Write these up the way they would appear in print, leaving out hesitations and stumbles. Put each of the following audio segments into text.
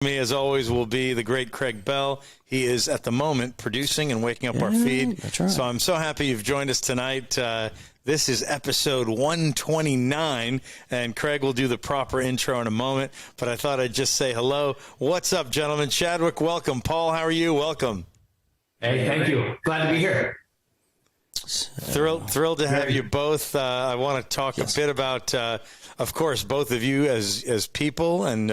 Me, as always, will be the great Craig Bell. He is, at the moment, producing and waking up our feed. That's right. So I'm so happy you've joined us tonight. This is episode 129, and Craig will do the proper intro in a moment. But I thought I'd just say hello. What's up, gentlemen? Chadwick, welcome. Paul, how are you? Welcome. Hey, thank you. Glad to be here. Thrilled to have you both. I want to talk a bit about, of course, both of you as people and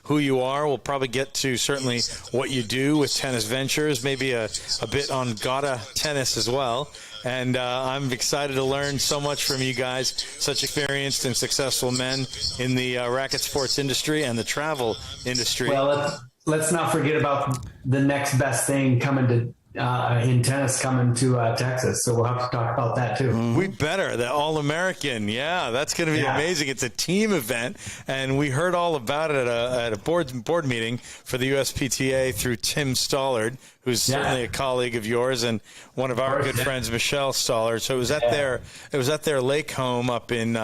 who you are. We'll probably get to certainly what you do with Tennis Ventures, maybe a bit on Gata tennis as well. And I'm excited to learn so much from you guys, such experienced and successful men in the racket sports industry and the travel industry. Well, let's not forget about the next best thing coming to in tennis coming to Texas. So we'll have to talk about that too. We better. The All-American. Yeah, that's going to be amazing. It's a team event, and we heard all about it at a board meeting for the USPTA through Tim Stollard, who's certainly a colleague of yours and one of our good friends, Michelle Stollard. So it was at their lake home up in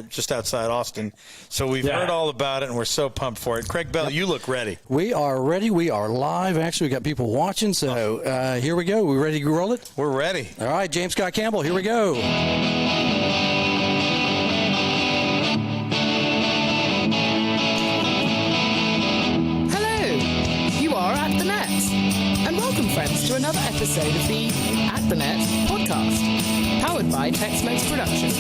just outside Austin. So we've heard all about it, and we're so pumped for it. Craig Bell, you look ready. We are ready. We are live. Actually, we got people watching. So here we go. We ready to roll it? We're ready. All right, James Scott Campbell, here we go. Friends, to another episode of the At the Net podcast, powered by Tex-Mex Productions.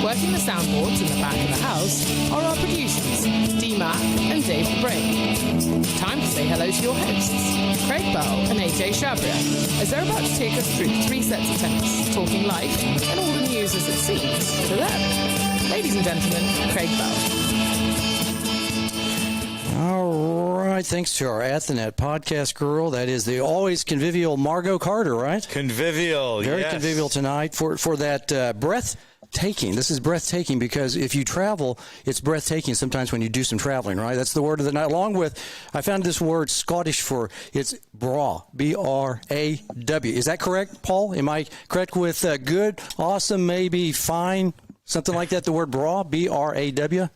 Working the soundboards in the back of the house are our producers, D-Mac and Dave the Brain. Time to say hello to your hosts, Craig Bell and AJ Shabria, as they're about to take us through 3 sets of tennis, talking life and all the news as it seems to them. Ladies and gentlemen, Craig Bell. All right, thanks to our At the Net podcast girl. That is the always convivial Margot Carter, right? Convivial, Very convivial tonight for that breathtaking. This is breathtaking because if you travel, it's breathtaking sometimes when you do some traveling, right? That's the word of the night. Along with, I found this word Scottish for, it's braw, B-R-A-W. Is that correct, Paul? Am I correct with good, awesome, maybe fine, something like that, the word braw, B-R-A-W?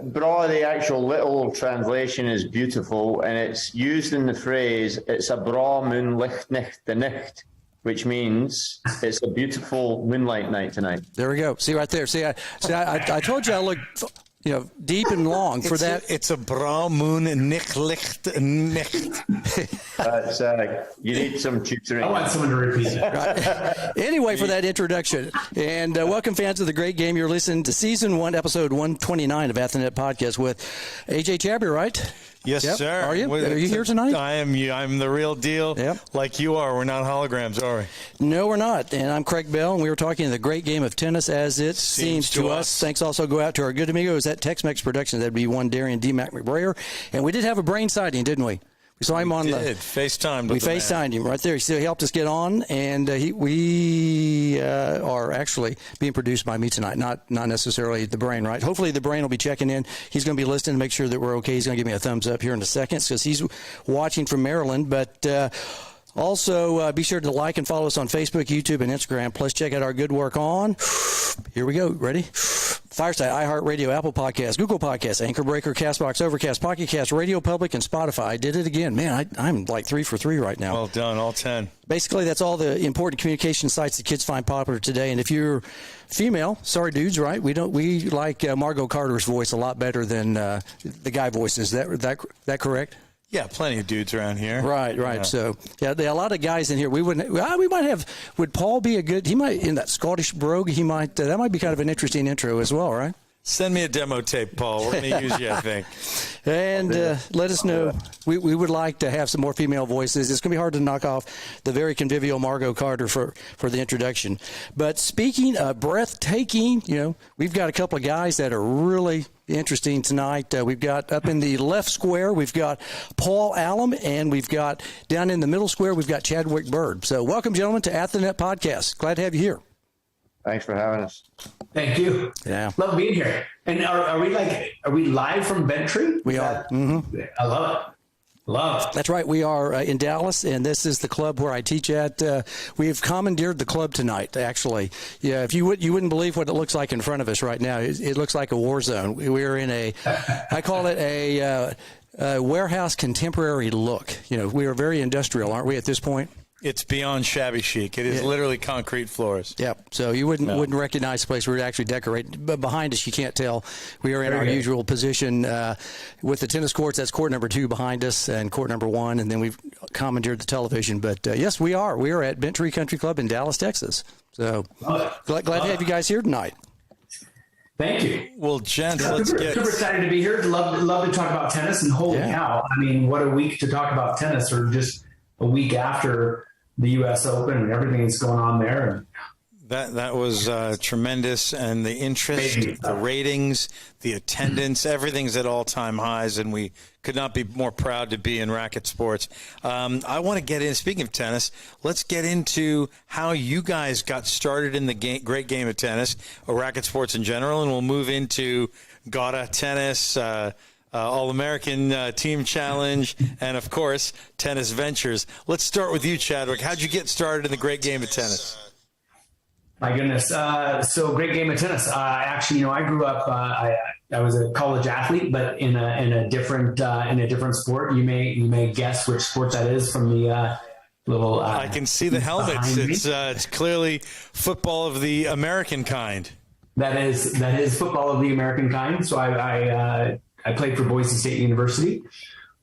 Bra, the actual literal translation is beautiful, and it's used in the phrase, it's a bra moonlicht nicht de nicht, which means it's a beautiful moonlight night tonight. There we go. See right there. See, I told you I looked, deep and long for that. It's a bra moon nicht licht nicht. You need some tutoring. I want someone to repeat it. Right. Anyway, for that introduction, and welcome fans of the great game. You're listening to Season 1, Episode 129 of At the Net Podcast with AJ Chabry, right? Yes, sir. Are you? Are you here tonight? I am. I'm the real deal. Like you are. We're not holograms, are we? No, we're not. And I'm Craig Bell, and we were talking the great game of tennis as it seems to us. Thanks also go out to our good amigos at Tex-Mex Productions. That'd be one Darian D-Mac McBrayer. And we did have a brain sighting, didn't we? We saw him on the FaceTime. We FaceTimed him right there. So he helped us get on, and we are actually being produced by me tonight, not necessarily the brain, right? Hopefully the brain will be checking in. He's going to be listening to make sure that we're okay. He's going to give me a thumbs up here in a second because he's watching from Maryland. But also, be sure to like and follow us on Facebook, YouTube, and Instagram. Plus, check out our good work on, here we go, ready? Fireside, iHeartRadio, Apple Podcasts, Google Podcasts, Anchor Breaker, CastBox, Overcast, Pocket Cast, Radio Public, and Spotify. I did it again. Man, I'm like 3 for 3 right now. Well done, all 10. Basically, that's all the important communication sites that kids find popular today. And if you're female, sorry dudes, right? We like Margot Carter's voice a lot better than the guy voices. Is that correct? Yeah, plenty of dudes around here. Right. Yeah. So, there are a lot of guys in here. We might have, would Paul be he might, in that Scottish brogue, that might be kind of an interesting intro as well, right? Send me a demo tape, Paul. We're going to use you, I think. And let us know. We would like to have some more female voices. It's going to be hard to knock off the very convivial Margot Carter for the introduction. But speaking of breathtaking, we've got a couple of guys that are really interesting tonight. We've got up in the left square, we've got Paul Allam, and we've got down in the middle square, we've got Chadwick Byrd. So welcome, gentlemen, to At the Net Podcast. Glad to have you here. Thanks for having us. Thank you. Yeah. Love being here. And are we live from Bentry? We are. I love it. Love. That's right. We are in Dallas, and this is the club where I teach at. We have commandeered the club tonight, actually. Yeah, if you wouldn't believe what it looks like in front of us right now. It looks like a war zone. We're in I call it warehouse contemporary look. You know, we are very industrial, aren't we, at this point? It's beyond shabby chic. It is literally concrete floors. Yep. So you wouldn't recognize the place. We're actually decorated. But behind us, you can't tell. We are in our usual position with the tennis courts. That's court number 2 behind us and court number 1. And then we've commandeered the television. But, yes, we are. We are at Bent Tree Country Club in Dallas, Texas. So glad to have you guys here tonight. Thank you. Well, gents, let's get... Super excited to be here. Love to talk about tennis. And holy cow, I mean, what a week to talk about tennis, or just a week after the U.S. Open and everything that's going on there. That was tremendous, and the interest, the ratings, the attendance, everything's at all-time highs, and we could not be more proud to be in racket sports. I want to get in, speaking of tennis, let's get into how you guys got started in the great game of tennis, or racket sports in general, and we'll move into Gata tennis, All-American Team Challenge, and, of course, Tennis Ventures. Let's start with you, Chadwick. How'd you get started in the great game of tennis? My goodness. So great game of tennis. Actually, I grew up, I was a college athlete, but in a different sport. You may guess which sport that is from the little. I can see the helmets. It's clearly football of the American kind. That is football of the American kind. So I played for Boise State University.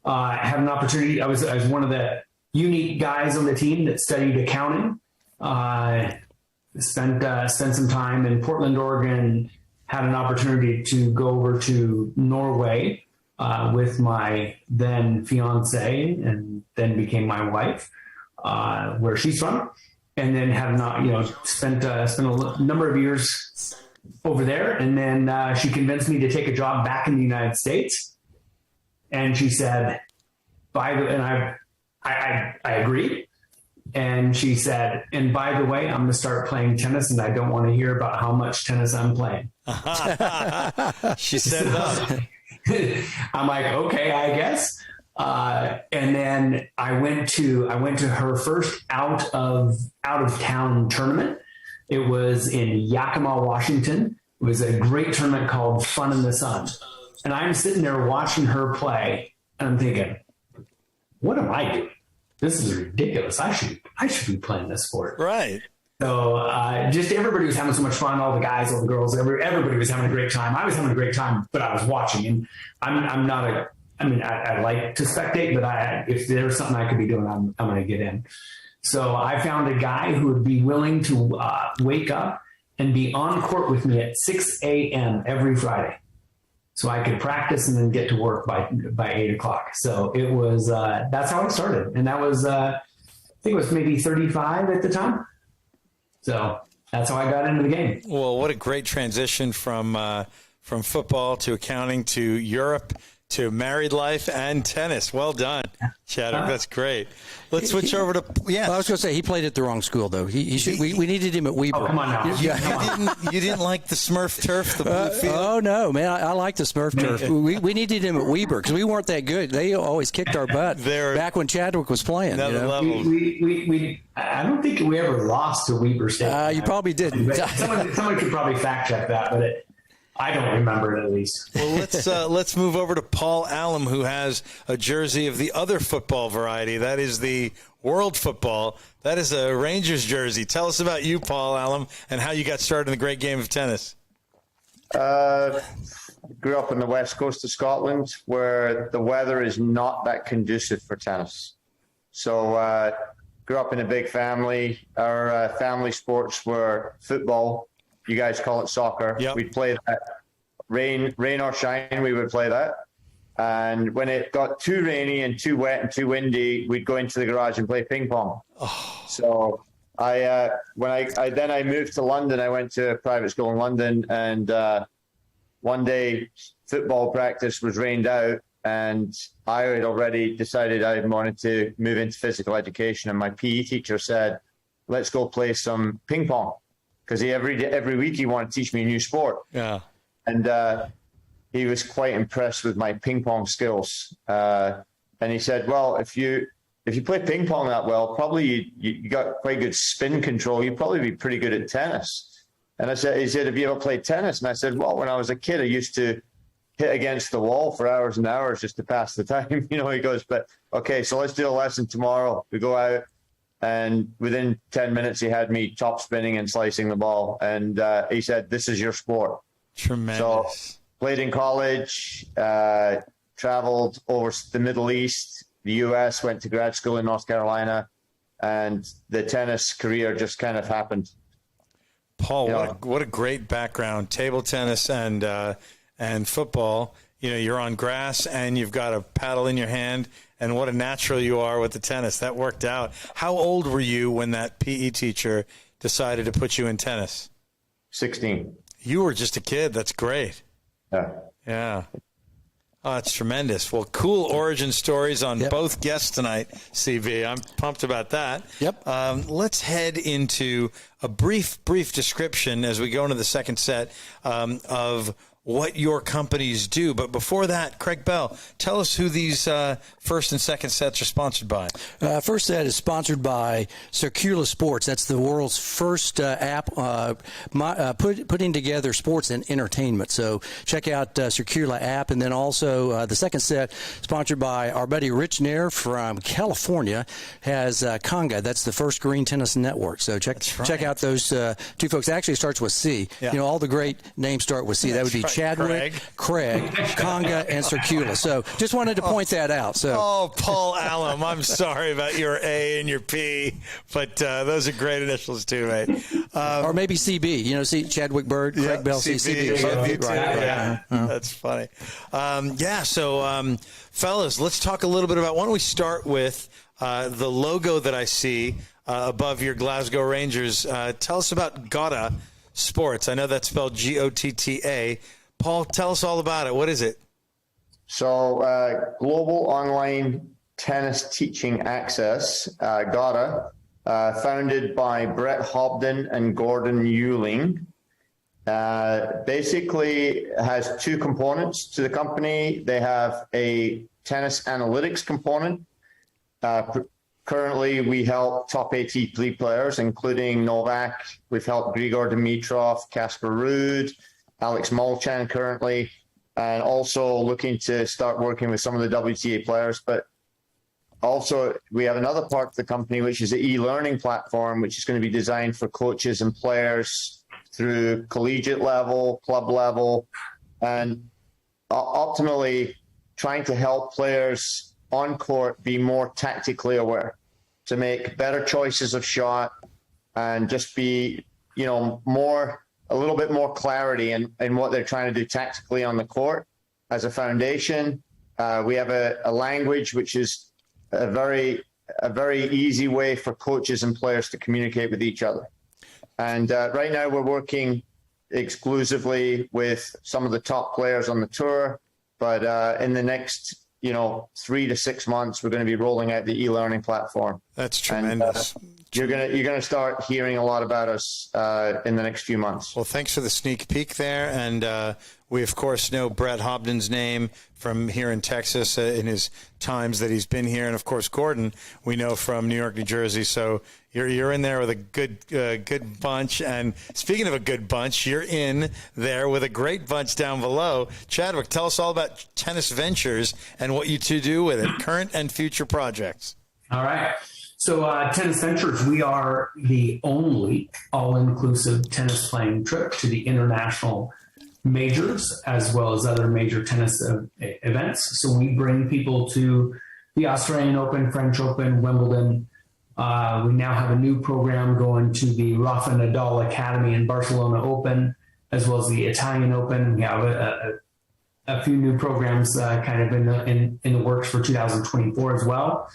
I had an opportunity. I was one of the unique guys on the team that studied accounting. Spent some time in Portland, Oregon. Had an opportunity to go over to Norway with my then fiance, and then became my wife, where she's from, and then had spent a number of years over there, and then she convinced me to take a job back in the United States, and she said, I agreed. And she said, and by the way, I'm going to start playing tennis, and I don't want to hear about how much tennis I'm playing. She said that. I'm like, okay, I guess. And then I went to her first out of town tournament. It was in Yakima, Washington. It was a great tournament called Fun in the Sun. And I'm sitting there watching her play, and I'm thinking, what am I doing? This is ridiculous. I should be playing this sport. Right. So just everybody was having so much fun. All the guys, all the girls, everybody was having a great time. I was having a great time, but I was watching. And I like to spectate, but if there's something I could be doing, I'm going to get in. So I found a guy who would be willing to wake up and be on court with me at 6 a.m. every Friday, so I could practice and then get to work by 8 o'clock. So it was, that's how I started. And that was, I think it was maybe 35 at the time. So that's how I got into the game. Well, what a great transition from football to accounting to Europe to married life and tennis. Well done, Chadwick. That's great. Let's switch over to Well, I was going to say he played at the wrong school though. We needed him at Weber. Oh, come on now. You didn't like the Smurf turf, the blue field? Oh no, man! I like the Smurf turf. We needed him at Weber because we weren't that good. They always kicked our butt back when Chadwick was playing. We I don't think we ever lost to Weber State. You probably didn't. Someone could probably fact check that, but I don't remember it at least. Well, let's move over to Paul Allam, who has a jersey of the other football variety. That is the World Football. That is a Rangers jersey. Tell us about you, Paul Allam, and how you got started in the great game of tennis. Grew up on the west coast of Scotland, where the weather is not that conducive for tennis. So grew up in a big family. Our family sports were football. You guys call it soccer. Yep. We'd play that. Rain or shine, we would play that. And when it got too rainy and too wet and too windy, we'd go into the garage and play ping pong. Oh. So I moved to London. I went to a private school in London, and one day football practice was rained out, and I had already decided I wanted to move into physical education. And my PE teacher said, "Let's go play some ping pong." Because every week he wanted to teach me a new sport. Yeah. And he was quite impressed with my ping pong skills. And he said, well, if you play ping pong that well, probably you got quite good spin control. You'd probably be pretty good at tennis. And he said, have you ever played tennis? And I said, well, when I was a kid, I used to hit against the wall for hours and hours just to pass the time. He goes, but okay, so let's do a lesson tomorrow. We go out, and within 10 minutes, he had me top spinning and slicing the ball. And he said, "This is your sport." Tremendous. So played in college, traveled over the Middle East, the U.S., went to grad school in North Carolina, and the tennis career just kind of happened. Paul, what a great background. Table tennis and football. You're on grass and you've got a paddle in your hand, and what a natural you are with the tennis. That worked out. How old were you when that PE teacher decided to put you in tennis? 16. You were just a kid. That's great. Yeah. Oh, it's tremendous. Well, cool origin stories on both guests tonight, CV. I'm pumped about that. Yep. Let's head into a brief description as we go into the second set of what your companies do. But before that, Craig Bell, tell us who these first and second sets are sponsored by. First set is sponsored by Circula Sports. That's the world's first app putting together sports and entertainment. So check out Circula app. And then also the second set, sponsored by our buddy Rich Nair from California, has Conga. That's the first green tennis network. So check out those two folks. It actually starts with C. Yeah. All the great names start with C. That would be Chadwick, Craig, Conga, and Circula. So just wanted to point that out. So. Oh, Paul Allam, I'm sorry about your A and your P, but those are great initials too, mate. Or maybe CB. See Chadwick Byrd, Craig Bell, CB. Love you too. Right. That's funny. So fellas, let's talk a little bit about, why don't we start with the logo that I see above your Glasgow Rangers. Tell us about Gotta Sports. I know that's spelled Gotta. Paul, tell us all about it. What is it? So global online tennis teaching access, Gotta, founded by Brett Hobden and Gordon Euling, basically has two components to the company. They have a tennis analytics component. Currently, we help top ATP players, including Novak. We've helped Grigor Dimitrov, Casper Ruud, Alex Molchan currently, and also looking to start working with some of the WTA players. But also, we have another part of the company, which is the e-learning platform, which is going to be designed for coaches and players through collegiate level, club level, and optimally trying to help players on court be more tactically aware, to make better choices of shot, and just be, a little bit more clarity in what they're trying to do tactically on the court. As a foundation, we have a language which is a very easy way for coaches and players to communicate with each other. And right now we're working exclusively with some of the top players on the tour, but in the next 3 to 6 months, we're going to be rolling out the e-learning platform. That's tremendous. And, you're gonna start hearing a lot about us in the next few months. Well, thanks for the sneak peek there, and we of course know Brett Hobden's name from here in Texas in his times that he's been here, and of course Gordon we know from New York, New Jersey. So you're in there with a good bunch. And speaking of a good bunch, you're in there with a great bunch down below. Chadwick, tell us all about Tennis Ventures and what you two do with it, current and future projects. All right. So Tennis Ventures, we are the only all-inclusive tennis playing trip to the international majors as well as other major tennis events. So we bring people to the Australian Open, French Open, Wimbledon. We now have a new program going to the Rafa Nadal Academy in Barcelona Open, as well as the Italian Open. We have a few new programs kind of in the works for 2024 as well.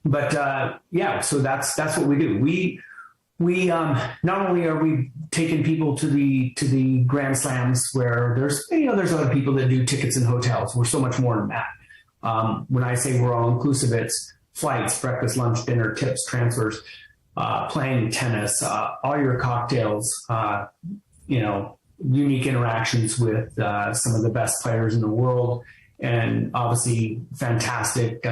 But so that's what we do. We not only are we taking people to the Grand Slams where there's other people that do tickets and hotels. We're so much more than that. When I say we're all inclusive, it's flights, breakfast, lunch, dinner, tips, transfers, playing tennis, all your cocktails, unique interactions with some of the best players in the world, and obviously fantastic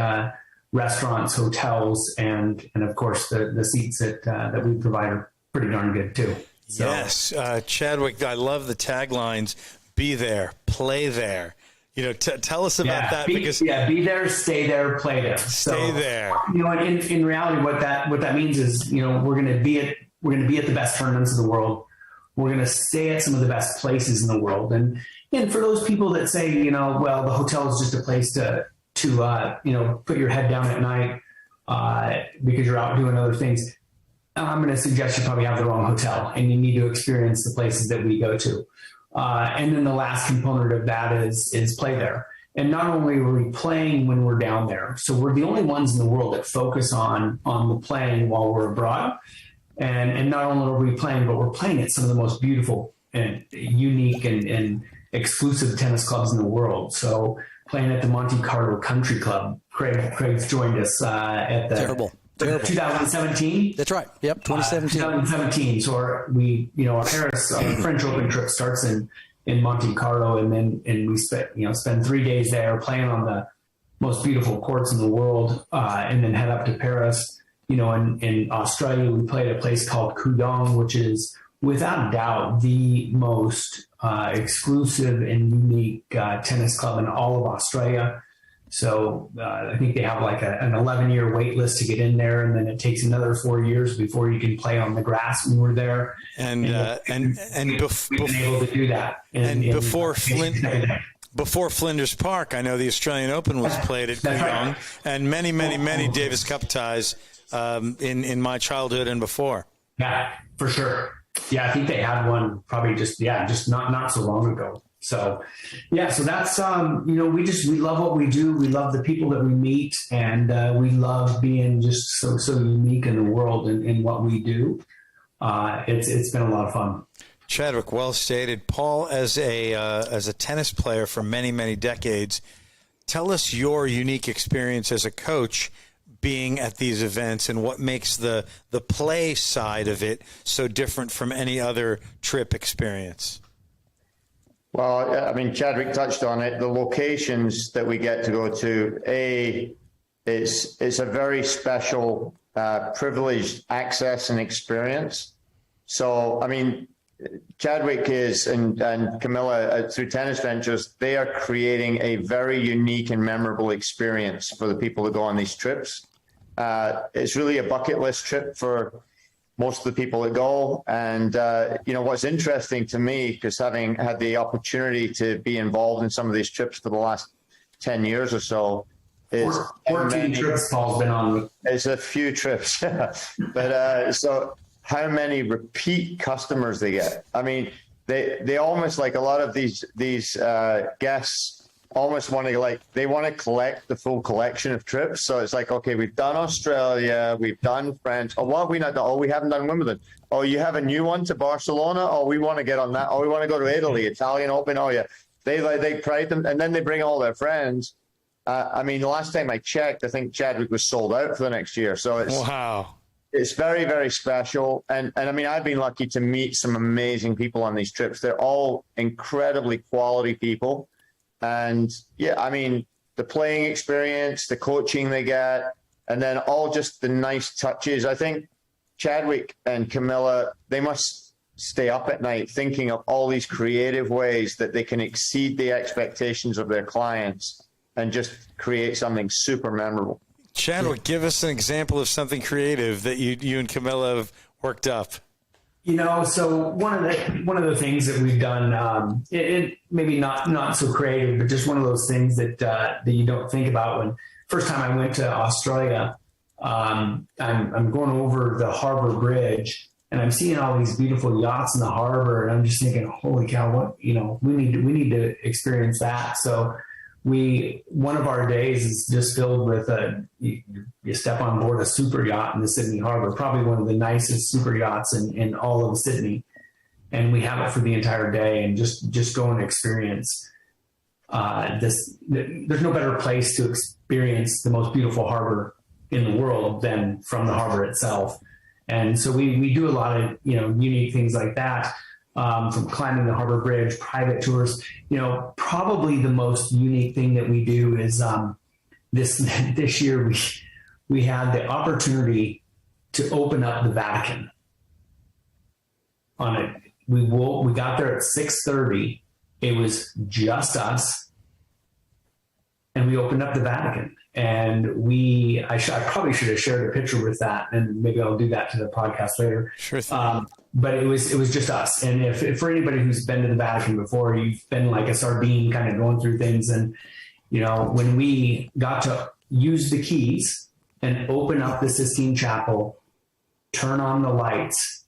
restaurants, hotels, and of course the seats that we provide are pretty darn good too. So. Yes, Chadwick, I love the taglines: "Be there, play there, Tell us about that. Be there, stay there, play there. Stay there. In reality, what that means is, we're going to be at the best tournaments in the world. We're going to stay at some of the best places in the world. And for those people that say, well, the hotel is just a place to put your head down at night because you're out doing other things, I'm going to suggest you probably have the wrong hotel, and you need to experience the places that we go to. And then the last component of that is play there. And not only are we playing when we're down there, so we're the only ones in the world that focus on the playing while we're abroad. And not only are we playing, but we're playing at some of the most beautiful and unique and exclusive tennis clubs in the world. So playing at the Monte Carlo Country Club, Craig's joined us at the Terrible. 2017. That's right. Yep, 2017. 2017. So our Paris French Open trip starts in Monte Carlo, and we spend 3 days there playing on the most beautiful courts in the world, and then head up to Paris. In Australia, we played at a place called Kooyong, which is without a doubt the most exclusive and unique tennis club in all of Australia. So I think they have like an 11-year wait list to get in there, and then it takes another 4 years before you can play on the grass when we're there. And we've been able to do that. Before Flinders Park, I know the Australian Open was played at Kooyong, and many Davis Cup ties in my childhood and before. Yeah, for sure. Yeah, I think they had one probably just not so long ago. So, so that's, we love what we do. We love the people that we meet, and we love being just so unique in the world in what we do. It's been a lot of fun. Chadwick, well stated. Paul, as a tennis player for many decades, tell us your unique experience as a coach being at these events, and what makes the play side of it so different from any other trip experience. Well, I mean, Chadwick touched on it. The locations that we get to go to, it's a very special, privileged access and experience. So, I mean, Chadwick and Camilla through Tennis Ventures, they are creating a very unique and memorable experience for the people that go on these trips. It's really a bucket list trip for most of the people that go. And, what's interesting to me, because having had the opportunity to be involved in some of these trips for the last 10 years or so, is 14 trips Paul's been on. It's a few trips. But so how many repeat customers they get. I mean, they almost, like a lot of these guests almost want to collect the full collection of trips. So it's like, okay, we've done Australia, we've done France. Oh, what have we not done? Oh, we haven't done Wimbledon. Oh, you have a new one to Barcelona? Oh, we want to get on that. Oh, we want to go to Italy, Italian Open. Oh, yeah. They pride them, and then they bring all their friends. I mean, the last time I checked, I think Chadwick was sold out for the next year. So it's very, very special. And I mean, I've been lucky to meet some amazing people on these trips. They're all incredibly quality people. And yeah, I mean, the playing experience, the coaching they get, and then all just the nice touches. I think Chadwick and Camilla, they must stay up at night thinking of all these creative ways that they can exceed the expectations of their clients and just create something super memorable. Chadwick, give us an example of something creative that you and Camilla have worked up. So one of the things that we've done, it maybe not so creative, but just one of those things that you don't think about. When first time I went to Australia, I'm going over the Harbor Bridge, and I'm seeing all these beautiful yachts in the harbor, and I'm just thinking, holy cow, what we need to experience that. So one of our days is just filled with you step on board a super yacht in the Sydney Harbor, probably one of the nicest super yachts in all of Sydney. And we have it for the entire day and just go and experience this. There's no better place to experience the most beautiful harbor in the world than from the harbor itself. And so we do a lot of, unique things like that. From climbing the Harbor Bridge, private tours. Probably the most unique thing that we do is this year we had the opportunity to open up the Vatican. We got there at 6:30. It was just us. and we opened up the Vatican. And I probably should have shared a picture with that, and maybe I'll do that to the podcast later. Sure thing. But it was just us. And if for anybody who's been to the Vatican before, you've been like a sardine kind of going through things. And, when we got to use the keys and open up the Sistine Chapel, turn on the lights,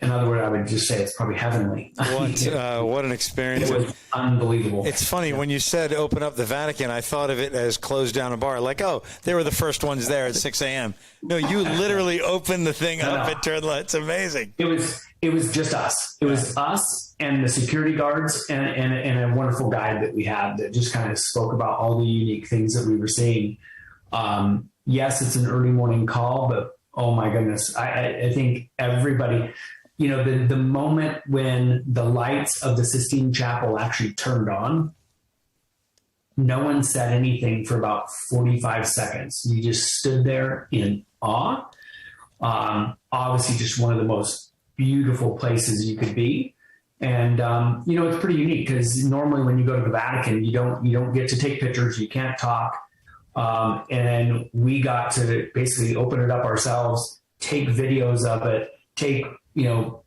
in other words, I would just say it's probably heavenly. What an experience. It was unbelievable. It's funny, when you said open up the Vatican, I thought of it as close down a bar. Like, oh, they were the first ones there at 6 a.m. No, you literally opened the thing up and turned lights. It's amazing. It was just us. It was us and the security guards and a wonderful guide that we had that just kind of spoke about all the unique things that we were seeing. Yes, it's an early morning call, but oh my goodness, I think everybody... the moment when the lights of the Sistine Chapel actually turned on, no one said anything for about 45 seconds. You just stood there in awe. Obviously, just one of the most beautiful places you could be. And, it's pretty unique because normally when you go to the Vatican, you don't get to take pictures. You can't talk. And we got to basically open it up ourselves, take videos of it, take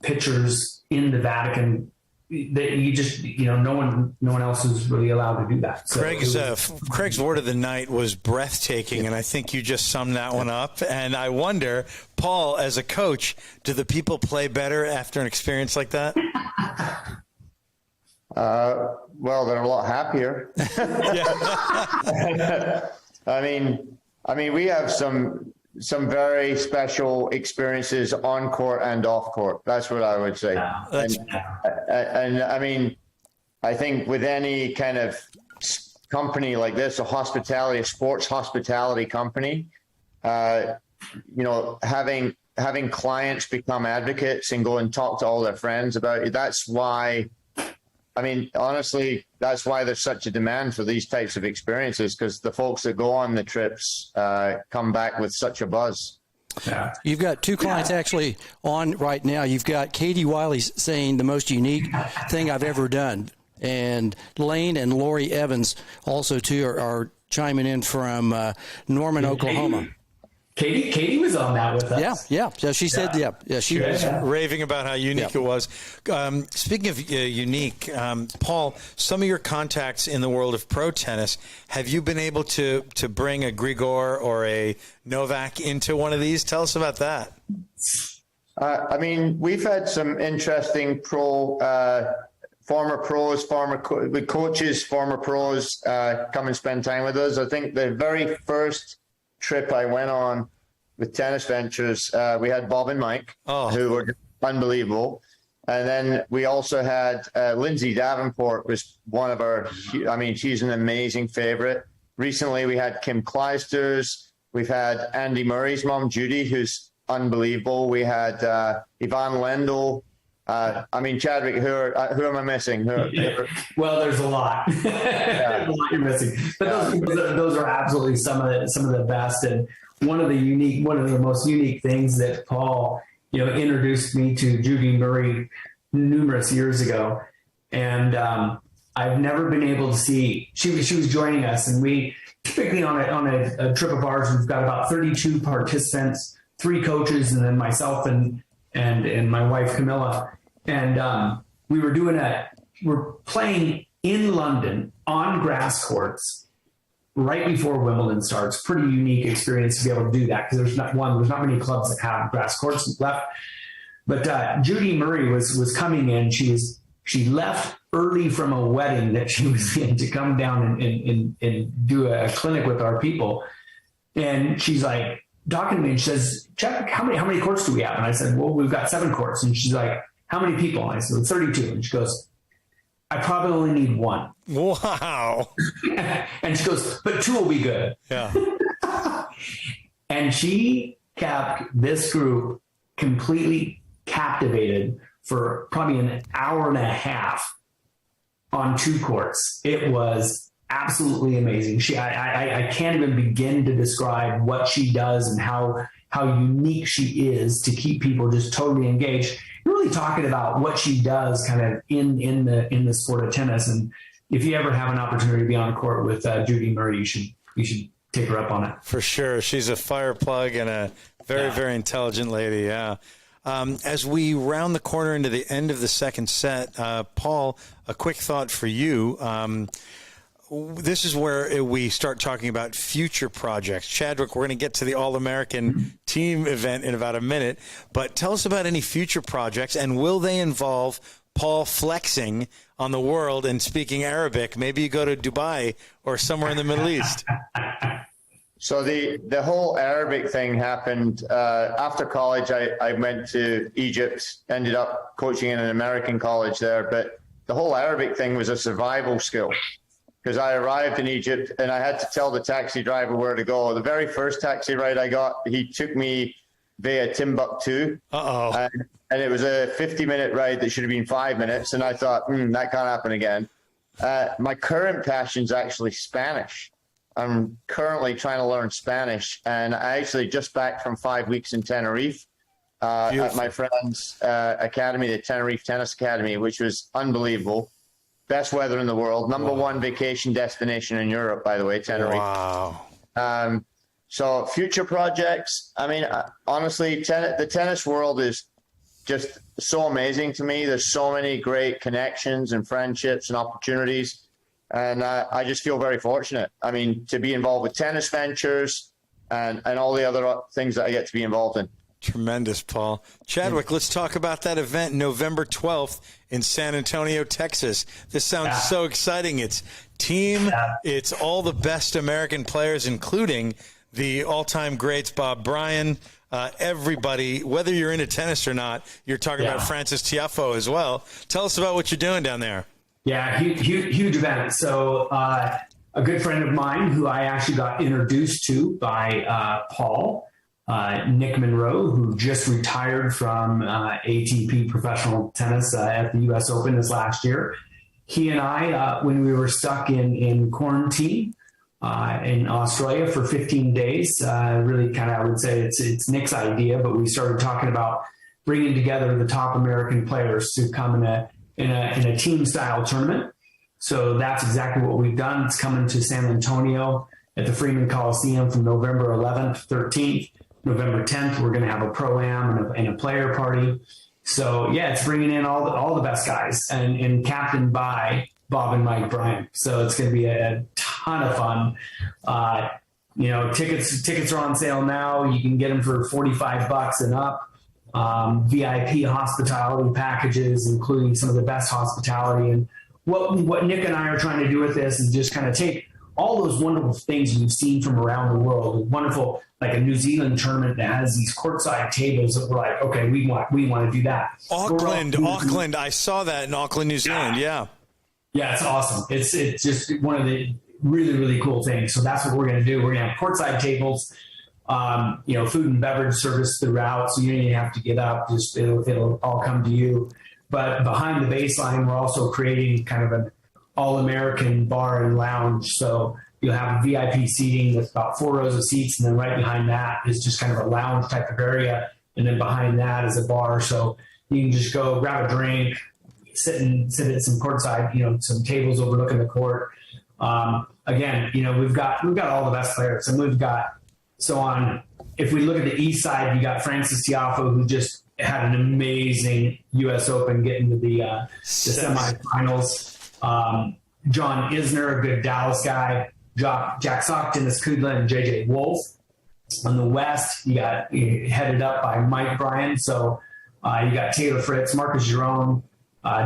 pictures in the Vatican that you just, no one else is really allowed to do that. So Craig's word of the night was breathtaking, and I think you just summed that one up. And I wonder, Paul, as a coach, do the people play better after an experience like that? Well, they're a lot happier. I mean, we have some very special experiences on court and off court. That's what I would say. And I mean, I think with any kind of company like this, a sports hospitality company, having clients become advocates and go and talk to all their friends about it. That's why, honestly, that's why there's such a demand for these types of experiences, because the folks that go on the trips come back with such a buzz. Yeah. You've got two clients actually on right now. You've got Katie Wiley saying the most unique thing I've ever done. And Lane and Lori Evans also, too, are chiming in from Norman, Oklahoma. Katie was on that with us. Yeah. She said, she was raving about how unique it was. Speaking of unique, Paul, some of your contacts in the world of pro tennis, have you been able to bring a Grigor or a Novak into one of these? Tell us about that. We've had some interesting former pros, coaches, former pros come and spend time with us. I think the very first trip I went on with Tennis Ventures, we had Bob and Mike, who were unbelievable. And then we also had Lindsay Davenport was one of our, she's an amazing favorite. Recently we had Kim Clijsters. We've had Andy Murray's mom, Judy, who's unbelievable. We had Yvonne Lendl. Chadwick, who am I missing? Well, there's a lot. There's a lot you're missing. But those are absolutely some of the best. And one of the most unique things that Paul, introduced me to Judy Murray numerous years ago. And I've never been able to see, she was joining us, and we typically on a trip of ours, we've got about 32 participants, 3 coaches, and then myself and my wife Camilla. And we're playing in London on grass courts right before Wimbledon starts. Pretty unique experience to be able to do that, because there's not many clubs that have grass courts left. But Judy Murray was coming in. She left early from a wedding that she was in to come down and do a clinic with our people. And she's like talking to me, and she says, "Chuck, how many courts do we have?" And I said, "Well, we've got 7 courts." And she's like, "How many people?" And I said, 32. And she goes, "I probably only need 1. Wow. And she goes, "But 2 will be good." Yeah. And she kept this group completely captivated for probably an hour and a half on 2 courts. It was absolutely amazing. I can't even begin to describe what she does and how unique she is to keep people just totally engaged. Really talking about what she does kind of in the sport of tennis. And if you ever have an opportunity to be on court with Judy Murray, you should take her up on it. For sure. She's a fire plug and a very, very intelligent lady. Yeah. As we round the corner into the end of the second set, Paul, a quick thought for you. This is where we start talking about future projects. Chadwick, we're going to get to the All-American team event in about a minute, but tell us about any future projects, and will they involve Paul flexing on the world and speaking Arabic? Maybe you go to Dubai or somewhere in the Middle East. So the whole Arabic thing happened after college. I went to Egypt, ended up coaching in an American college there, but the whole Arabic thing was a survival skill. Because I arrived in Egypt and I had to tell the taxi driver where to go. The very first taxi ride I got, he took me via Timbuktu. Uh-oh. And it was a 50-minute ride that should have been 5 minutes. And I thought, that can't happen again. My current passion is actually Spanish. I'm currently trying to learn Spanish. And I actually just back from 5 weeks in Tenerife at my friend's academy, the Tenerife Tennis Academy, which was unbelievable. Best weather in the world. Number one vacation destination in Europe, by the way, Tenerife. Wow. So future projects, I mean, honestly, the tennis world is just so amazing to me. There's so many great connections and friendships and opportunities. And I just feel very fortunate. I mean, to be involved with tennis ventures and all the other things that I get to be involved in. Tremendous, Paul. Chadwick, let's talk about that event November 12th in San Antonio, Texas. This sounds so exciting. It's team. It's all the best American players, including the all-time greats, Bob Bryan, everybody, whether you're into tennis or not. You're talking about Francis Tiafoe as well. Tell us about what you're doing down there. Yeah, huge event. So a good friend of mine who I actually got introduced to by Paul, Nick Monroe, who just retired from ATP professional tennis at the U.S. Open this last year. He and I, when we were stuck in quarantine in Australia for 15 days, really kind of, I would say it's Nick's idea, but we started talking about bringing together the top American players to come in a team style tournament. So that's exactly what we've done. It's coming to San Antonio at the Freeman Coliseum from November 11th, 13th. November 10th, we're going to have a pro-am and a player party. So, yeah, it's bringing in all the best guys and captained by Bob and Mike Bryan. So it's going to be a ton of fun. Tickets are on sale now. You can get them for $45 and up. VIP hospitality packages, including some of the best hospitality. And what Nick and I are trying to do with this is just kind of take all those wonderful things we've seen from around the world, wonderful, like a New Zealand tournament that has these courtside tables that we're like, okay, we want to do that. Auckland. I saw that in Auckland, New Zealand. Yeah, it's awesome. It's just one of the really, really cool things. So that's what we're going to do. We're going to have courtside tables, food and beverage service throughout. So you don't even have to get up. Just it'll all come to you. But behind the baseline, we're also creating kind of an all-American bar and lounge. So you'll have VIP seating with about 4 rows of seats, and then right behind that is just kind of a lounge type of area, and then behind that is a bar. So you can just go grab a drink, sit at some courtside, some tables overlooking the court. Again, we've got all the best players, and we've got if we look at the east side, you got Francis Tiafoe, who just had an amazing U.S. Open, getting to the semifinals. John Isner, a good Dallas guy. Jack Sock, Dennis Kudla, and J.J. Wolf. On the west, you got headed up by Mike Bryan. So you got Taylor Fritz, Marcus Giron,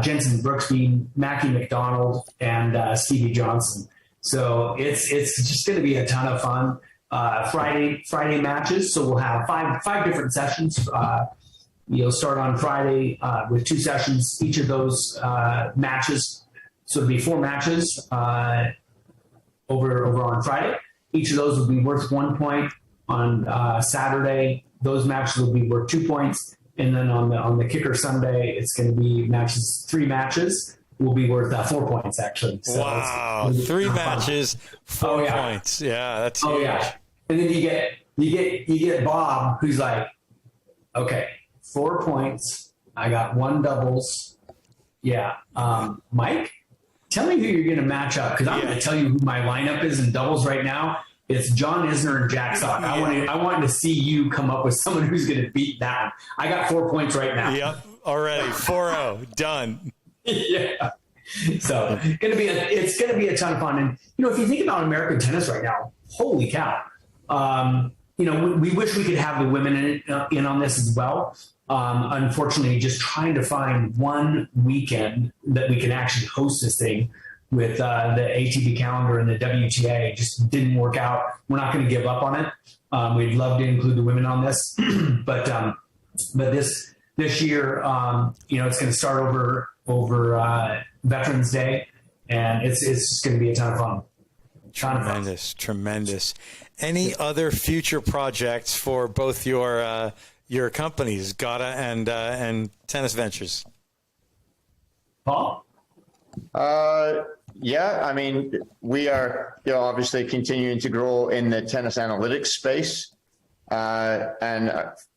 Jensen Brooksby, Mackie McDonald, and Stevie Johnson. So it's just going to be a ton of fun. Friday matches. So we'll have five different sessions. You'll start on Friday with 2 sessions. Each of those matches, so it'll be 4 matches over on Friday. Each of those will be worth 1 point. On Saturday, those matches will be worth 2 points. And then on the kicker Sunday, it's going to be 3 matches will be worth 4 points, actually. So wow, 3 matches, 4 points. Yeah, that's huge. Yeah. And then you get Bob, who's like, okay, 4 points. I got 1 doubles. Yeah. Mike, tell me who you're going to match up, because I'm going to tell you who my lineup is in doubles right now. It's John Isner and Jack Sock. I want to see you come up with someone who's going to beat that one. I got 4 points right now. Yep, already 4-0 done. Yeah. So it's going to be a ton of fun. And if you think about American tennis right now, holy cow! We wish we could have the women in on this as well. Unfortunately, just trying to find one weekend that we can actually host this thing with the ATP calendar and the WTA just didn't work out. We're not going to give up on it. We'd love to include the women on this, but this year, it's going to start over Veterans Day, and it's going to be a ton of fun. Tremendous. Any other future projects for both your companies, Gata and Tennis Ventures? Paul? Yeah, I mean, we are obviously continuing to grow in the tennis analytics space, and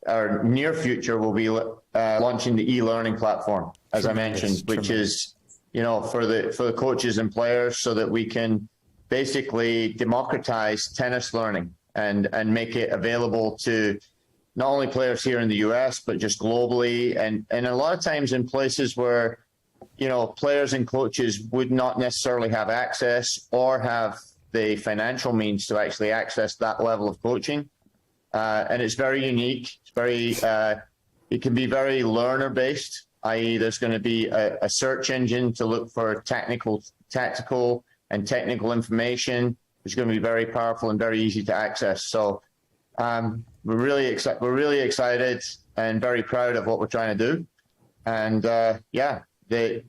our near future will be launching the e-learning platform, as I mentioned, which is for the coaches and players, so that we can basically democratize tennis learning and make it available to not only players here in the US, but just globally, and a lot of times in places where players and coaches would not necessarily have access or have the financial means to actually access that level of coaching. And it's very unique. It's very, it can be very learner based, i.e. there's going to be a search engine to look for tactical and technical information, which is going to be very powerful and very easy to access. So we're really excited and very proud of what we're trying to do. And the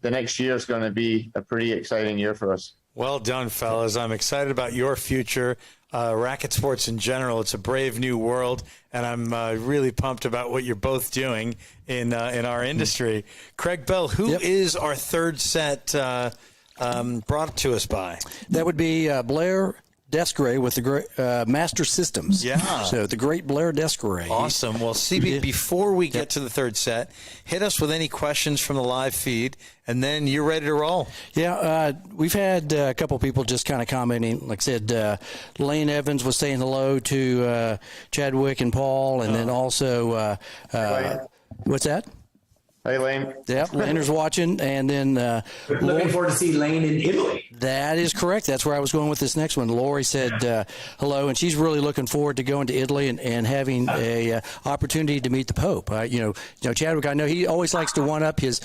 next year is going to be a pretty exciting year for us. Well done, fellas. I'm excited about your future. Racket sports in general, it's a brave new world, and I'm really pumped about what you're both doing in our industry. Craig Bell, who is our third set brought to us by? That would be Blair Descaray with the great Master Systems. Yeah. So the great Blair Descaray. Awesome. Well, CB, before we get to the third set, hit us with any questions from the live feed, and then you're ready to roll. Yeah, we've had a couple people just kind of commenting. Like I said, Lane Evans was saying hello to Chadwick and Paul, and then also, what's that? Hey, Lane. Yeah, Laner's watching, and then looking forward to see Lane in Italy. That is correct. That's where I was going with this next one. Lori said hello, and she's really looking forward to going to Italy and having a opportunity to meet the Pope. Chadwick, I know he always likes to one up his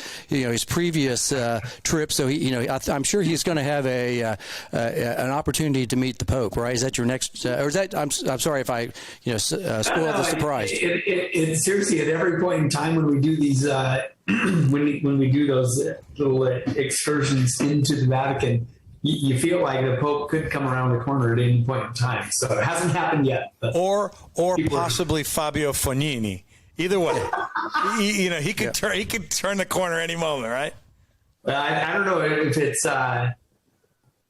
previous trip, so I'm sure he's going to have an opportunity to meet the Pope. Right? Is that your next? Or is that? I'm sorry if I spoiled the surprise. Seriously, at every point in time when we do these. When we do those little excursions into the Vatican, you feel like the Pope could come around the corner at any point in time. So it hasn't happened yet. Or possibly Fabio Fognini. Either way, he could turn. He could turn the corner any moment, right? I don't know if it's.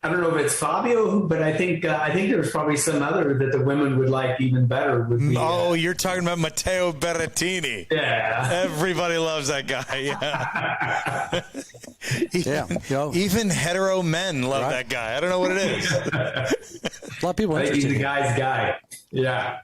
I don't know if it's Fabio, but I think there's probably some other that the women would like even better. Would be, you're talking about Matteo Berrettini. Yeah. Everybody loves that guy. Yeah. Even hetero men love that guy. I don't know what it is. A lot of people. He's the guy's guy. Yeah.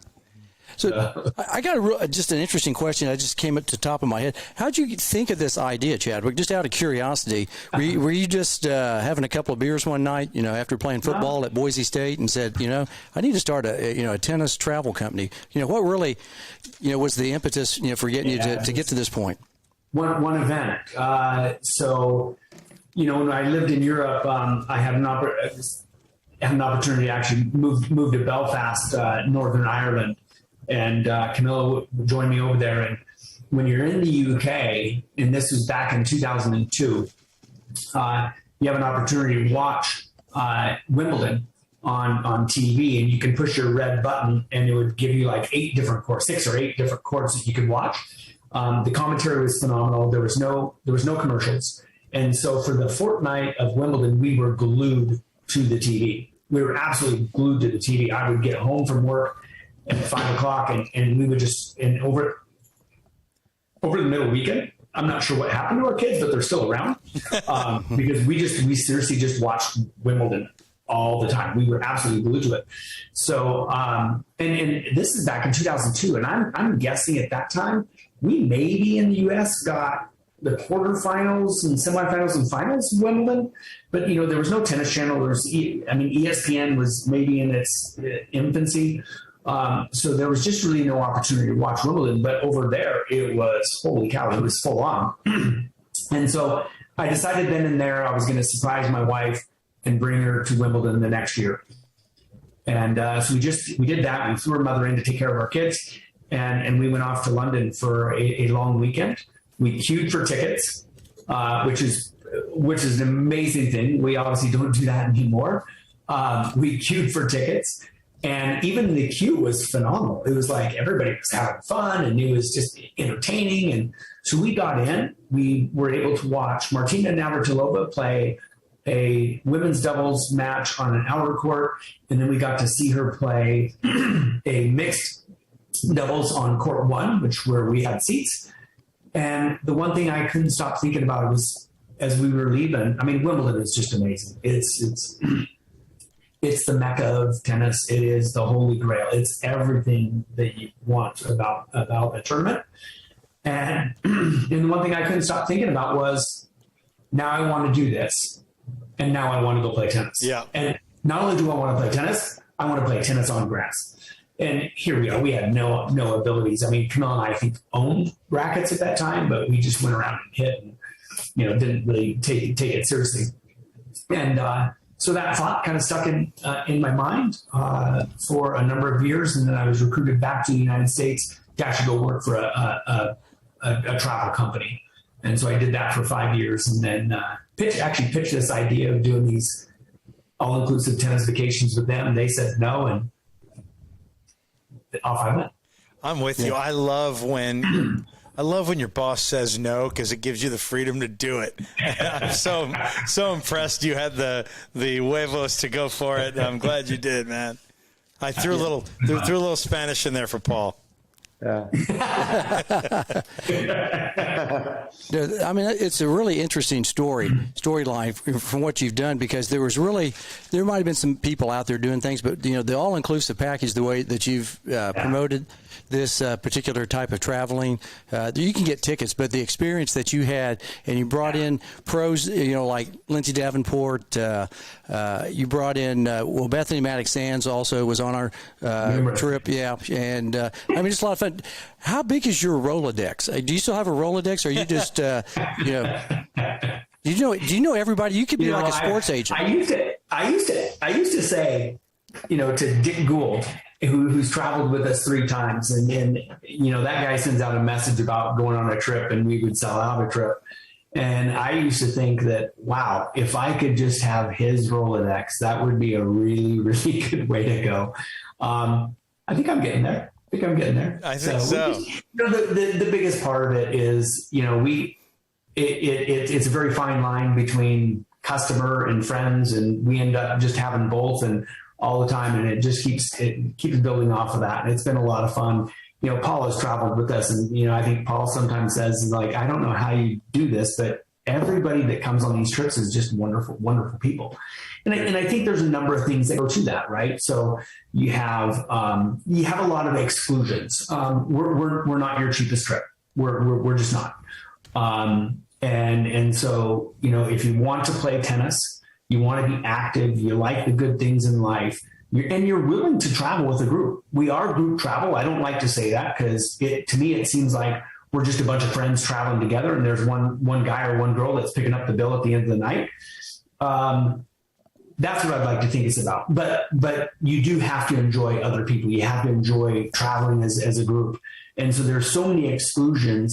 So I got just an interesting question. I just came up to the top of my head. How'd you think of this idea, Chadwick? Just out of curiosity, were you just having a couple of beers one night, after playing football at Boise State, and said, I need to start a tennis travel company? What really, was the impetus, for getting you to get to this point? One event. So, when I lived in Europe, I had an opportunity to actually move to Belfast, Northern Ireland. And Camilla joined me over there. And when you're in the UK, and this was back in 2002, you have an opportunity to watch Wimbledon on TV, and you can push your red button, and it would give you like 6 or 8 different courts that you could watch. The commentary was phenomenal. There was no commercials, and so for the fortnight of Wimbledon, we were glued to the TV. We were absolutely glued to the TV. I would get home from work at 5 o'clock, and we would just over the middle weekend, I'm not sure what happened to our kids, but they're still around because we seriously just watched Wimbledon all the time. We were absolutely glued to it. So, and this is back in 2002, and I'm guessing at that time we maybe in the U.S. got the quarterfinals and semifinals and finals of Wimbledon, but there was no Tennis Channel. ESPN was maybe in its infancy, so there was just really no opportunity to watch Wimbledon. But over there, it was holy cow, it was full on. And so I decided then and there I was going to surprise my wife and bring her to Wimbledon the next year. And so we did that. We flew her mother in to take care of our kids, and we went off to London for a long weekend. We queued for tickets, which is an amazing thing. We obviously don't do that anymore. We queued for tickets, and even the queue was phenomenal. It was like everybody was having fun, and it was just entertaining. And so we got in. We were able to watch Martina Navratilova play a women's doubles match on an outer court, and then we got to see her play a mixed doubles on court 1, where we had seats. And the one thing I couldn't stop thinking about was, as we were leaving, Wimbledon is just amazing. It's the mecca of tennis. It is the holy grail. It's everything that you want about a tournament. And the one thing I couldn't stop thinking about was, now I want to do this. And now I want to go play tennis. Yeah. And not only do I want to play tennis, I want to play tennis on grass. And here we are. We had no abilities. Camille and I think owned rackets at that time, but we just went around and hit and, didn't really take it seriously. And so that thought kind of stuck in my mind for a number of years. And then I was recruited back to the United States to actually go work for a travel company. And so I did that for 5 years, and then pitched this idea of doing these all-inclusive tennis vacations with them. They said no, and off I went. I'm with you. I love when your boss says no, because it gives you the freedom to do it. I'm so impressed you had the huevos to go for it. I'm glad you did, man. I threw a little Spanish in there for Paul. Yeah. It's a really interesting storyline from what you've done, because there might have been some people out there doing things, but the all-inclusive package, the way that you've promoted this particular type of traveling, you can get tickets, but the experience that you had, and you brought in pros, like Lindsay Davenport, you brought in, Bethany Maddox-Sands also was on our trip. Yeah. And it's a lot of fun. How big is your Rolodex? Do you still have a Rolodex, or are you just, do you know everybody? You could be like a sports agent. I used to say, to Dick Gould, who's traveled with us 3 times. And that guy sends out a message about going on a trip, and we would sell out a trip. And I used to think that, wow, if I could just have his Rolodex, that would be a really, really good way to go. I think I'm getting there. I think so. The biggest part of it is, it's a very fine line between customer and friends, and we end up just having both and all the time, and it just keeps building off of that. And it's been a lot of fun. Paul has traveled with us, and I think Paul sometimes says, like, I don't know how you do this, but everybody that comes on these trips is just wonderful, wonderful people. And I think there's a number of things that go to that, right? So you have a lot of exclusions. We're not your cheapest trip. We're just not. And so, if you want to play tennis, you want to be active, you like the good things in life, and you're willing to travel with a group. We are group travel. I don't like to say that, because to me, it seems like we're just a bunch of friends traveling together, and there's one guy or one girl that's picking up the bill at the end of the night. That's what I'd like to think it's about. But you do have to enjoy other people. You have to enjoy traveling as a group. And so there's so many excluding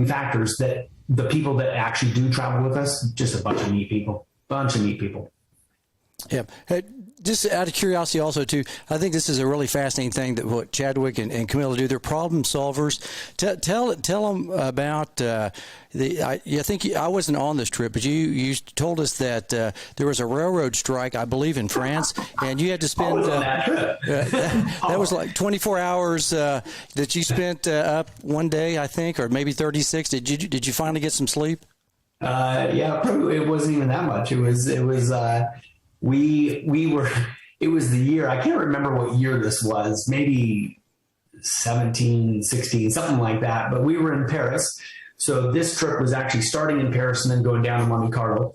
factors that the people that actually do travel with us, just a bunch of neat people. Yeah. just out of curiosity also, too, I think this is a really fascinating thing that what Chadwick and Camilla do. They're problem solvers. Tell them about I think I wasn't on this trip, but you told us that there was a railroad strike, I believe, in France, and you had to spend that was like 24 hours that you spent up one day, I think, or maybe 36. Did you finally get some sleep? Yeah, probably, it wasn't even that much. It was we were, it was the year, I can't remember what year this was, maybe 17, 16, something like that. But we were in Paris. So this trip was actually starting in Paris and then going down to Monte Carlo.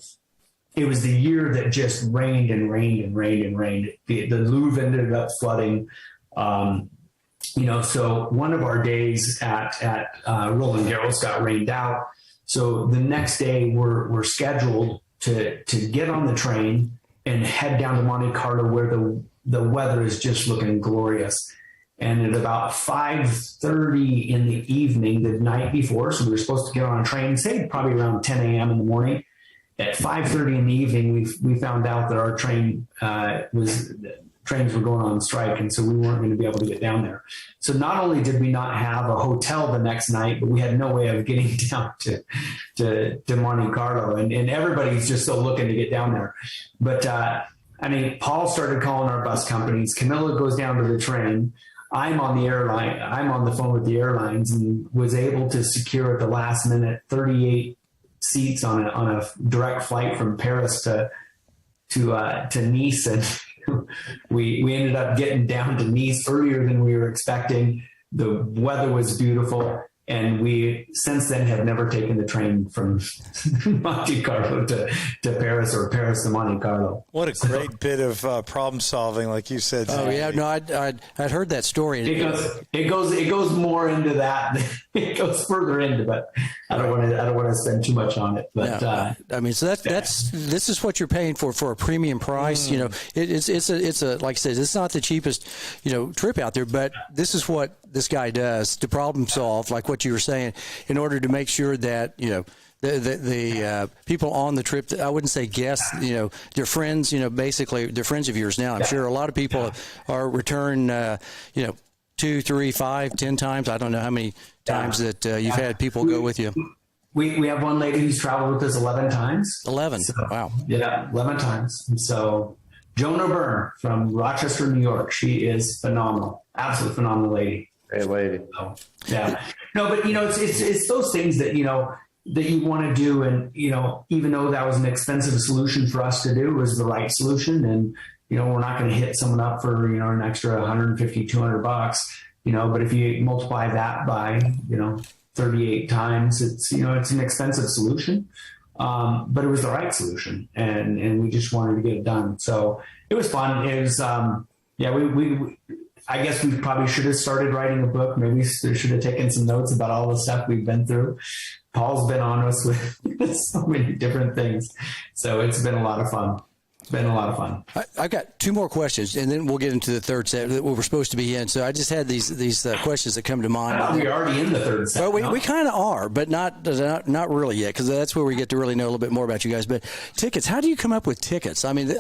It was the year that just rained and rained and rained and rained. The Louvre ended up flooding. So one of our days at Roland Garros got rained out. So the next day we're scheduled to get on the train and head down to Monte Carlo, where the weather is just looking glorious. And at about 5:30 in the evening, the night before, so we were supposed to get on a train, say probably around 10 a.m. in the morning. At 5:30 in the evening, we found out that our trains were going on strike, and so we weren't going to be able to get down there. So not only did we not have a hotel the next night, but we had no way of getting down to Monte Carlo, and everybody's just still looking to get down there. But Paul started calling our bus companies. Camilla goes down to the train. I'm on the phone with the airlines, and was able to secure at the last minute 38 seats on a direct flight from Paris to Nice, and we ended up getting down to Nice earlier than we were expecting. The weather was beautiful, and we since then have never taken the train from Monte Carlo to Paris, or Paris to Monte Carlo. What a great bit of problem solving, like you said. Oh yeah, no, I'd heard that story. It goes more into that. It goes further into, but I don't want to spend too much on it. But so this is what you're paying for a premium price. It's a like I said, it's not the cheapest trip out there, but this is what this guy does to problem solve, like what you were saying, in order to make sure that the people on the trip, I wouldn't say guests, they're friends, basically they're friends of yours now. I'm sure a lot of people are return 2, 3, 5, 10 times. I don't know how many times that you've had people go with you. We have one lady who's traveled with us 11 times. 11. So, wow. Yeah, 11 times. And so Joan O'Byrne from Rochester, New York, she is phenomenal. Absolutely phenomenal lady. Great lady. So, yeah. No, but it's those things that that you want to do, and even though that was an expensive solution for us to do, was the right solution, and we're not going to hit someone up for an extra $150, $200, but if you multiply that by 38 times, it's it's an expensive solution, but it was the right solution, and we just wanted to get it done. So it was fun. It was we I guess we probably should have started writing a book. Maybe we should have taken some notes about all the stuff we've been through. Paul's been on us with so many different things. So it's been a lot of fun. It's been a lot of fun. I've got 2 more questions, and then we'll get into the third set that we're supposed to be in. So I just had these questions that come to mind. I thought we were already in the third set. Well, we kind of are, but not really yet, because that's where we get to really know a little bit more about you guys. But tickets, how do you come up with tickets? I mean,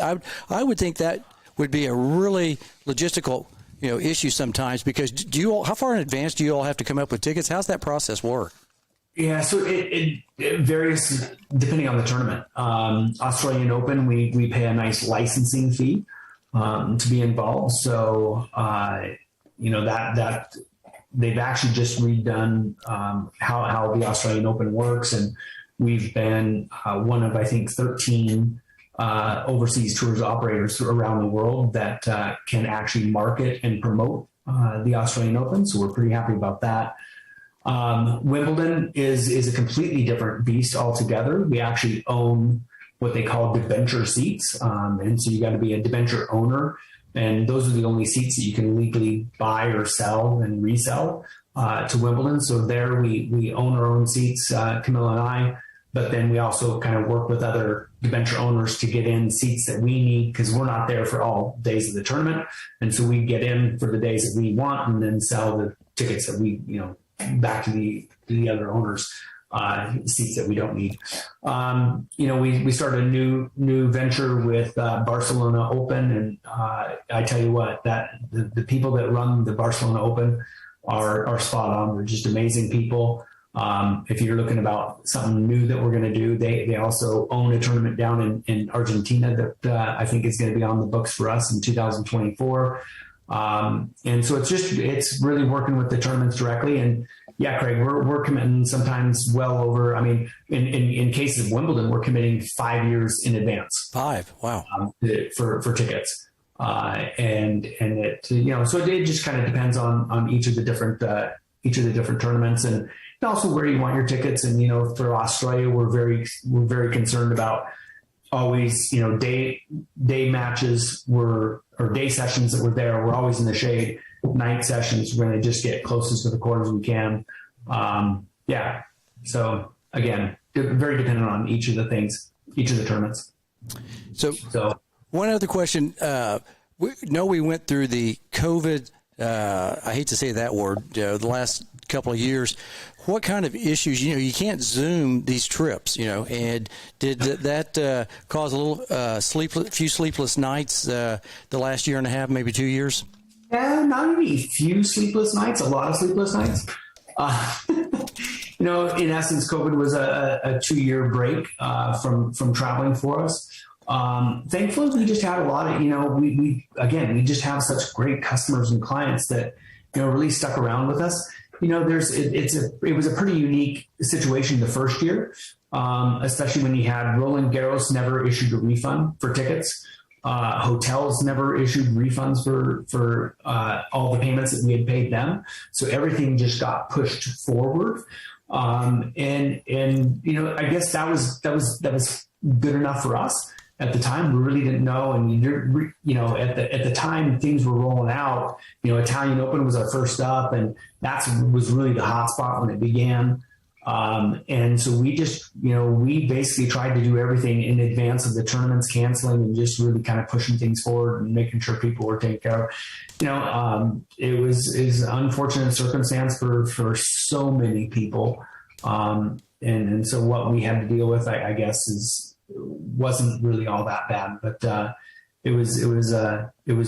I would think that would be a really logistical issue sometimes, because how far in advance do you all have to come up with tickets? How's that process work? Yeah, so it varies depending on the tournament. Australian Open, we pay a nice licensing fee to be involved. So that they've actually just redone how the Australian Open works, and we've been one of, I think, 13 overseas tours operators around the world that can actually market and promote the Australian Open. So we're pretty happy about that. Wimbledon is a completely different beast altogether. We actually own what they call debenture seats. And so you got to be a debenture owner. And those are the only seats that you can legally buy or sell and resell to Wimbledon. So there we own our own seats, Camilla and I. But then we also kind of work with other debenture owners to get in seats that we need, because we're not there for all days of the tournament. And so we get in for the days that we want, and then sell the tickets that we, back to the other owners. seats that we don't need. We started a new venture with Barcelona Open, and I tell you what, that the people that run the Barcelona Open are spot on. They're just amazing people. If you're looking about something new that we're going to do, they also own a tournament down in Argentina that I think is going to be on the books for us in 2024. And so it's really working with the tournaments directly. And yeah, Craig, we're committing sometimes well over, I mean, in cases of Wimbledon, we're committing 5 years in advance. 5. Wow. For tickets. And it, so it just kind of depends on each of the different tournaments, and also where you want your tickets. And, for Australia, we're very concerned about always, day matches or day sessions that were there. We're always in the shade. Night sessions, we're going to just get closest to the court as we can. So again, very dependent on each of the tournaments. So one other question. We went through the COVID, I hate to say that word, the last couple of years. What kind of issues, you can't Zoom these trips, and did that cause a little few sleepless nights the last year and a half, maybe 2 years? Not only a few sleepless nights, a lot of sleepless nights. In essence, COVID was a 2-year break from traveling for us. Thankfully, we just had a lot of, we just have such great customers and clients that, really stuck around with us. It was a pretty unique situation the first year, especially when you had Roland Garros never issued a refund for tickets. Hotels never issued refunds for all the payments that we had paid them. So everything just got pushed forward. I guess that was good enough for us. At the time, we really didn't know, and at the time things were rolling out. Italian Open was our first up, and that was really the hot spot when it began. And so we just, we basically tried to do everything in advance of the tournaments canceling, and just really kind of pushing things forward and making sure people were taken care of. It was an unfortunate circumstance for so many people, and so what we had to deal with, I guess, wasn't really all that bad, but it was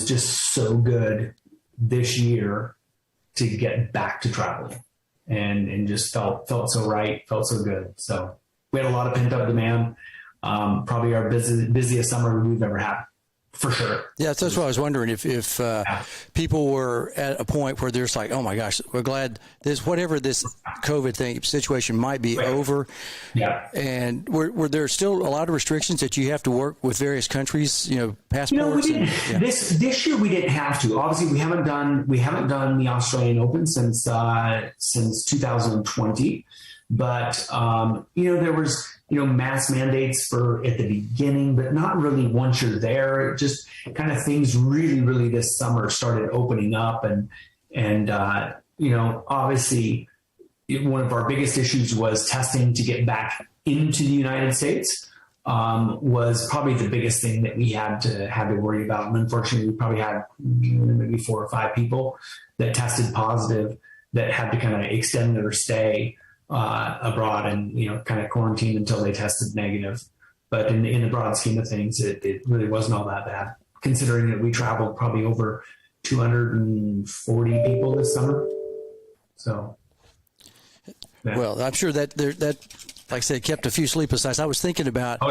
just so good this year to get back to traveling, and just felt so right, felt so good. So we had a lot of pent up demand, probably our busiest summer we've ever had. For sure. Yeah, that's what I was wondering, if people were at a point where there's like, oh my gosh, we're glad whatever this COVID situation might be over. Yeah. And were there still a lot of restrictions that you have to work with various countries, passports? We didn't, this year we didn't have to. Obviously, we haven't done the Australian Open since 2020. But there was mask mandates at the beginning, but not really once you're there. It just kind of things really this summer started opening up, and obviously one of our biggest issues was testing to get back into the United States. Was probably the biggest thing that we had to worry about, and unfortunately, we probably had maybe 4 or 5 people that tested positive that had to kind of extend their stay abroad and, kind of quarantine until they tested negative. But in the broad scheme of things, it really wasn't all that bad, considering that we traveled probably over 240 people this summer. So, yeah. Well, I'm sure that like I said, kept a few sleepless nights. I was thinking about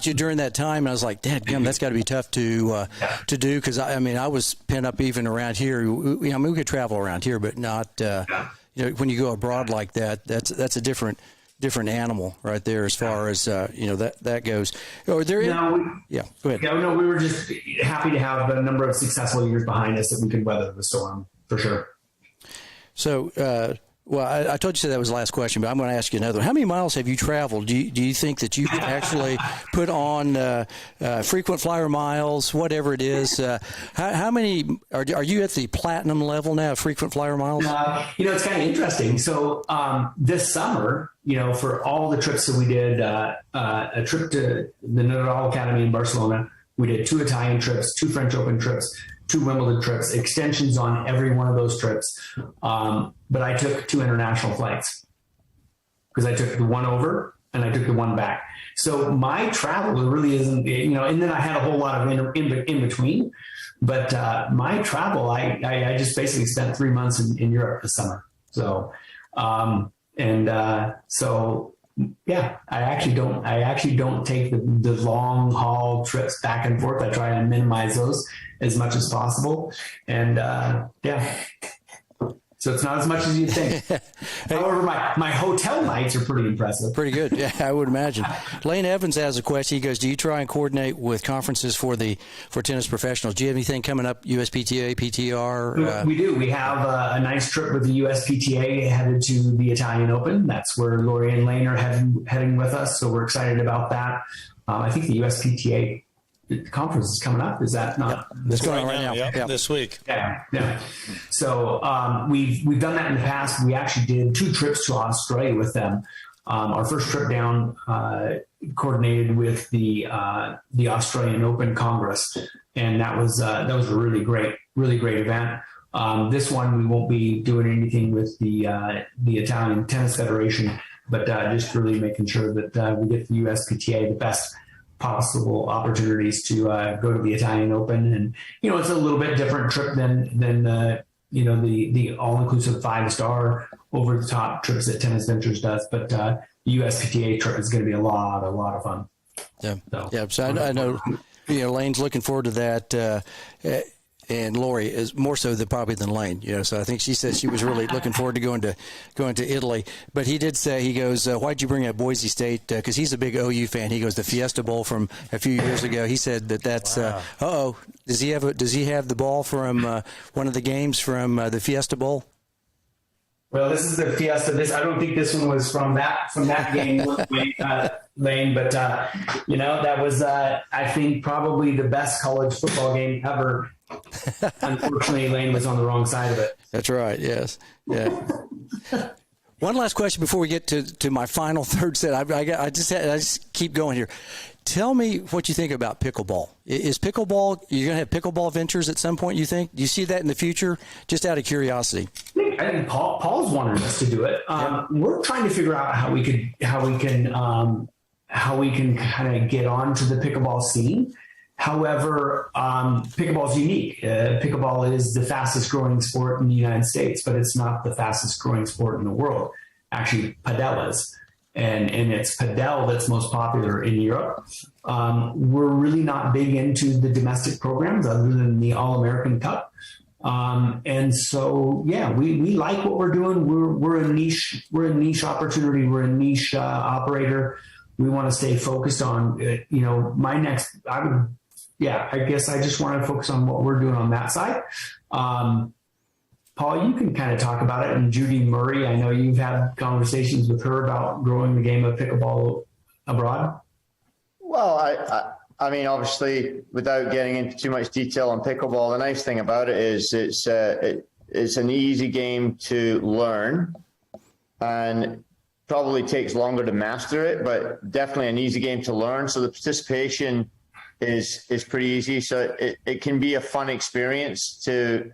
you during that time, and I was like, "Damn, that's got to be tough to do." Because I was pent up even around here. We could travel around here, but not. When you go abroad like that, that's a different animal right there as far as that goes. Go ahead. Yeah, no, we were just happy to have a number of successful years behind us that we could weather the storm for sure. So. Well, I told you that was the last question, but I'm going to ask you another one. How many miles have you traveled? Do you think that you've actually put on frequent flyer miles, whatever it is? How many are you at the platinum level now, frequent flyer miles? It's kind of interesting. So this summer, for all the trips that we did, a trip to the Nadal Academy in Barcelona, we did 2 Italian trips, 2 French Open trips, 2 Wimbledon trips, extensions on every one of those trips. But I took 2 international flights. because I took the one over and I took the one back. So my travel really isn't, and then I had a whole lot of in between. But my travel, I just basically spent 3 months in Europe this summer. So, yeah, I actually don't take the long haul trips back and forth. I try to minimize those as much as possible. And yeah. So it's not as much as you'd think. However, my hotel nights are pretty impressive. Pretty good. Yeah, I would imagine. Lane Evans has a question. He goes, do you try and coordinate with conferences for tennis professionals? Do you have anything coming up, USPTA, PTR? We do. We have a nice trip with the USPTA headed to the Italian Open. That's where Lori and Lane are heading with us. So we're excited about that. I think the USPTA conference is coming up. Is that not? It's going on right now. Yep. This week. Yeah. So we've done that in the past. We actually did 2 trips to Australia with them. Our first trip down coordinated with the Australian Open Congress, and that was a really great event. This one we won't be doing anything with the Italian Tennis Federation, but just really making sure that we get the USPTA the best possible opportunities to go to the Italian Open. And it's a little bit different trip than the all-inclusive 5-star over the top trips that Tennis Ventures does, but the USPTA trip is going to be a lot of fun. So I know Lane's looking forward to that, and Lori is more so than Lane. So I think she said she was really looking forward to going to Italy. But he did say, he goes, why'd you bring up Boise State? Because he's a big OU fan. He goes, the Fiesta Bowl from a few years ago. He said that's wow. Does he have the ball from one of the games from the Fiesta Bowl? Well, this is the Fiesta. I don't think this one was from that game, Lane. But that was I think probably the best college football game ever. Unfortunately, Lane was on the wrong side of it. That's right. Yes. Yeah. One last question before we get to my final third set. I just keep going here. Tell me what you think about pickleball. Is pickleball, you're going to have pickleball ventures at some point, you think? Do you see that in the future? Just out of curiosity. I think Paul's wanted us to do it. We're trying to figure out how we can kind of get onto the pickleball scene. However, pickleball is unique. Pickleball is the fastest growing sport in the United States, but it's not the fastest growing sport in the world. Actually, padel is. And it's padel that's most popular in Europe. We're really not big into the domestic programs other than the All-American Cup. And so, yeah, we like what we're doing. We're a niche opportunity. We're a niche operator. We want to stay focused on, I guess I just want to focus on what we're doing on that side. Paul, you can kind of talk about it. And Judy Murray, I know you've had conversations with her about growing the game of pickleball abroad. Well, I mean, obviously, without getting into too much detail on pickleball, the nice thing about it is it's an easy game to learn, and probably takes longer to master it, but definitely an easy game to learn. So the participation is pretty easy. So it can be a fun experience to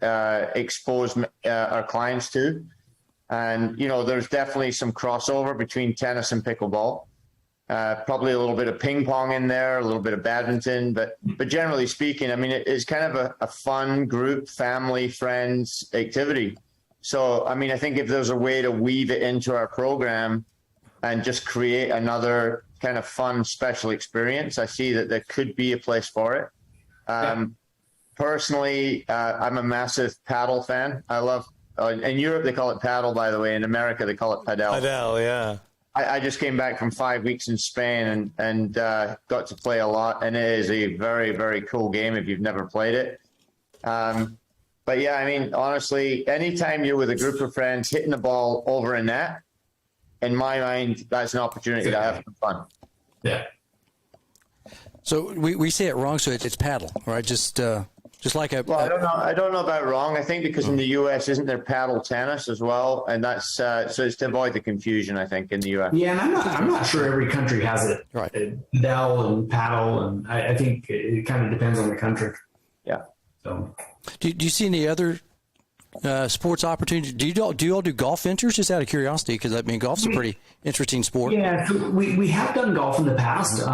expose our clients to. And, there's definitely some crossover between tennis and pickleball. Probably a little bit of ping pong in there, a little bit of badminton, but generally speaking, I mean, it's kind of a fun group, family, friends activity. So, I mean, I think if there's a way to weave it into our program and just create another kind of fun, special experience, I see that there could be a place for it. Personally, I'm a massive paddle fan. I love, in Europe, they call it paddle, by the way. In America, they call it padel. Padel, yeah. I just came back from 5 weeks in Spain and got to play a lot, and it is a very, very cool game if you've never played it. But yeah, I mean, honestly, anytime you're with a group of friends hitting the ball over a net, in my mind, that's an opportunity to have some fun. Yeah. So we say it wrong, so it's paddle, right? Just like a. Well, I don't know about wrong. I think because in the U.S. isn't there paddle tennis as well, and that's so it's to avoid the confusion. I think in the U.S. Yeah, and I'm not sure every country has it. Right. Padel and paddle, and I think it kind of depends on the country. Yeah. So. Do you see any other sports opportunities? Do you all do golf ventures? Just out of curiosity, because I mean, golf's a pretty interesting sport. Yeah, so we have done golf in the past. We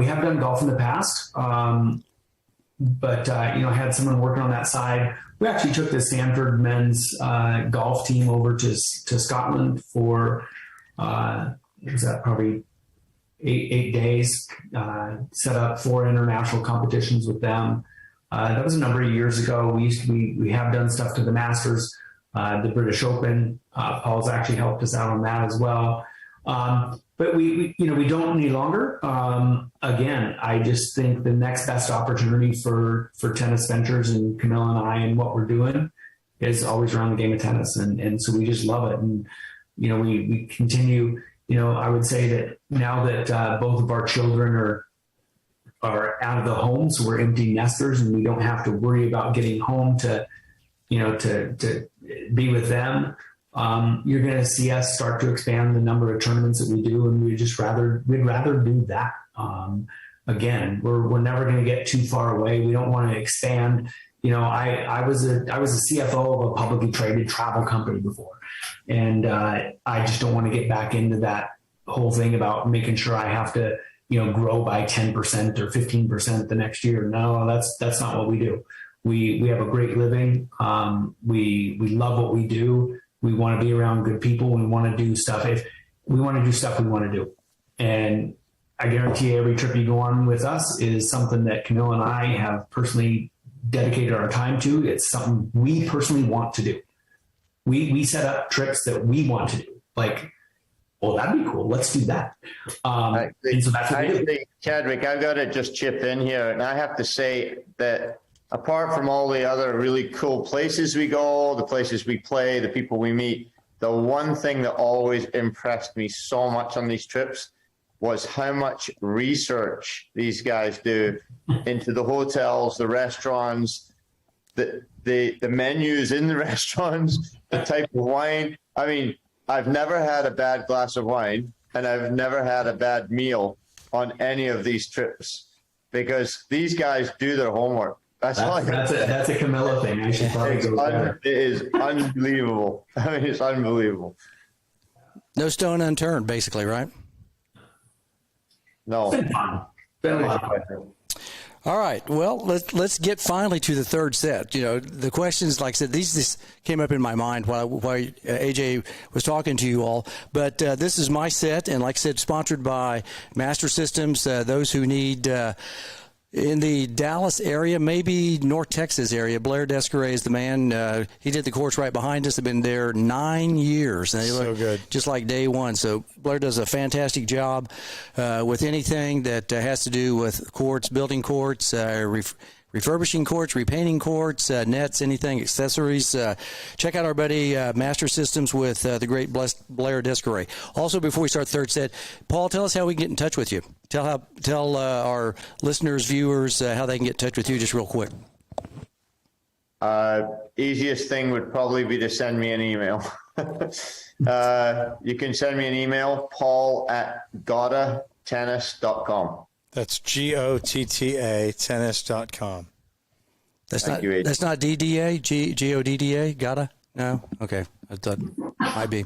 have done golf in the past. But I had someone working on that side. We actually took the Stanford men's golf team over to Scotland for was that probably eight days. Set up 4 international competitions with them. That was a number of years ago. We have done stuff to the Masters, the British Open. Paul's actually helped us out on that as well. But we don't any longer. Again, I just think the next best opportunity for Tennis Ventures and Camille and I and what we're doing is always around the game of tennis. And so we just love it. And, we continue, I would say that now that both of our children are out of the home, so we're empty nesters and we don't have to worry about getting home to be with them. You're going to see us start to expand the number of tournaments that we do, and we'd rather do that. Again, we're never going to get too far away. We don't want to expand. I was a CFO of a publicly traded travel company before, and I just don't want to get back into that whole thing about making sure I have to grow by 10% or 15% the next year. No, that's not what we do. We have a great living. We love what we do. We want to be around good people. We want to do stuff. If we want to do stuff, we want to do. And I guarantee every trip you go on with us is something that Camille and I have personally dedicated our time to. It's something we personally want to do. We set up trips that we want to do. Like, well, that'd be cool. Let's do that. And so that's what we do. Chadwick, I've got to just chip in here. And I have to say that apart from all the other really cool places we go, the places we play, the people we meet, the one thing that always impressed me so much on these trips was how much research these guys do into the hotels, the restaurants, the menus in the restaurants, the type of wine. I mean, I've never had a bad glass of wine, and I've never had a bad meal on any of these trips because these guys do their homework. That's a Camilla thing. I should probably go there. It is unbelievable. I mean, it's unbelievable. No stone unturned, basically, right? No. It's been a lot of fun. All right. Well, let's get finally to the third set. The questions, like I said, these came up in my mind while AJ was talking to you all. But this is my set, and like I said, sponsored by Master Systems. Those who need in the Dallas area, maybe North Texas area, Blair Descaret is the man. He did the course right behind us. They've been there 9 years. And they look good. Just like day one. So Blair does a fantastic job with anything that has to do with courts, building courts, refurbishing courts, repainting courts, nets, anything, accessories. Check out our buddy Master Systems with the great Blair Descaret. Also, before we start the third set, Paul, tell us how we can get in touch with you. Tell our listeners, viewers, how they can get in touch with you just real quick. Easiest thing would probably be to send me an email. You can send me an email, paul@gottatennis.com. That's GOTTA tennis.com. That's not DDA, GODDA, gotta? No? Okay. I thought might be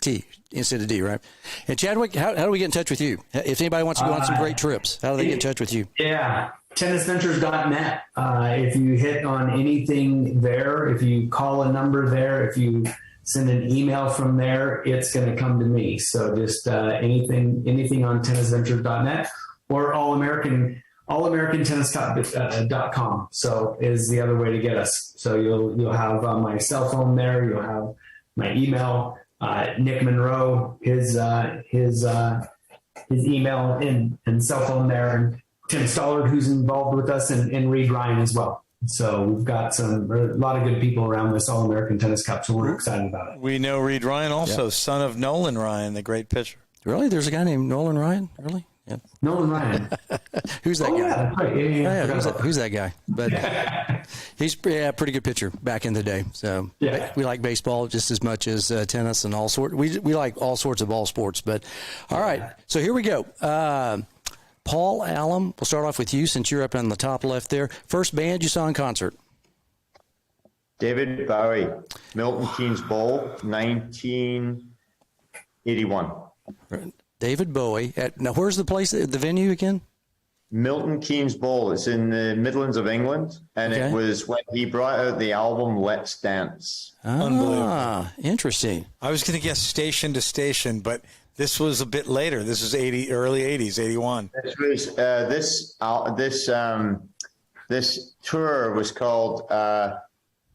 T instead of D, right? And Chadwick, how do we get in touch with you? If anybody wants to go on some great trips, how do they get in touch with you? Yeah, tennisventures.net. If you hit on anything there, if you call a number there, if you send an email from there, it's going to come to me. So just anything on tennisventures.net or allamericantenniscup.com. So is the other way to get us. So you'll have my cell phone there. You'll have my email. Nick Monroe, his email and cell phone there, and Tim Stollard, who's involved with us, and Reed Ryan as well. So we've got a lot of good people around this All-American Tennis Cup, so we're excited about it. We know Reed Ryan also, son of Nolan Ryan, the great pitcher. Really? There's a guy named Nolan Ryan? Really? Yeah. Nolan Ryan. Who's that guy? Yeah, that's right. Yeah. Who's that guy? But he's a pretty good pitcher back in the day. So we like baseball just as much as tennis and all sorts. We like all sorts of ball sports. But all right, so here we go. Paul Allam, we'll start off with you since you're up on the top left there. First band you saw in concert? David Bowie, Milton Keynes Bowl, 1981. David Bowie. Now, where's the place, the venue again? Milton Keynes Bowl. It's in the Midlands of England, and Okay. it was when he brought out the album Let's Dance. Ah, interesting. I was going to guess station to station, but this was a bit later. This was early 80s, 81. This was this tour was called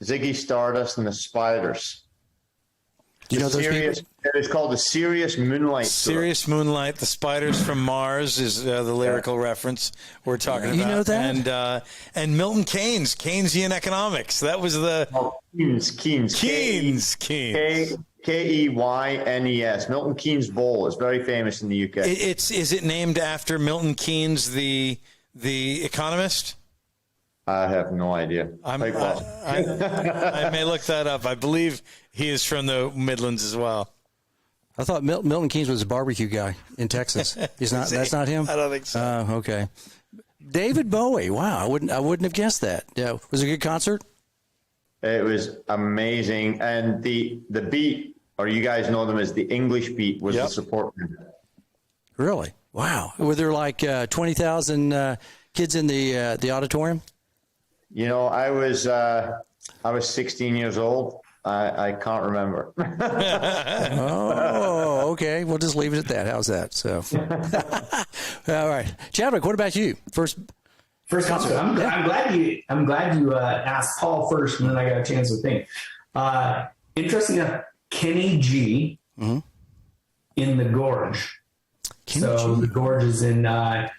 Ziggy Stardust and the Spiders. Do you know those Serious, people? it was called the Serious Moonlight Tour. Serious Moonlight, the Spiders from Mars is the lyrical reference we're talking about. You know that? And Milton Keynes, Keynesian economics. That was the Keynes. Keynes. Keynes. Milton Keynes Bowl is very famous in the UK. Is it named after Milton Keynes, the economist? I have no idea. I may look that up. I believe he is from the Midlands as well. I thought Milton Keynes was a barbecue guy in Texas. He's not. That's not him. I don't think so. Okay. David Bowie. Wow, I wouldn't have guessed that. Yeah, was it a good concert? It was amazing, and the beat, or you guys know them as the English beat, was the support band. Really? Wow. Were there like 20,000 kids in the auditorium? You know, I was 16 years old. I can't remember. Oh, okay. We'll just leave it at that. How's that? So, all right, Chadwick. What about you? First concert. I'm glad you asked Paul first, and then I got a chance to think. Interesting enough, Kenny G in the Gorge. The Gorge is in the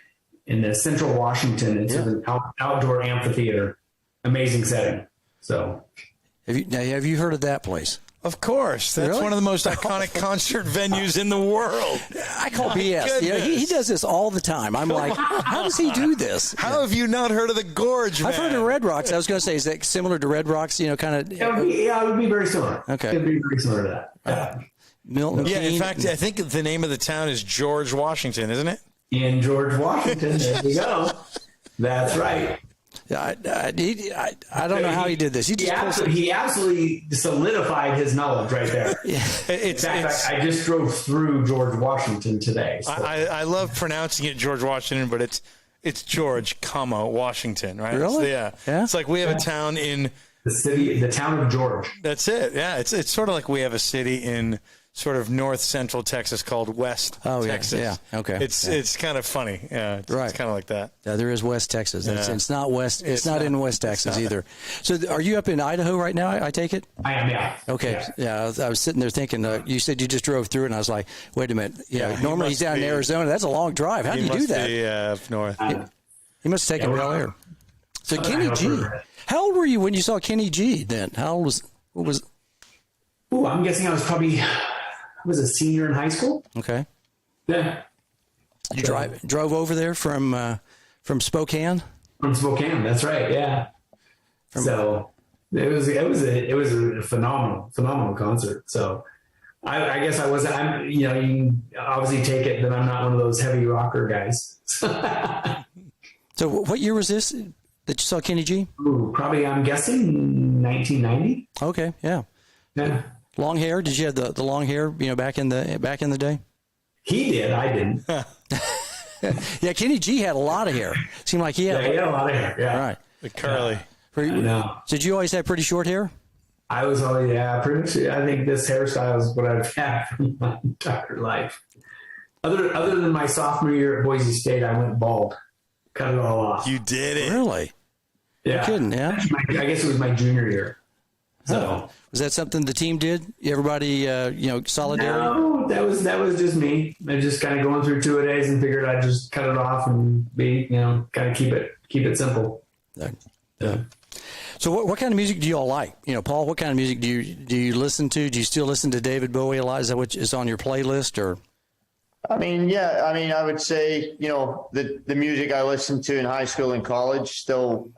central Washington. It's an outdoor amphitheater. Amazing setting. So, have you heard of that place? Of course. That's Really? one of the most iconic concert venues in the world. I call BS. Yeah, he does this all the time. I'm like, how does he do this? How have you not heard of the Gorge, man? I've heard of Red Rocks. I was going to say, is that similar to Red Rocks? You know, kind of. it would be very similar. Okay. It would be very similar to that. Milton Yeah, in Keynes. fact, I think the name of the town is George Washington, isn't it? In George Washington, there you go. That's right. I don't know how he did this. He absolutely solidified his knowledge right there. In fact, I just drove through George Washington today. So. I love pronouncing it George Washington, but it's George, Washington, right? Really? Yeah. Yeah. It's like we have a town in the town of George. That's it. Yeah. It's sort of like we have a city in sort of north central Texas called West Texas. Yeah. Okay. It's kind of funny. Yeah. It's kind of like that. Yeah, there is West Texas. Yeah. It's not West. It's not in West Texas either. So, are you up in Idaho right now? I take it. I am. Yeah. Okay. Yeah. I was sitting there thinking. You said you just drove through, and I was like, "Wait a minute." Yeah. Normally he's down in Arizona. That's a long drive. How do you do that? Up north. He must have taken rail air. So Kenny G. How old were you when you saw Kenny G? Then how old was? What was? Ooh, I'm guessing I was a senior in high school. Okay. Yeah. You drove over there from Spokane. From Spokane, that's right. Yeah. So it was a phenomenal concert. So I guess I wasn't. You can obviously take it that I'm not one of those heavy rocker guys. So what year was this that you saw Kenny G? Ooh, probably I'm guessing 1990. Okay. Yeah. Yeah. Long hair? Did you have the long hair? Back in the day. He did. I didn't. Yeah, Kenny G had a lot of hair. Seemed like he had. Yeah, he had a lot of hair. Yeah. Right. The curly. No. Did you always have pretty short hair? I was always pretty much. I think this hairstyle is what I've had for my entire life. Other than my sophomore year at Boise State, I went bald, cut it all off. You did it. Really? Yeah. You're kidding, yeah. I guess it was my junior year. So was that something the team did? Everybody, solidarity? No, that was just me. I just kind of going through 2-a-days and figured I'd just cut it off and be, kind of keep it simple. Yeah. So what kind of music do you all like? Paul, what kind of music do you listen to? Do you still listen to David Bowie a lot? Is that what is on your playlist or? I would say, the music I listened to in high school and college still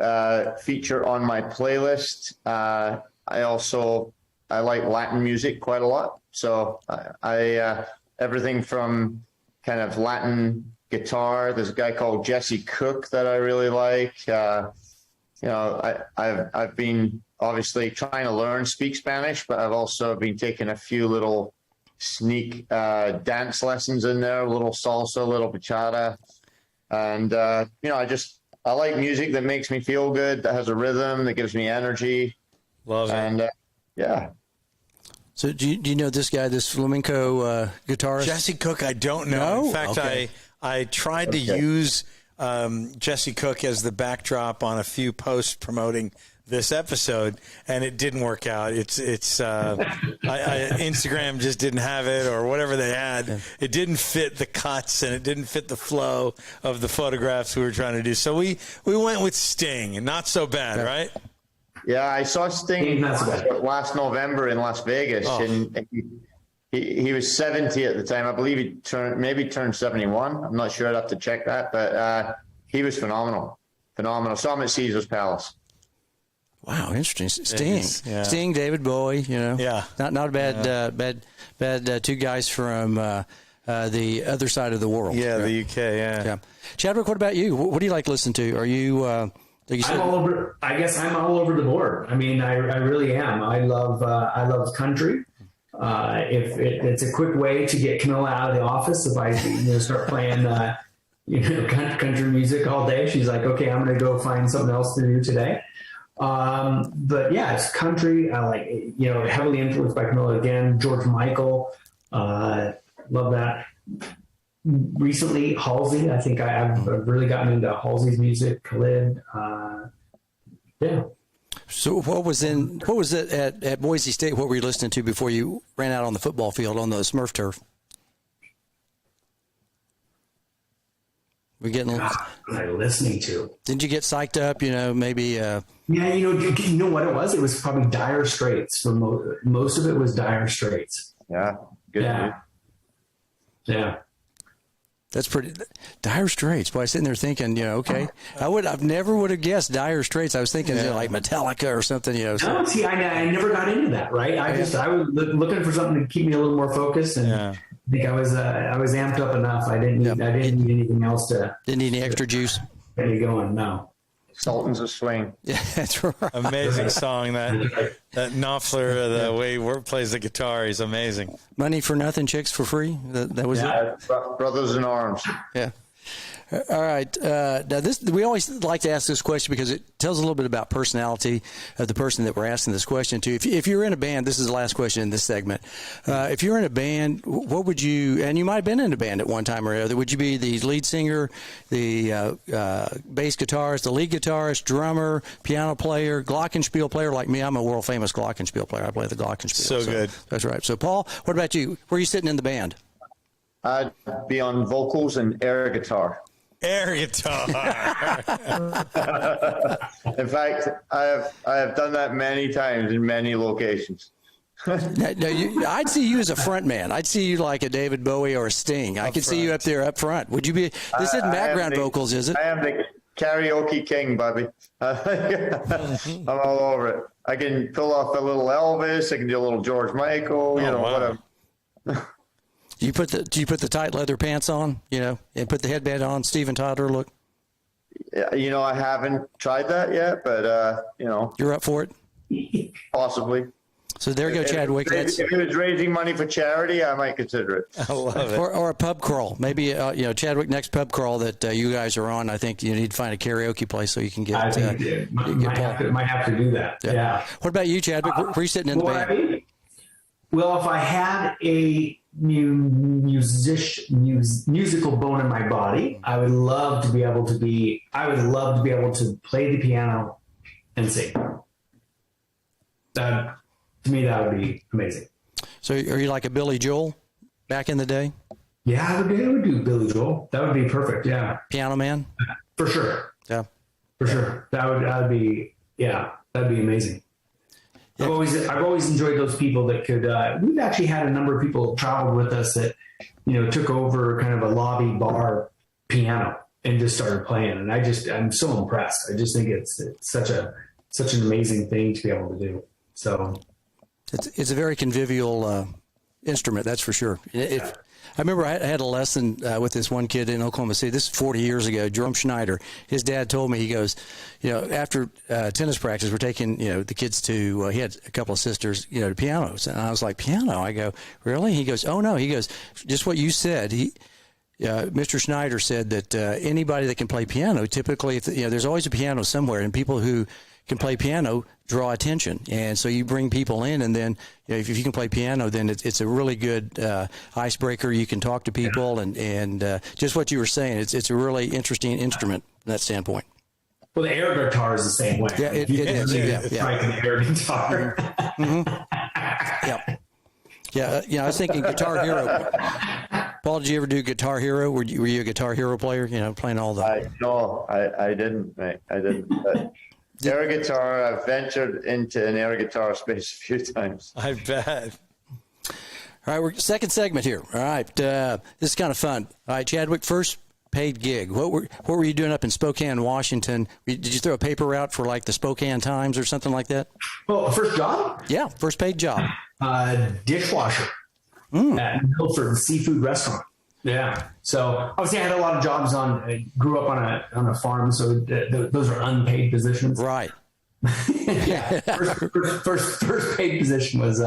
feature on my playlist. I like Latin music quite a lot. So I everything from kind of Latin guitar. There's a guy called Jesse Cook that I really like. I've been obviously trying to speak Spanish, but I've also been taking a few little sneak dance lessons in there, a little salsa, a little bachata. And, I like music that makes me feel good, that has a rhythm, that gives me energy. Love it. And, yeah. So do you know this guy, this flamenco guitarist? Jesse Cook, I don't know. No? In fact, Okay. I tried to use Jesse Cook as the backdrop on a few posts promoting this episode, and it didn't work out. Instagram just didn't have it, or whatever they had. It didn't fit the cuts, and it didn't fit the flow of the photographs we were trying to do. So we went with Sting, and not so bad, right? Yeah, I saw Sting last November in Las Vegas, and he was 70 at the time. I believe he turned 71. I'm not sure. I'd have to check that, but he was phenomenal. Saw him at Caesar's Palace. Wow, interesting. Sting, yeah. Sting, David Bowie. Yeah, not a bad two guys from the other side of the world. Yeah, the UK. Yeah. Chadwick, what about you? What do you like to listen to? Are you? Like you said, I'm all over. I guess I'm all over the board. I mean, I really am. I love country. If it's a quick way to get Camilla out of the office, if I start playing country music all day, she's like, okay, I'm going to go find something else to do today. But yeah, it's country. I like, heavily influenced by Camilla again, George Michael. Love that. Recently, Halsey. I think I've really gotten into Halsey's music, Khalid. Yeah. So what was it at Boise State? What were you listening to before you ran out on the football field on the Smurf turf? We're getting. What was I listening to? Didn't you get psyched up? Maybe. Yeah, you know what it was? It was probably Dire Straits. For most of it was Dire Straits. Yeah. Good. Yeah. That's pretty. Dire Straits. Boy, I was sitting there thinking, okay, I've never would have guessed Dire Straits. I was thinking like Metallica or something, No, see, I never got into that. Right. I was looking for something to keep me a little more focused, and I think I was amped up enough. I didn't need anything else to. Didn't need any extra juice. Get me going. No. Sultans of Swing. Yeah, that's right. Amazing song. That Knopfler, the way he plays the guitar, he's amazing. Money for nothing, chicks for free. That was it. Brothers in Arms. Yeah. All right. Now we always like to ask this question because it tells a little bit about personality of the person that we're asking this question to. If you're in a band, this is the last question in this segment. If you're in a band, what would you? And you might have been in a band at one time or other. Would you be the lead singer, the bass guitarist, the lead guitarist, drummer, piano player, glockenspiel player? Like me, I'm a world famous glockenspiel player. I play the glockenspiel. So good. That's right. So Paul, what about you? Where are you sitting in the band? I'd be on vocals and air guitar. Air guitar. In fact, I have done that many times in many locations. I'd see you as a front man. I'd see you like a David Bowie or a Sting. I could see you up there up front. Would you be? This isn't background vocals, is it? I am the karaoke king, Bobby. I'm all over it. I can pull off a little Elvis. I can do a little George Michael. Whatever. Do you put the tight leather pants on, and put the headband on, Steven Tyler look? Yeah, I haven't tried that yet, but you're up for it. Possibly. So there you go, Chadwick. If it was raising money for charity, I might consider it. I love it. Or a pub crawl, maybe. Chadwick, next pub crawl that you guys are on. I think you need to find a karaoke place so you can get. I think might have to do that. Yeah. What about you, Chadwick? Where are you sitting in the band? Well, if I had a musical bone in my body, I would love to be able to play the piano and sing. To me, that would be amazing. So are you like a Billy Joel back in the day? Yeah, I would do Billy Joel. That would be perfect. Yeah. Piano man? For sure. Yeah. For sure. That'd be amazing. Yeah. I've always enjoyed those people that could. We've actually had a number of people travel with us that, took over kind of a lobby bar piano and just started playing. And I'm so impressed. I just think it's such an amazing thing to be able to do. So it's a very convivial instrument, that's for sure. I remember I had a lesson with this one kid in Oklahoma City. This is 40 years ago, Jerome Schneider. His dad told me, he goes, after tennis practice, we're taking, the kids to, he had a couple of sisters, to pianos. And I was like, piano? I go, really? He goes, oh, no. He goes, just what you said. Mr. Schneider said that anybody that can play piano, typically, there's always a piano somewhere, and people who can play piano draw attention. And so you bring people in, and then if you can play piano, then it's a really good icebreaker. You can talk to people, and just what you were saying, it's a really interesting instrument from that standpoint. Well, the air guitar is the same way. Yeah, it is. It's like an air guitar. Yeah, I was thinking Guitar Hero. Paul, did you ever do Guitar Hero? Were you a Guitar Hero player? Playing all the. No, I didn't, mate. I didn't. But air guitar, I've ventured into an air guitar space a few times. I bet. All right, we're second segment here. All right, this is kind of fun. All right, Chadwick, first paid gig. What were you doing up in Spokane, Washington? Did you throw a paper out for like the Spokane Times or something like that? Well, first job? Yeah, first paid job. Dishwasher at Milford Seafood Restaurant. Yeah. So obviously I had a lot of jobs grew up on a farm. So those are unpaid positions. Right. Yeah. First paid position was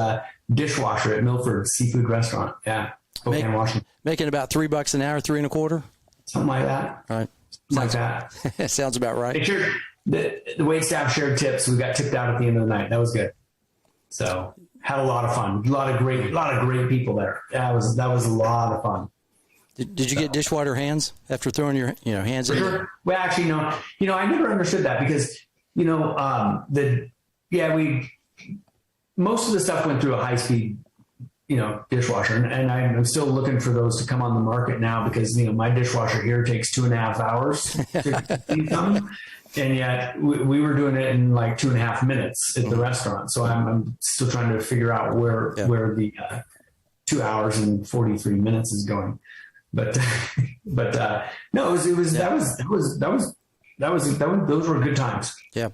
dishwasher at Milford Seafood Restaurant. Yeah. Spokane, Washington. Making about $3 an hour, $3.25. Something like that. Right. Something like that. Sounds about right. The wait staff shared tips. We got tipped out at the end of the night. That was good. So had a lot of fun. A lot of great people there. That was a lot of fun. Did you get dishwater hands after throwing your hands in? Sure. Well, actually, no. I never understood that because most of the stuff went through a high speed dishwasher, and I'm still looking for those to come on the market now because my dishwasher here takes 2.5 hours to come, and yet we were doing it in like 2.5 minutes at the restaurant. So I'm still trying to figure out where the 2 hours and 43 minutes is going. But no, those were good times. Yeah.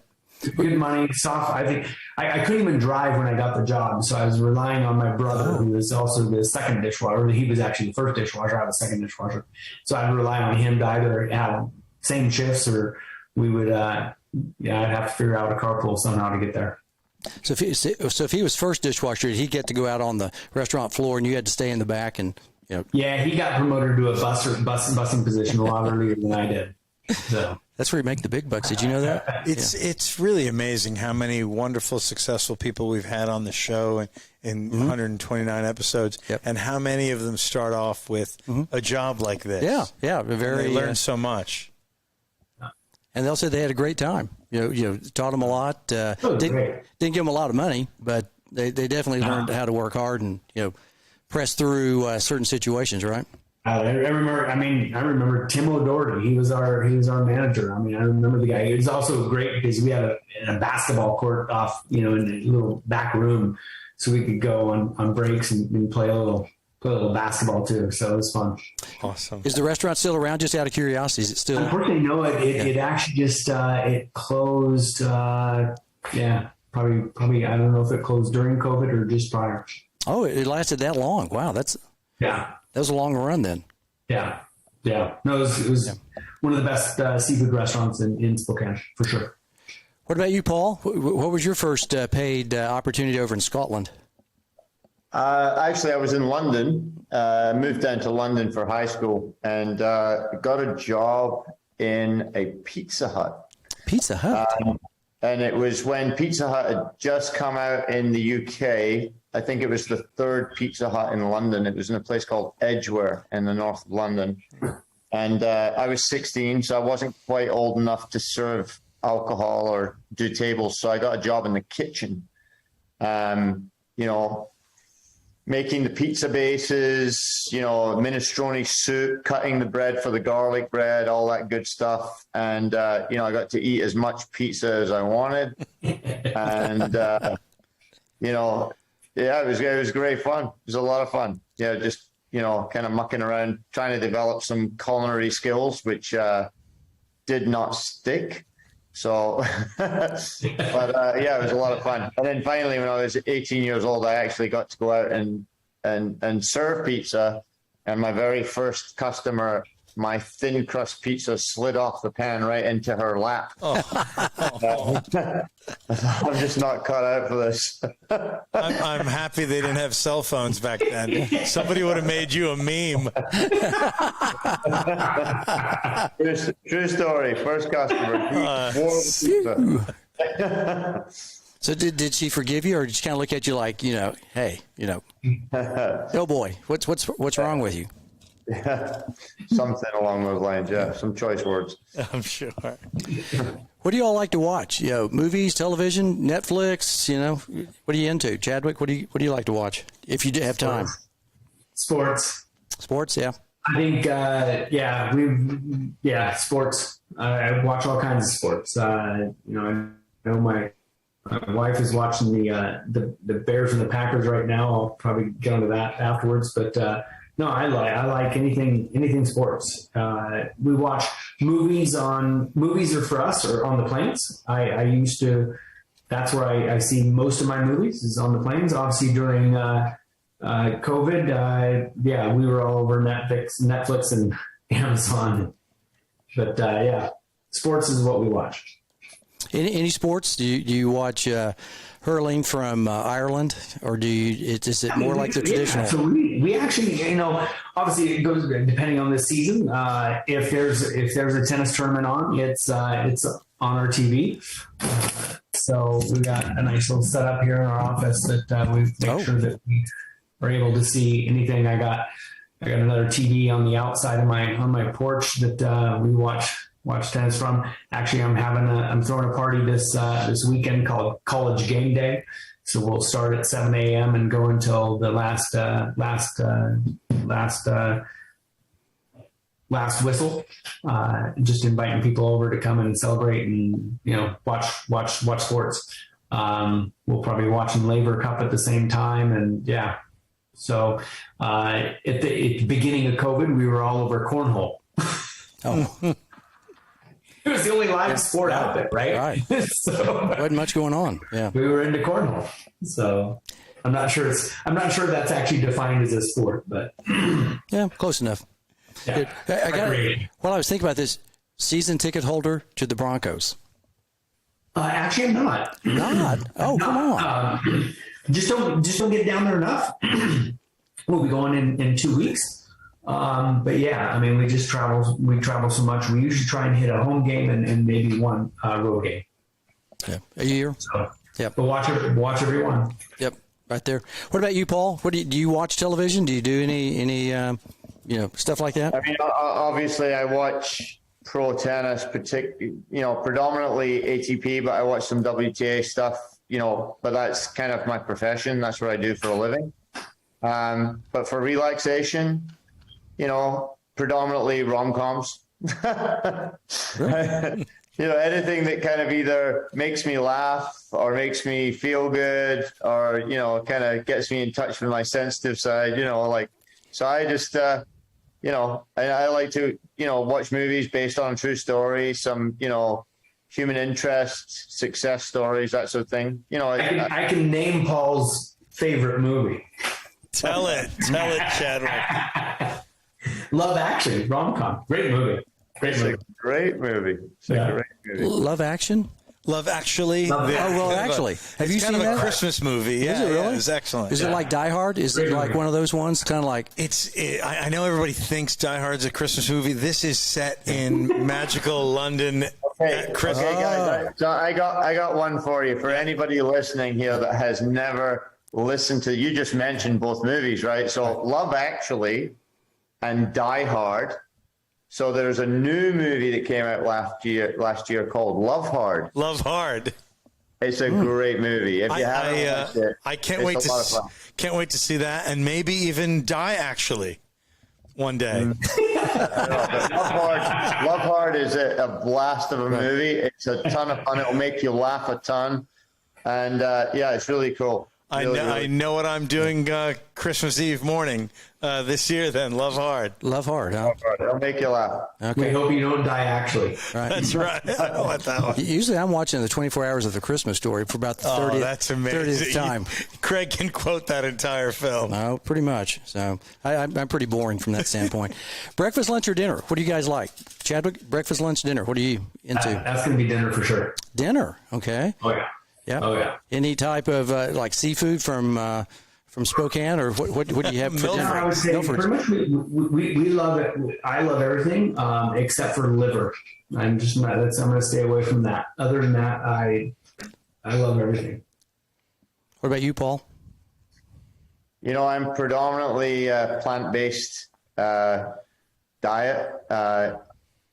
Good money, soft. I think I couldn't even drive when I got the job, so I was relying on my brother, who was also the second dishwasher. He was actually the first dishwasher. I was the second dishwasher, so I'd rely on him to either have same shifts or we would. I'd have to figure out a carpool somehow to get there. So if he was first dishwasher, he'd get to go out on the restaurant floor, and you had to stay in the back and. Yeah, he got promoted to a bussing position a lot earlier than I did. So. That's where you make the big bucks. Did you know that? It's really amazing how many wonderful, successful people we've had on the show in 129 episodes, and how many of them start off with a job like this. Yeah, they learn so much. And they'll say they had a great time. Taught them a lot. Didn't give them a lot of money, but they definitely learned how to work hard and press through certain situations, right? I remember Tim O'Doherty. He was our manager. I remember the guy. He was also great because we had a basketball court off, in a little back room, so we could go on breaks and play a little basketball too. So it was fun. Awesome. Is the restaurant still around? Just out of curiosity, is it still? Unfortunately, no. It actually just it closed. Probably. I don't know if it closed during COVID or just prior. Oh, it lasted that long. Wow, that was a long run then. Yeah. No, it was one of the best seafood restaurants in Spokane, for sure. What about you, Paul? What was your first paid opportunity over in Scotland? Actually, I was in London, moved down to London for high school, and got a job in a Pizza Hut. Pizza Hut? And it was when Pizza Hut had just come out in the UK. I think it was the third Pizza Hut in London. It was in a place called Edgware in the north of London. And I was 16, so I wasn't quite old enough to serve alcohol or do tables. So I got a job in the kitchen, making the pizza bases, minestrone soup, cutting the bread for the garlic bread, all that good stuff. And, I got to eat as much pizza as I wanted. And, it was great fun. It was a lot of fun. Just, kind of mucking around, trying to develop some culinary skills, which did not stick. So, but it was a lot of fun. And then finally, when I was 18 years old, I actually got to go out and and serve pizza. And my very first customer, my thin crust pizza slid off the pan right into her lap. I'm just not cut out for this. I'm happy they didn't have cell phones back then. Somebody would have made you a meme. True story. First customer. So did she forgive you, or did she kind of look at you like, hey, oh boy, what's wrong with you? Something along those lines, yeah. Some choice words. I'm sure. What do you all like to watch? Movies, television, Netflix. What are you into, Chadwick? What do you like to watch if you do have time? Sports. Sports, yeah. I think, sports. I watch all kinds of sports. I know my wife is watching the Bears and the Packers right now. I'll probably get onto that afterwards, but no, I like anything sports. We watch movies are for us or on the planes. I used to. That's where I see most of my movies is on the planes. Obviously during COVID, we were all over Netflix and Amazon. But sports is what we watch. Any sports? Do you watch hurling from Ireland, or is it more like the traditional? So we actually, obviously it goes depending on the season. If there's a tennis tournament on, it's on our TV. So we got a nice little setup here in our office that we make sure that we are able to see anything. I got another TV on the outside of on my porch that we watch tennis from. Actually, I'm throwing a party this weekend called College Game Day. So we'll start at 7 a.m. and go until the last whistle. Just inviting people over to come and celebrate and watch sports. We'll probably be watching Labour Cup at the same time, and So at the beginning of COVID, we were all over cornhole. Oh. It was the only live sport out there, right? So wasn't much going on. Yeah, we were into cornhole. So I'm not sure that's actually defined as a sport, but yeah, close enough. Yeah, I was thinking about this, season ticket holder to the Broncos. Actually, I'm not. Not? Oh, come on. Just don't get down there enough. We'll be going in 2 weeks. But yeah, I mean, we travel so much. We usually try and hit a home game and maybe one road game. Yeah, a year. So, yep. But watch every one. Yep, right there. What about you, Paul? Do you watch television? Do you do any stuff like that? I mean, obviously, I watch pro tennis, predominantly ATP, but I watch some WTA stuff. But that's kind of my profession. That's what I do for a living. But for relaxation, predominantly rom-coms. Anything that kind of either makes me laugh or makes me feel good or, kind of gets me in touch with my sensitive side, so I just, I like to, watch movies based on true stories, some, human interest, success stories, that sort of thing. I can name Paul's favorite movie. Tell it, Chadwick. Love Actually, rom-com. Great movie. Great movie. Love Action? Love Actually. Actually. Have you seen that? It's kind of a Christmas movie. Yeah, is it really? It's excellent. Is it like Die Hard? Is it like one of those ones? Kind of like... I know everybody thinks Die Hard's a Christmas movie. This is set in magical London at Christmas. Okay, guys. So I got one for you. For anybody listening here that has never listened to... You just mentioned both movies, right? So Love Actually and Die Hard. So there's a new movie that came out last year called Love Hard. Love Hard. It's a great movie. If you haven't watched it, I can't wait to see that, and maybe even Die Actually one day. Love Hard is a blast of a movie. It's a ton of fun. It'll make you laugh a ton, and it's really cool. I know what I'm doing Christmas Eve morning this year. Then love hard. Love hard, huh? It'll make you laugh. Okay. We hope you don't die, actually. Right. That's right. I know what that was. Usually I'm watching the 24 Hours of the Christmas Story for about the 30th, that's amazing. 30th time. Craig can quote that entire film. No, pretty much. So I'm pretty boring from that standpoint. Breakfast, lunch, or dinner? What do you guys like? Chadwick, breakfast, lunch, dinner. What are you into? That's going to be dinner for sure. Dinner. Okay. Oh, yeah. Yeah. Oh, yeah. Any type of like seafood from Spokane, or what do you have for dinner? I would say Milford's. pretty much we love it. I love everything except for liver. I'm going to stay away from that. Other than that, I love everything. What about you, Paul? I'm predominantly plant-based diet.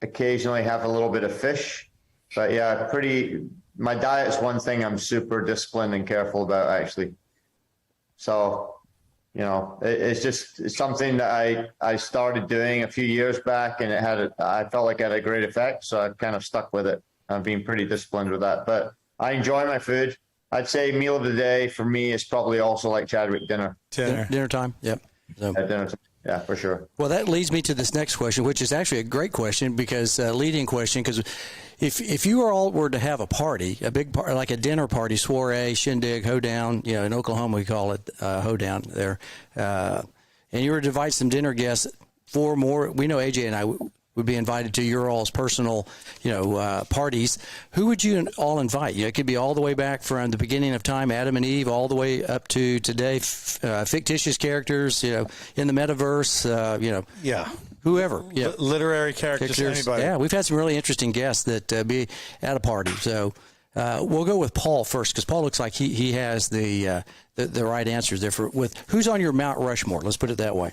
Occasionally have a little bit of fish, but yeah, my diet's one thing I'm super disciplined and careful about, actually. So, it's something that I started doing a few years back, and I felt like it had a great effect. So I've kind of stuck with it. I've been pretty disciplined with that, but I enjoy my food. I'd say meal of the day for me is probably also like Chadwick, dinner. Dinner time. Yep. So. Dinner time. Yeah, for sure. Well, that leads me to this next question, which is actually a great question because leading question, because if you all were to have a party, a big party, like a dinner party, soiree, shindig, hoedown, in Oklahoma we call it hoedown there, and you were to invite some dinner guests, 4 more, we know AJ and I would be invited to your all's personal, parties. Who would you all invite? It could be all the way back from the beginning of time, Adam and Eve, all the way up to today, fictitious characters, in the metaverse, Yeah. whoever. Yeah. Literary characters, anybody. Yeah, we've had some really interesting guests that be at a party. So we'll go with Paul first because Paul looks like he has the right answers there. With who's on your Mount Rushmore? Let's put it that way.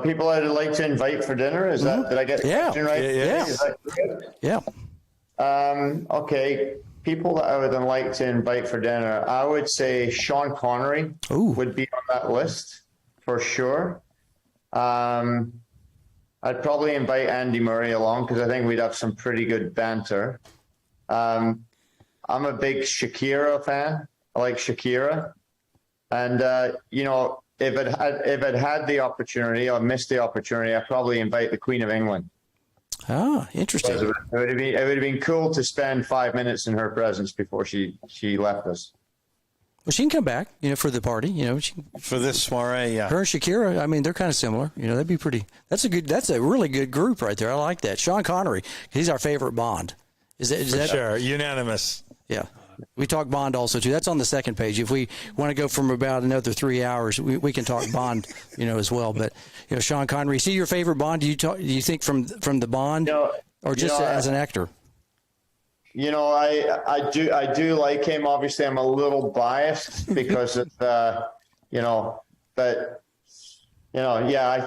People I'd like to invite for dinner. Is that, did I get the question right? Yeah. Is that good? Yeah. Okay. People that I would like to invite for dinner, I would say Sean Connery would be on that list for sure. I'd probably invite Andy Murray along because I think we'd have some pretty good banter. I'm a big Shakira fan. I like Shakira. And, if I'd had the opportunity or missed the opportunity, I'd probably invite the Queen of England. Ah, interesting. It would have been cool to spend 5 minutes in her presence before she left us. Well, she can come back, for the party. For this soiree, yeah. Her and Shakira, I mean, they're kind of similar. That'd be pretty. That's a really good group right there. I like that. Sean Connery, he's our favorite Bond. Is that sure? Unanimous. Yeah. We talk Bond also, too. That's on the second page. If we want to go from about another 3 hours, we can talk Bond, as well. But, Sean Connery, see your favorite Bond? Do you think from the Bond or just as an actor? I do like him. Obviously, I'm a little biased because of I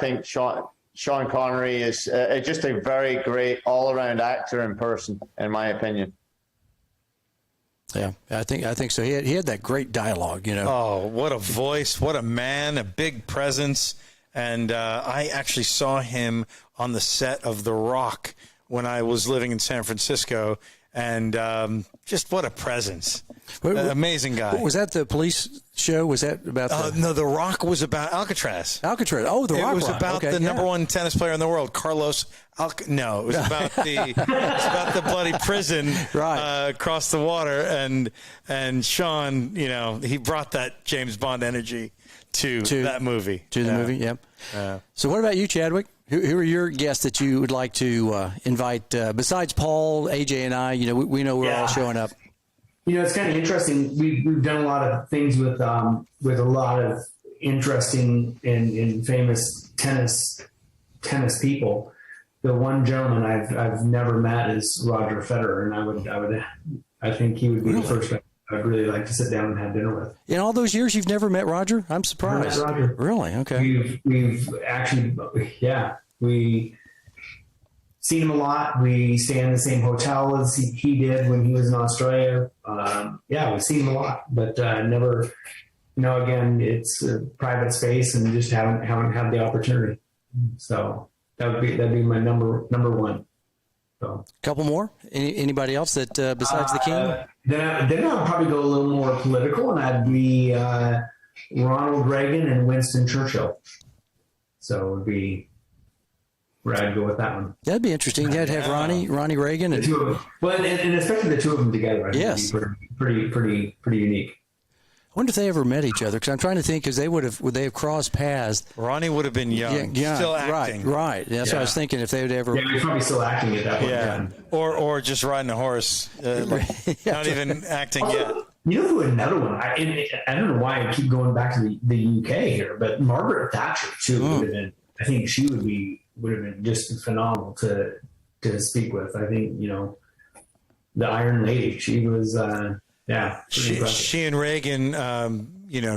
think Sean Connery is just a very great all-around actor in person, in my opinion. Yeah, I think so. He had that great dialogue, Oh, what a voice! What a man! A big presence. And I actually saw him on the set of The Rock when I was living in San Francisco. And just what a presence. Amazing guy. Was that the police show? Was that about No, The Rock was about Alcatraz. Alcatraz. Oh, The Rock. It was about the number one tennis player in the world, Carlos No, it was about the bloody prison across the water. And Sean, he brought that James Bond energy to that movie. To the movie, yep. So what about you, Chadwick? Who are your guests that you would like to invite besides Paul, AJ, and I? We know we're all showing up. It's kind of interesting. We've done a lot of things with a lot of interesting and famous tennis people. The one gentleman I've never met is Roger Federer, and I think he would be the first guy I'd really like to sit down and have dinner with. In all those years, you've never met Roger? I'm surprised. Never met Roger. Really? Okay. We've actually, we seen him a lot. We stay in the same hotel as he did when he was in Australia. We've seen him a lot, but never. Again, it's a private space, and just haven't had the opportunity. So that'd be my number one. So, Couple more? Anybody else that besides the king? then I'd probably go a little more political, and I'd be Ronald Reagan and Winston Churchill. So it would be where I'd go with that one. That'd be interesting. You'd have Ronnie Reagan, The and two of them, well, and especially the two of them together. I think Yes. would be pretty unique. I wonder if they ever met each other, because I'm trying to think, because would they have crossed paths? Ronnie would have been young, still acting. Right. That's what I was thinking. If they would ever, Yeah, he's probably still acting at that point. Yeah, or just riding a horse, not even acting yet. You know who another one? I don't know why I keep going back to the UK here, but Margaret Thatcher too would have been. I think she would have been just phenomenal to speak with. I think the Iron Lady. She was. She and Reagan,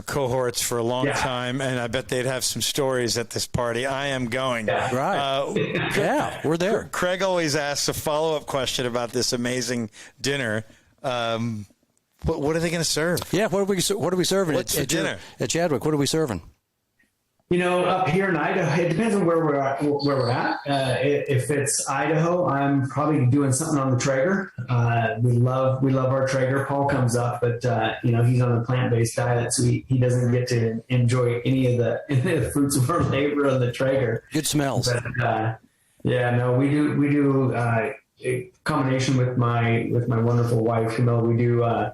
cohorts for a long time, and I bet they'd have some stories at this party. I am going. Yeah. Right. We're there. Craig always asks a follow-up question about this amazing dinner. What are they going to serve? Yeah. What are we serving? What's for dinner? At Chadwick? What are we serving? Up here in Idaho, it depends on where we're at. If it's Idaho, I'm probably doing something on the Traeger. We love our Traeger. Paul comes up, but he's on a plant-based diet, so he doesn't get to enjoy any of the fruits of our labor on the Traeger. Good smells. But, we do a combination with my wonderful wife Camille. We do a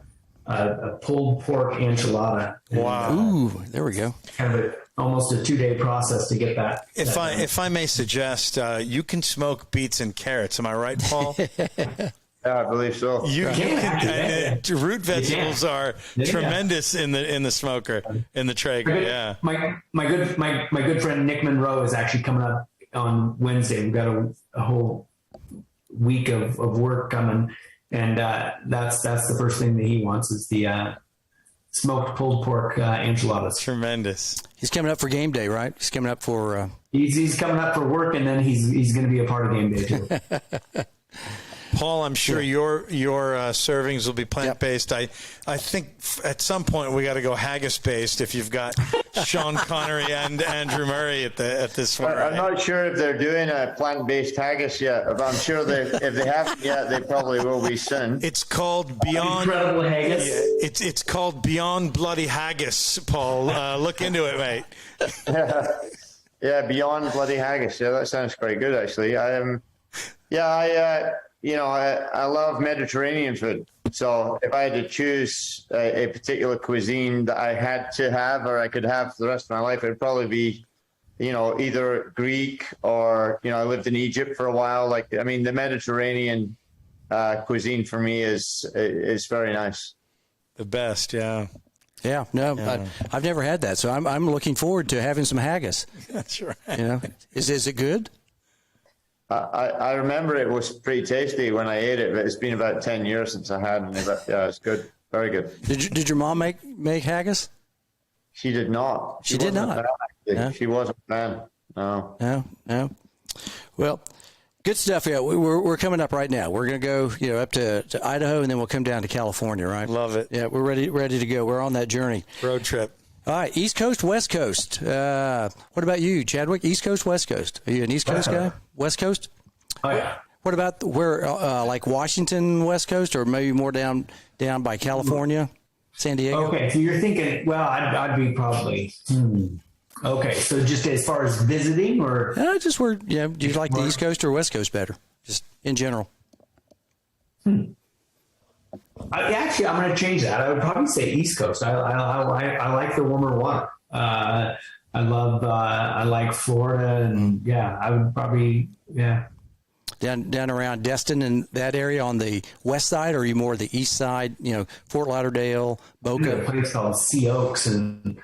pulled pork enchilada. Wow! Ooh, there we go. Kind of almost a 2-day process to get that. If I may suggest, you can smoke beets and carrots. Am I right, Paul? Yeah, I believe so. Root vegetables are tremendous in the smoker, in the Traeger. Yeah. My good friend Nick Monroe is actually coming up on Wednesday. We've got a whole week of work coming, and that's the first thing that he wants is the smoked pulled pork enchiladas. Tremendous. He's coming up for game day, right? He's coming up for. He's coming up for work, and then he's going to be a part of game day too. Paul, I'm sure your servings will be plant-based. I think at some point we got to go haggis-based if you've got Sean Connery and Andrew Murray at this one. I'm not sure if they're doing a plant-based haggis yet. But I'm sure if they haven't yet, they probably will be soon. It's called Beyond. Incredible haggis. It's called Beyond Bloody Haggis, Paul. Look into it, mate. Yeah, Beyond Bloody Haggis. Yeah, that sounds quite good, actually. I love Mediterranean food. So if I had to choose a particular cuisine that I had to have or I could have for the rest of my life, it'd probably be, either Greek or, I lived in Egypt for a while. The Mediterranean cuisine for me is very nice. The best, yeah. Yeah, no, I've never had that, so I'm looking forward to having some haggis. That's right. Is it good? I remember it was pretty tasty when I ate it, but it's been about 10 years since I had it. But yeah, it's good, very good. Did your mom make haggis? She did not. She did not. No? She wasn't a fan. No. No. Well, good stuff. Yeah, we're coming up right now. We're going to go, up to Idaho, and then we'll come down to California. Right? Love it. Yeah, we're ready to go. We're on that journey. Road trip. All right, East Coast, West Coast. What about you, Chadwick? East Coast, West Coast? Are you an East Coast guy? West Coast? Oh yeah. What about where, like Washington, West Coast, or maybe more down by California, San Diego? Okay, so you're thinking, well, I'd be probably. Okay, so just as far as visiting, or just where? Yeah, do you like the East Coast or West Coast better? Just in general. Actually, I'm going to change that. I would probably say East Coast. I like the warmer water. I like Florida, and I would probably Down around Destin and that area on the west side, or are you more the east side? Fort Lauderdale, Boca. A place called Sea Oaks, and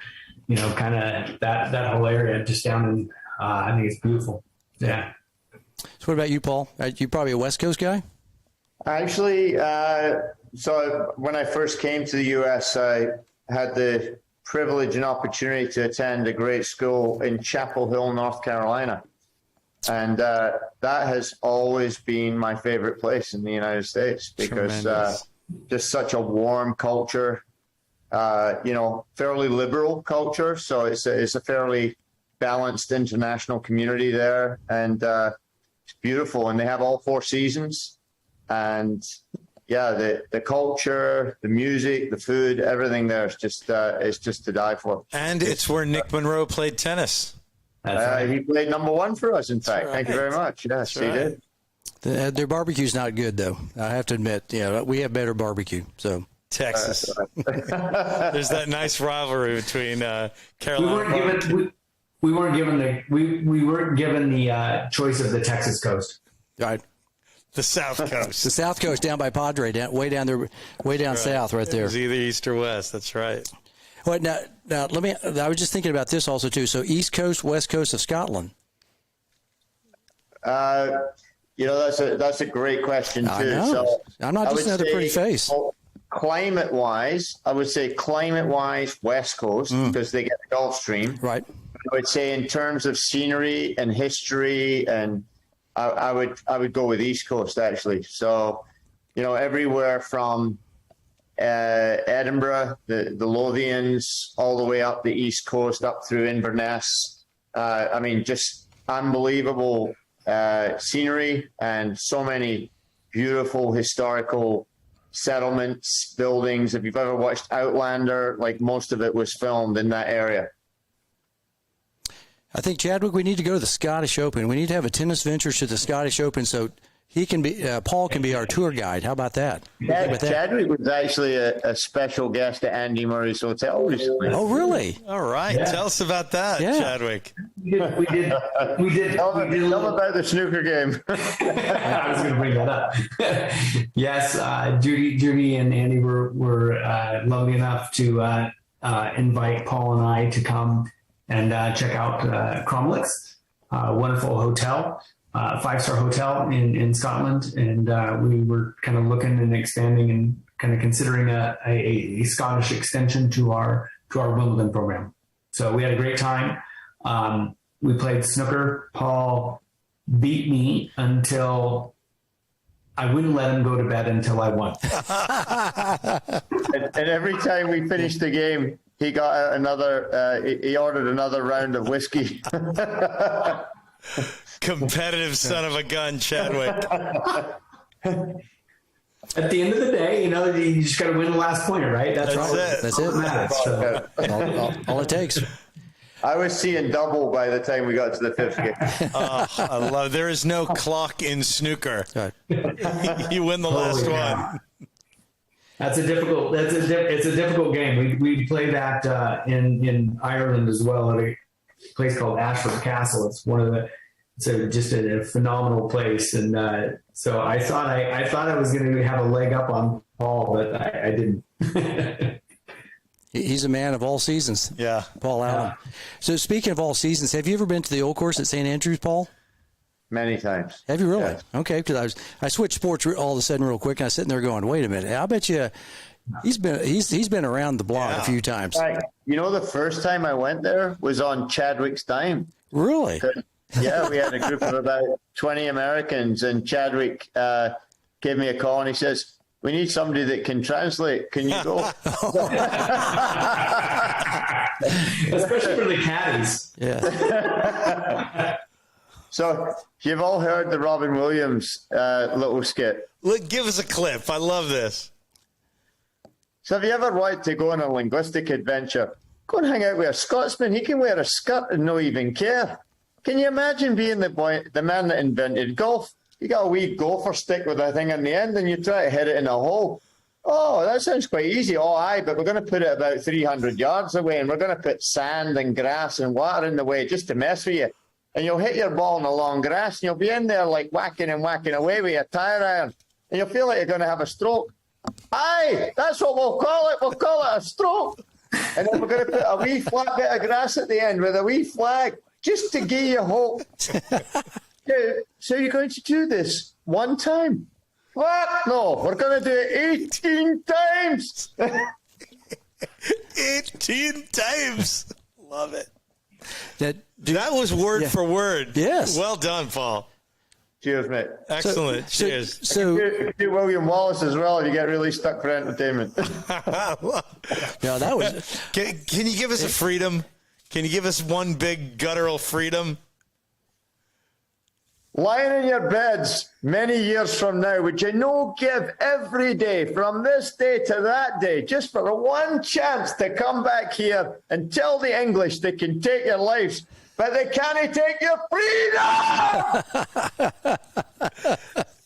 kind of that whole area just down in. I think it's beautiful. Yeah. So, what about you, Paul? You probably a West Coast guy? Actually, so when I first came to the U.S., I had the privilege and opportunity to attend a great school in Chapel Hill, North Carolina. And that has always been my favorite place in the United States because just such a warm culture, fairly liberal culture. So it's a fairly balanced international community there. And It's beautiful, and they have all 4 seasons. And yeah, the culture, the music, the food, everything there is just to die for. And it's where Nick Monroe played tennis. He played number 1 for us, in fact. Thank you very much. Yes, he did. Their barbecue's not good, though. I have to admit. Yeah, we have better barbecue. So Texas. There's that nice rivalry between Carolina. We weren't given the choice of the Texas coast. right, The South Coast. the South Coast down by Padre, way down there, way down south, right there. It's either east or west. That's right. Well, now let me. I was just thinking about this also too. So East Coast, West Coast of Scotland. That's a great question too. I know. So I'm not just another pretty face. Climate-wise, I would say West Coast because they get the Gulf Stream. Right. I would say in terms of scenery and history, and I would go with East Coast actually. So, everywhere from Edinburgh, the Lothians, all the way up the East Coast, up through Inverness. Just unbelievable scenery and so many beautiful historical settlements, buildings. If you've ever watched Outlander, like most of it was filmed in that area. I think, Chadwick, we need to go to the Scottish Open. We need to have a tennis venture to the Scottish Open so he can be Paul can be our tour guide. How about that? Chadwick was actually a special guest at Andy Murray's hotel recently. Oh, really? All right. Yeah. Tell us about that, Chadwick. We did. Tell about the snooker game. I was going to bring that up. Yes, Judy and Andy were lovely enough to invite Paul and I to come and check out Cromlix, wonderful hotel, 5-star hotel in Scotland. And we were kind of looking and expanding and kind of considering a Scottish extension to our Wimbledon program. So we had a great time. We played snooker. Paul beat me until I wouldn't let him go to bed until I won. and every time we finished the game, he got out he ordered another round of whiskey. Competitive son of a gun, Chadwick. At the end of the day, you just got to win the last pointer, right? That's it. That's it. Matters, so. All it takes. I was seeing double by the time we got to the 5th game. I love. There is no clock in snooker. Right. You win the last one. It's a difficult game. We play that in Ireland as well at a place called Ashford Castle. It's just a phenomenal place, and so I thought I was going to have a leg up on Paul, but I didn't. He's a man of all seasons. Yeah. Paul Allam. So speaking of all seasons, have you ever been to the Old Course at St. Andrews, Paul? Many times. Have you really? Yes. Okay, because I switched sports all of a sudden real quick, and I was sitting there going, wait a minute, I bet you he's been around the block a few times. Right. The first time I went there was on Chadwick's dime. Really? Yeah, we had a group of about 20 Americans, and Chadwick gave me a call, and he says, "We need somebody that can translate. Can you go?" Especially for the caddies. Yeah. So you've all heard the Robin Williams little skit. Look, give us a clip. I love this. So have you ever wanted to go on a linguistic adventure? Go and hang out with a Scotsman. He can wear a skirt and not even care. Can you imagine being the man that invented golf? You got a wee gopher stick with a thing on the end, and you try to hit it in a hole. Oh, that sounds quite easy. Oh, aye, but we're going to put it about 300 yards away, and we're going to put sand and grass and water in the way just to mess with you. And you'll hit your ball in the long grass, and you'll be in there like whacking away with a tire iron, and you'll feel like you're going to have a stroke. Aye, that's what we'll call it. We'll call it a stroke. And then we're going to put a wee flat bit of grass at the end with a wee flag just to give you hope. So you're going to do this one time? What? No, we're going to do it 18 times. 18 times. Love it. That was word for word. Yes. Well done, Paul. Cheers, mate. Excellent. Cheers. So Do William Wallace as well if you get really stuck for entertainment. no, that was. Can you give us a freedom? Can you give us one big guttural freedom? lying in your beds many years from now, would you no give every day from this day to that day just for one chance to come back here and tell the English they can take your lives, but they can't take your freedom?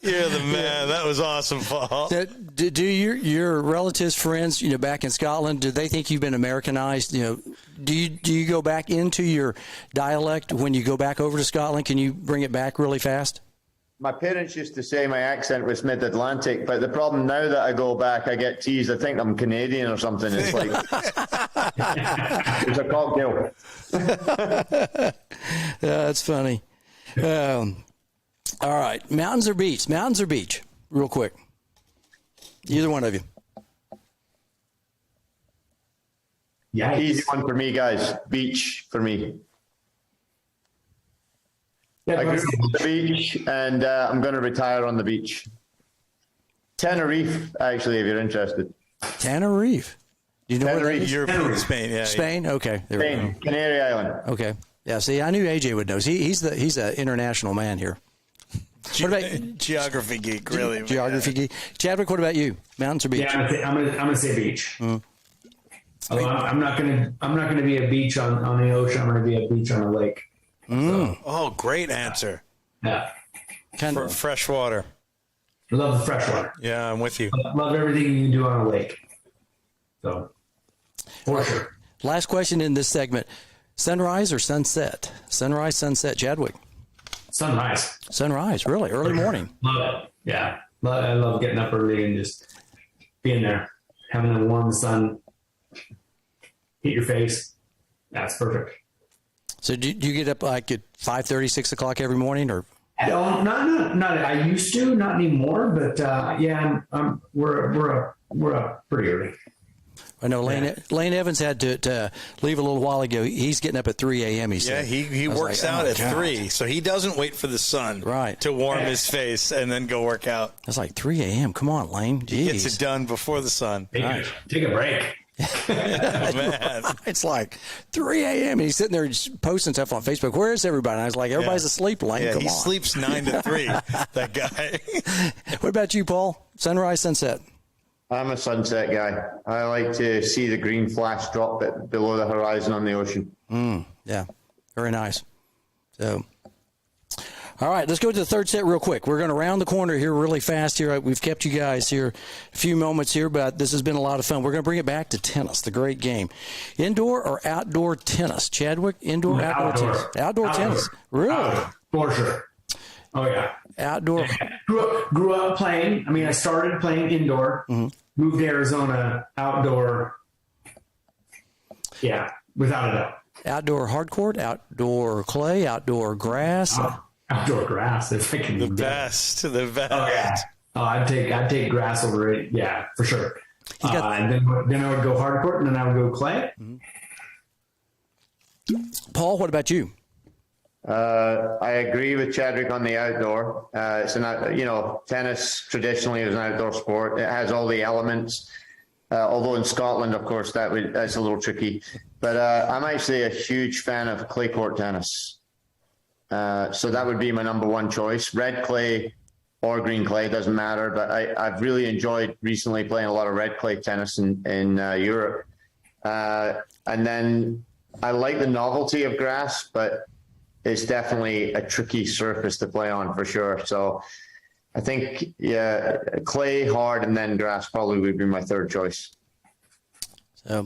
You're the man. That was awesome, Paul. Do your relatives, friends, back in Scotland, do they think you've been Americanized? Do you go back into your dialect when you go back over to Scotland? Can you bring it back really fast? My parents used to say my accent was mid-Atlantic, but the problem now that I go back, I get teased. I think I'm Canadian or something. It's like it's a cocktail. That's funny. All right, mountains or beach? Mountains or beach? Real quick. Either one of you. Yeah, Easy one for me, guys. Beach for me. I grew up on the beach, and I'm going to retire on the beach. Tenerife, actually, if you're interested. Tenerife. Do you know where that is? Europe, Spain. Yeah, Spain? Okay. There Spain, we go. Canary Island. Okay. Yeah, see, I knew AJ would know. He's an international man here. What about geography geek? Really, geography geek. Chadwick, what about you? Mountains or beach? Yeah, I'm gonna say beach. Although I'm not gonna be a beach on the ocean. I'm gonna be a beach on a lake. So, Oh, great answer. yeah, For fresh water. I love the fresh water. Yeah, I'm with you. Love everything you can do on a lake. So, for sure. Last question in this segment: sunrise or sunset? Sunrise, sunset. Chadwick. Sunrise. Sunrise, really early morning. Love it. Yeah, I love getting up early and just being there, having the warm sun hit your face. That's perfect. So do you get up like at 5:30, 6 o'clock every morning, or? No, not. I used to, not anymore. But yeah, we're up pretty early. I know Lane Evans had to leave a little while ago. He's getting up at 3 a.m. He said. Yeah, he works out at 3, so he doesn't wait for the sun to warm his face and then go work out. It's like 3 a.m. Come on, Lane. Jeez. He gets it done before the sun. Take a break. Oh, man. It's like 3 a.m. and he's sitting there just posting stuff on Facebook. Where is everybody? And I was like, everybody's asleep, Lane. Yeah, Come he on. sleeps 9 to 3, that guy. What about you, Paul? Sunrise, sunset? I'm a sunset guy. I like to see the green flash drop below the horizon on the ocean. Yeah, very nice. So, all right, let's go to the third set real quick. We're going to round the corner here really fast here. We've kept you guys here a few moments here, but this has been a lot of fun. We're going to bring it back to tennis, the great game. Indoor or outdoor tennis? Chadwick, indoor, outdoor tennis? Outdoor tennis. Really? For sure. Oh, yeah. Outdoor. Grew up playing. I mean, I started playing indoor, moved to Arizona, outdoor. Yeah, without a doubt. Outdoor hard court, outdoor clay, outdoor grass. Outdoor grass, if I can. The best. Oh, yeah. I'd take grass over it. Yeah, for sure. And then I would go hard court, and then I would go clay. Paul, what about you? I agree with Chadwick on the outdoor. It's tennis traditionally is an outdoor sport. It has all the elements. Although in Scotland, of course, that's a little tricky. But I'm actually a huge fan of clay court tennis. So that would be my number one choice. Red clay or green clay, doesn't matter. But I've really enjoyed recently playing a lot of red clay tennis in Europe. And then I like the novelty of grass, but it's definitely a tricky surface to play on for sure. So I think, clay, hard, and then grass probably would be my third choice. So,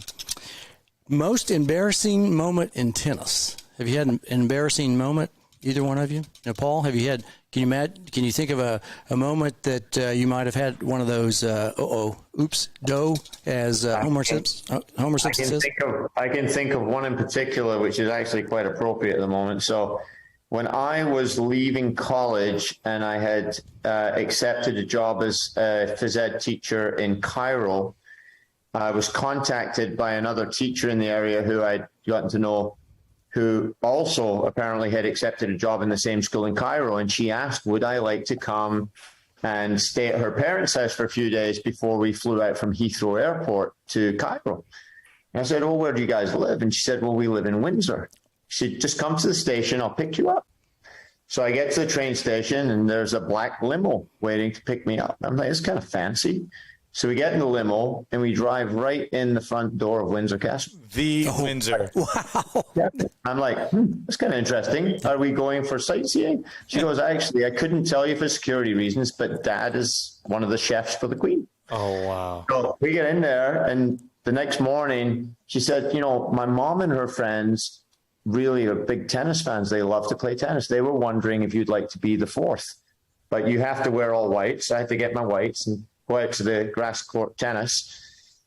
most embarrassing moment in tennis? Have you had an embarrassing moment, either one of you? Now, Paul, have you had? Can you think of a moment that you might have had one of those? Oops, dough, as Homer Simpson says. I can think of one in particular, which is actually quite appropriate at the moment. So, when I was leaving college and I had accepted a job as a phys ed teacher in Cairo, I was contacted by another teacher in the area who I'd gotten to know, who also apparently had accepted a job in the same school in Cairo. And she asked, would I like to come and stay at her parents' house for a few days before we flew out from Heathrow Airport to Cairo? And I said, where do you guys live? And she said, well, we live in Windsor. She said, just come to the station, I'll pick you up. So I get to the train station and there's a black limo waiting to pick me up. I'm like, it's kind of fancy. So we get in the limo and we drive right in the front door of Windsor Castle. The Windsor. Wow. I'm like, that's kind of interesting. Are we going for sightseeing? She goes, actually, I couldn't tell you for security reasons, but Dad is one of the chefs for the Queen. Oh, wow. So we get in there, and the next morning, she said, my mom and her friends really are big tennis fans. They love to play tennis. They were wondering if you'd like to be the fourth, but you have to wear all white. So I had to get my whites and go out to the grass court tennis.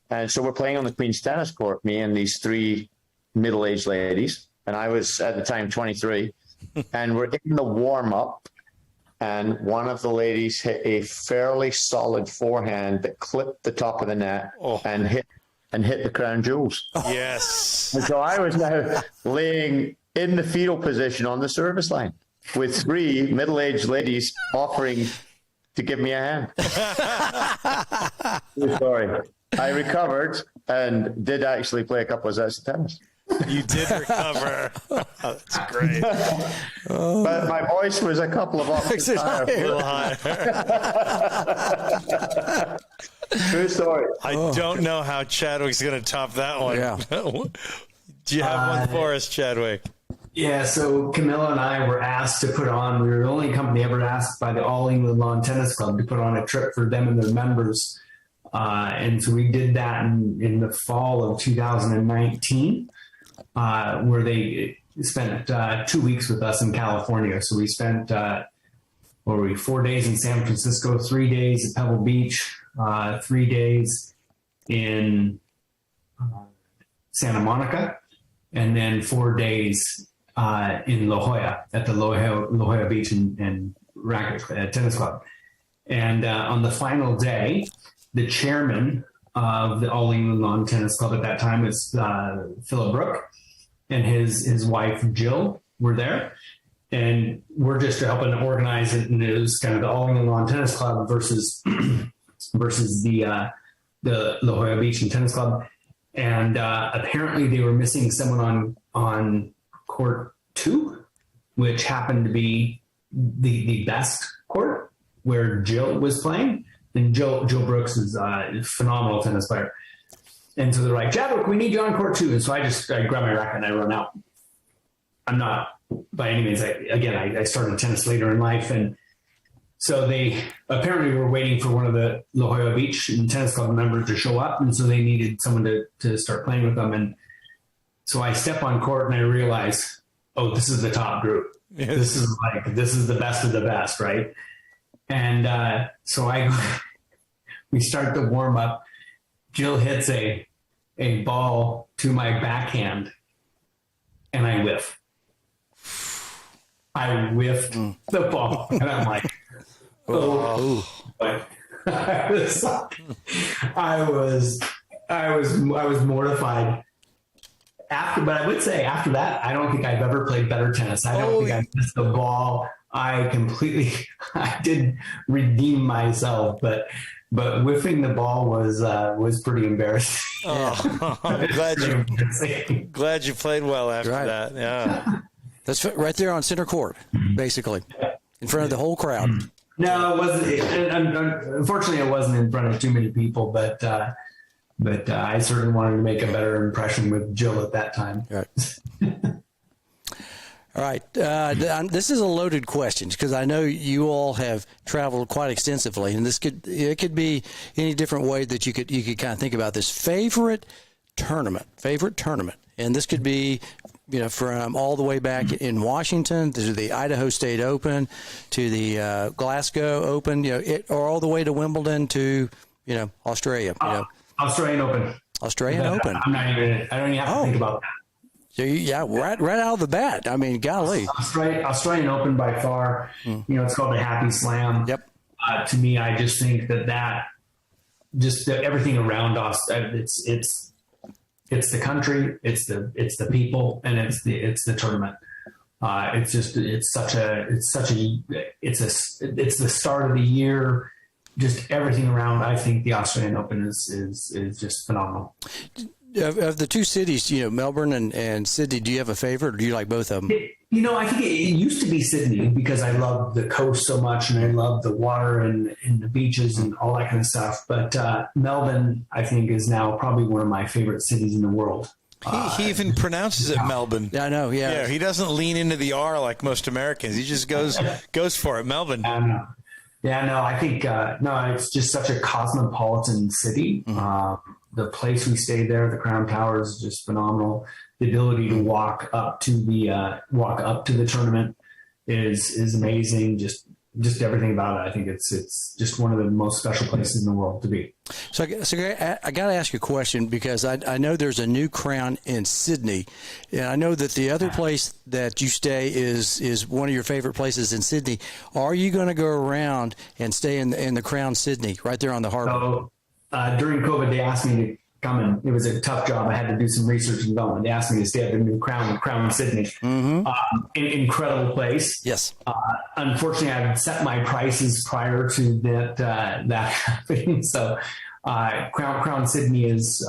And so we're playing on the Queen's tennis court, me and these three middle-aged ladies. And I was at the time 23. And we're in the warm-up. And one of the ladies hit a fairly solid forehand that clipped the top of the net and hit the crown jewels. Yes. And so I was now laying in the fetal position on the service line with three middle-aged ladies offering to give me a hand. Sorry. I recovered and did actually play a couple of sets of tennis. You did recover. That's great. But my voice was a couple of octaves higher. A little higher. True story. I don't know how Chadwick's going to top that one. Yeah. Do you have one for us, Chadwick? Yeah, so Camilla and I were asked to put on, we were the only company ever asked by the All England Lawn Tennis Club to put on a trip for them and their members. And so we did that in the fall of 2019, where they spent 2 weeks with us in California. So we spent 4 days in San Francisco, 3 days at Pebble Beach, 3 days in Santa Monica, and then 4 days in La Jolla at the La Jolla Beach and Racket Tennis Club. And on the final day, the chairman of the All England Lawn Tennis Club at that time was Philip Brook, and his wife Jill were there. And we're just helping to organize it, and it was kind of the All England Lawn Tennis Club versus the La Jolla Beach and Tennis Club. And apparently they were missing someone on court 2, which happened to be the best court where Jill was playing. And Jill Brooks is a phenomenal tennis player. And so they're like, Chadwick, we need you on court 2. And so I grab my racket and I run out. I'm not by any means, I started tennis later in life. And so they apparently were waiting for one of the La Jolla Beach and Tennis Club members to show up. And so they needed someone to start playing with them. And so I step on court and I realize, oh, this is the top group. Yes. This is the best of the best, right? And so we start the warm up. Jill hits a ball to my backhand, and I whiff. I whiffed the ball, and I'm like, oh. I was mortified. But I would say after that, I don't think I've ever played better tennis. I don't think I missed the ball. I did redeem myself, but whiffing the ball was pretty embarrassing. Oh, I'm glad you played well after that. Yeah, that's right there on center court, basically, in front of the whole crowd. No, it wasn't. Unfortunately, it wasn't in front of too many people, but I certainly wanted to make a better impression with Jill at that time. Right. All right. This is a loaded question because I know you all have traveled quite extensively, and it could be any different way that you could kind of think about this. Favorite tournament, and this could be from all the way back in Washington to the Idaho State Open to the Glasgow Open, or all the way to Wimbledon to Australia. Australian Open. Open. I don't even have to think about that. So right out of the bat. I mean, golly. Australian Open by far. It's called the Happy Slam. Yep. To me, I just think that just everything around us. It's the country, it's the people, and it's the tournament. It's the start of the year. Just everything around. I think the Australian Open is just phenomenal. Of the two cities, Melbourne and Sydney, do you have a favorite, or do you like both of them? I think it used to be Sydney because I love the coast so much and I love the water and the beaches and all that kind of stuff. But Melbourne, I think, is now probably one of my favorite cities in the world. He even pronounces it Melbourne. Yeah, I know. Yeah. Yeah, he doesn't lean into the R like most Americans. He just goes for it. Melbourne. I think it's just such a cosmopolitan city. The place we stayed there, the Crown Tower, is just phenomenal. The ability to walk up to the tournament is amazing. Just everything about it. I think it's just one of the most special places in the world to be. So I got to ask you a question, because I know there's a new Crown in Sydney, and I know that the other place that you stay is one of your favorite places in Sydney. Are you going to go around and stay in the Crown Sydney right there on the harbour? So during COVID, they asked me to come in. It was a tough job. I had to do some research and development. They asked me to stay at the new Crown Sydney. Incredible place. Yes. Unfortunately, I had set my prices prior to that happening. So Crown Sydney is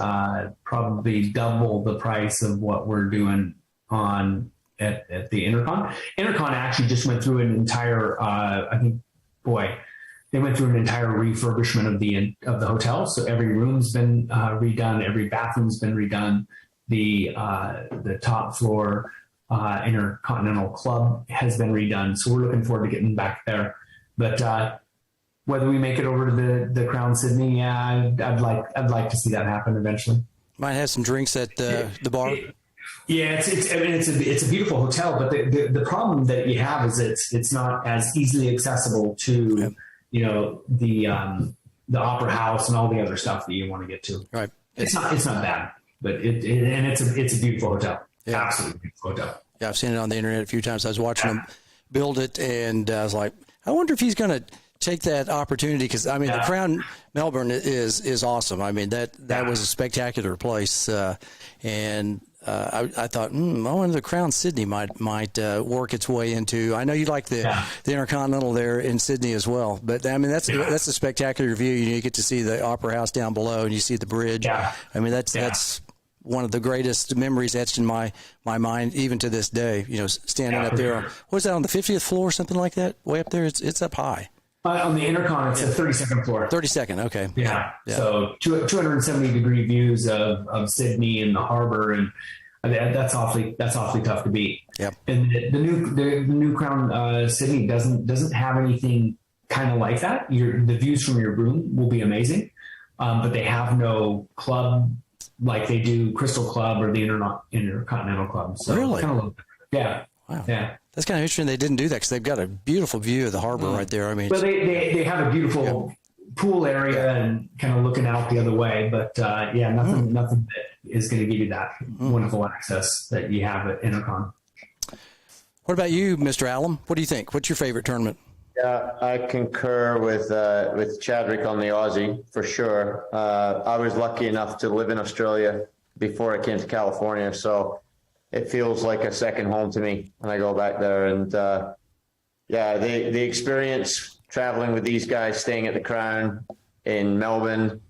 probably double the price of what we're doing at the Intercon. Intercon actually just went through an entire, they went through an entire refurbishment of the hotel. So every room's been redone, every bathroom's been redone. The top floor Intercontinental Club has been redone. So we're looking forward to getting back there. But whether we make it over to the Crown Sydney, I'd like to see that happen eventually. Might have some drinks at the bar. Yeah, it's a beautiful hotel, but the problem that you have is it's not as easily accessible to the Opera House and all the other stuff that you want to get to. Right. It's not bad, but it's a beautiful hotel. Yeah. Absolutely beautiful hotel. Yeah, I've seen it on the internet a few times. I was watching him build it, and I was like, I wonder if he's going to take that opportunity, because the Crown Melbourne is awesome. I mean, that was a spectacular place, and I thought, I wonder the Crown Sydney might work its way into. I know you like the Intercontinental there in Sydney as well, but I mean that's a spectacular view. You get to see the Opera House down below, and you see the bridge. Yeah. I mean that's one of the greatest memories etched in my mind, even to this day. Standing up there. What was that, on the 50th floor, something like that? Way up there, it's up high. On the Intercon, it's the 32nd floor. 32nd, okay. Yeah. So 270-degree views of Sydney and the harbor, and that's awfully tough to beat. Yep. And the new Crown Sydney doesn't have anything kind of like that. The views from your room will be amazing, but they have no club like they do Crystal Club or the Intercontinental Club. So really? Kind of yeah. Wow. Yeah. That's kind of interesting they didn't do that, because they've got a beautiful view of the harbor right there. I mean, well, they have a beautiful pool area and kind of looking out the other way, but nothing that is going to give you that wonderful access that you have at Intercon. What about you, Mr. Allam? What do you think? What's your favorite tournament? Yeah, I concur with Chadwick on the Aussie for sure. I was lucky enough to live in Australia before I came to California, so it feels like a second home to me when I go back there. And the experience traveling with these guys, staying at the Crown in Melbourne,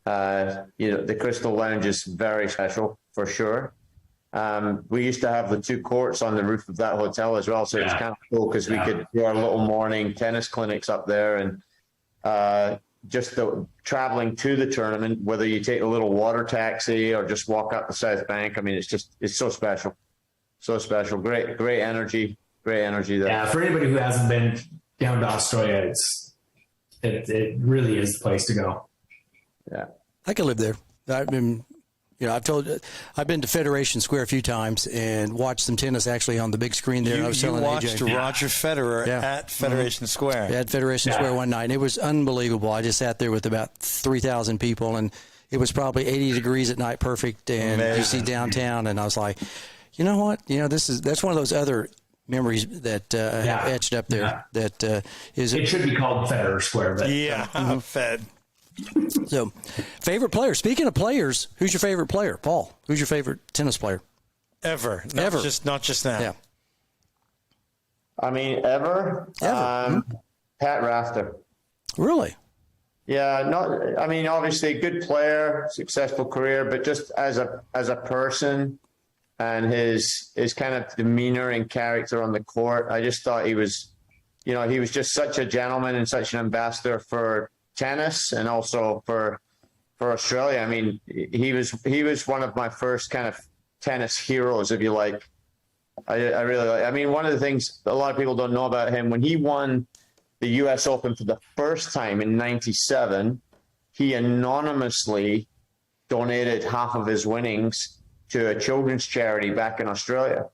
the Crystal Lounge is very special for sure. We used to have the two courts on the roof of that hotel as well, so it was kind of cool because we could do our little morning tennis clinics up there, and just the traveling to the tournament, whether you take a little water taxi or just walk up the South Bank. I mean, it's so special. So special. Great energy there. Yeah. For anybody who hasn't been down to Australia, it really is the place to go. Yeah. I could live there. I've been to Federation Square a few times and watched some tennis actually on the big screen there. You I was telling watched AJ. Roger Federer at Federation Square. At Federation Square one night, and it was unbelievable. I just sat there with about 3,000 people, and it was probably 80 degrees at night, perfect, and you see downtown, and I was like, you know what? That's one of those other memories that have etched up there. That is. It should be called Federer Square, but Fed. So, favorite player. Speaking of players, who's your favorite player? Paul, who's your favorite tennis player? Ever. Not just now. Yeah. I mean, ever. Pat Rafter. Really? Yeah, not. I mean, obviously, good player, successful career, but just as a person and his kind of demeanor and character on the court, I just thought he was just such a gentleman and such an ambassador for tennis and also for Australia. I mean, he was one of my first kind of tennis heroes, if you like. I really like. I mean, one of the things a lot of people don't know about him, when he won the U.S. Open for the first time in '97, he anonymously donated half of his winnings to a children's charity back in Australia.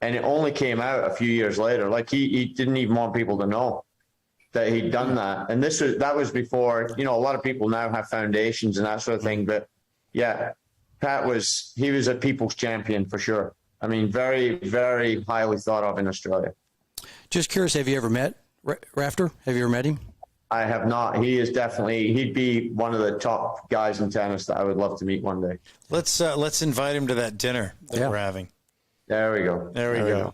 And it only came out a few years later. Like he didn't even want people to know that he'd done that. And that was before, a lot of people now have foundations and that sort of thing. But yeah, he was a people's champion for sure. I mean, very, very highly thought of in Australia. Just curious, have you ever met Rafter? Have you ever met him? I have not. He'd be one of the top guys in tennis that I would love to meet one day. Let's invite him to that dinner that we're having. There we go. There we go.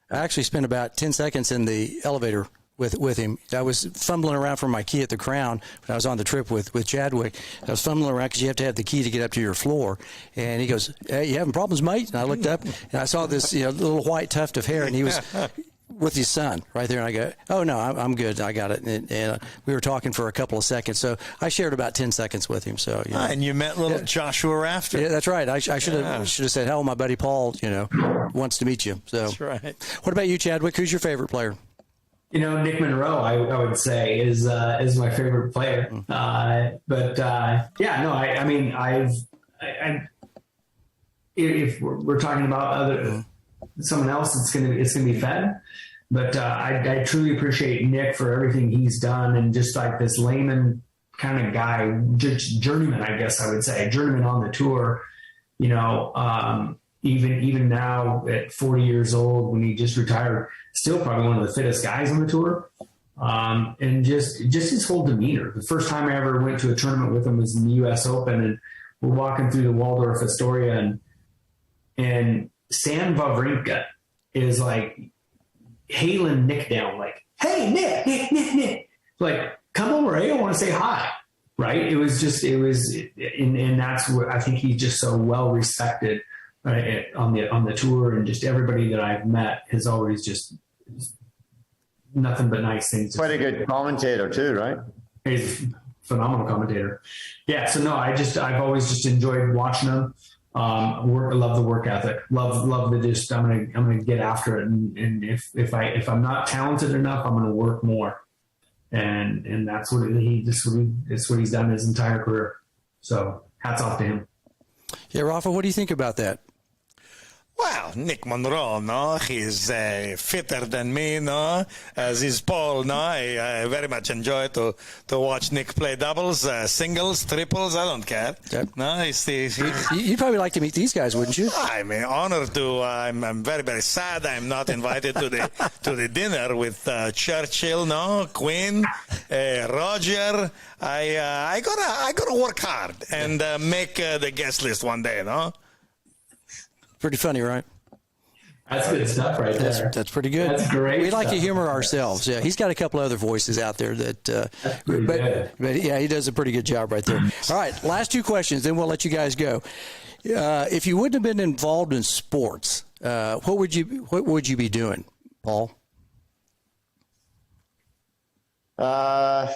I actually spent about 10 seconds in the elevator with him. I was fumbling around for my key at the Crown when I was on the trip with Chadwick. I was fumbling around because you have to have the key to get up to your floor. And he goes, "Hey, you having problems, mate?" And I looked up and I saw this little white tuft of hair, and he was with his son right there. And I go, "Oh no, I'm good. I got it." And we were talking for a couple of seconds. So I shared about 10 seconds with him. So and you met little Joshua Rafter. Yeah, that's right. I should have said, "Hello, my buddy Paul. Wants to meet you." So that's right. What about you, Chadwick? Who's your favorite player? Nick Monroe, I would say is my favorite player. If we're talking about someone else, it's gonna be Fed. But I truly appreciate Nick for everything he's done, and just like this layman kind of guy, just journeyman, I guess I would say, journeyman on the tour. Even now at 40 years old, when he just retired, still probably one of the fittest guys on the tour. And just his whole demeanor. The first time I ever went to a tournament with him was in the U.S. Open, and we're walking through the Waldorf Astoria, and Stan Wawrinka is like hailing Nick down, like, "Hey, Nick, like, come over, hey, I want to say hi." Right? And that's what I think he's just so well respected on the tour, and just everybody that I've met has always just nothing but nice things. Quite a good commentator too, right? He's a phenomenal commentator. Yeah. So no, I've always just enjoyed watching him. I love the work ethic. Love the just. I'm gonna get after it, and if I'm not talented enough, I'm gonna work more. And that's what it's what he's done his entire career. So hats off to him. Yeah, Rafa, what do you think about that? Well, Nick Monroe, no, he's fitter than me, no, as is Paul, no. I very much enjoy to watch Nick play doubles, singles, triples. I don't care. Yep. No, you'd probably like to meet these guys, wouldn't you? I'm honored to. I'm very, very sad I'm not invited to the dinner with Churchill, no, Queen, Roger. I gotta work hard and make the guest list one day, no. Pretty funny, right? That's good stuff right there. That's pretty good. That's great. We like to humor ourselves. Yeah, he's got a couple other voices out there but yeah, he does a pretty good job right there. All right, last two questions, then we'll let you guys go. If you wouldn't have been involved in sports, what would you be doing, Paul? I'm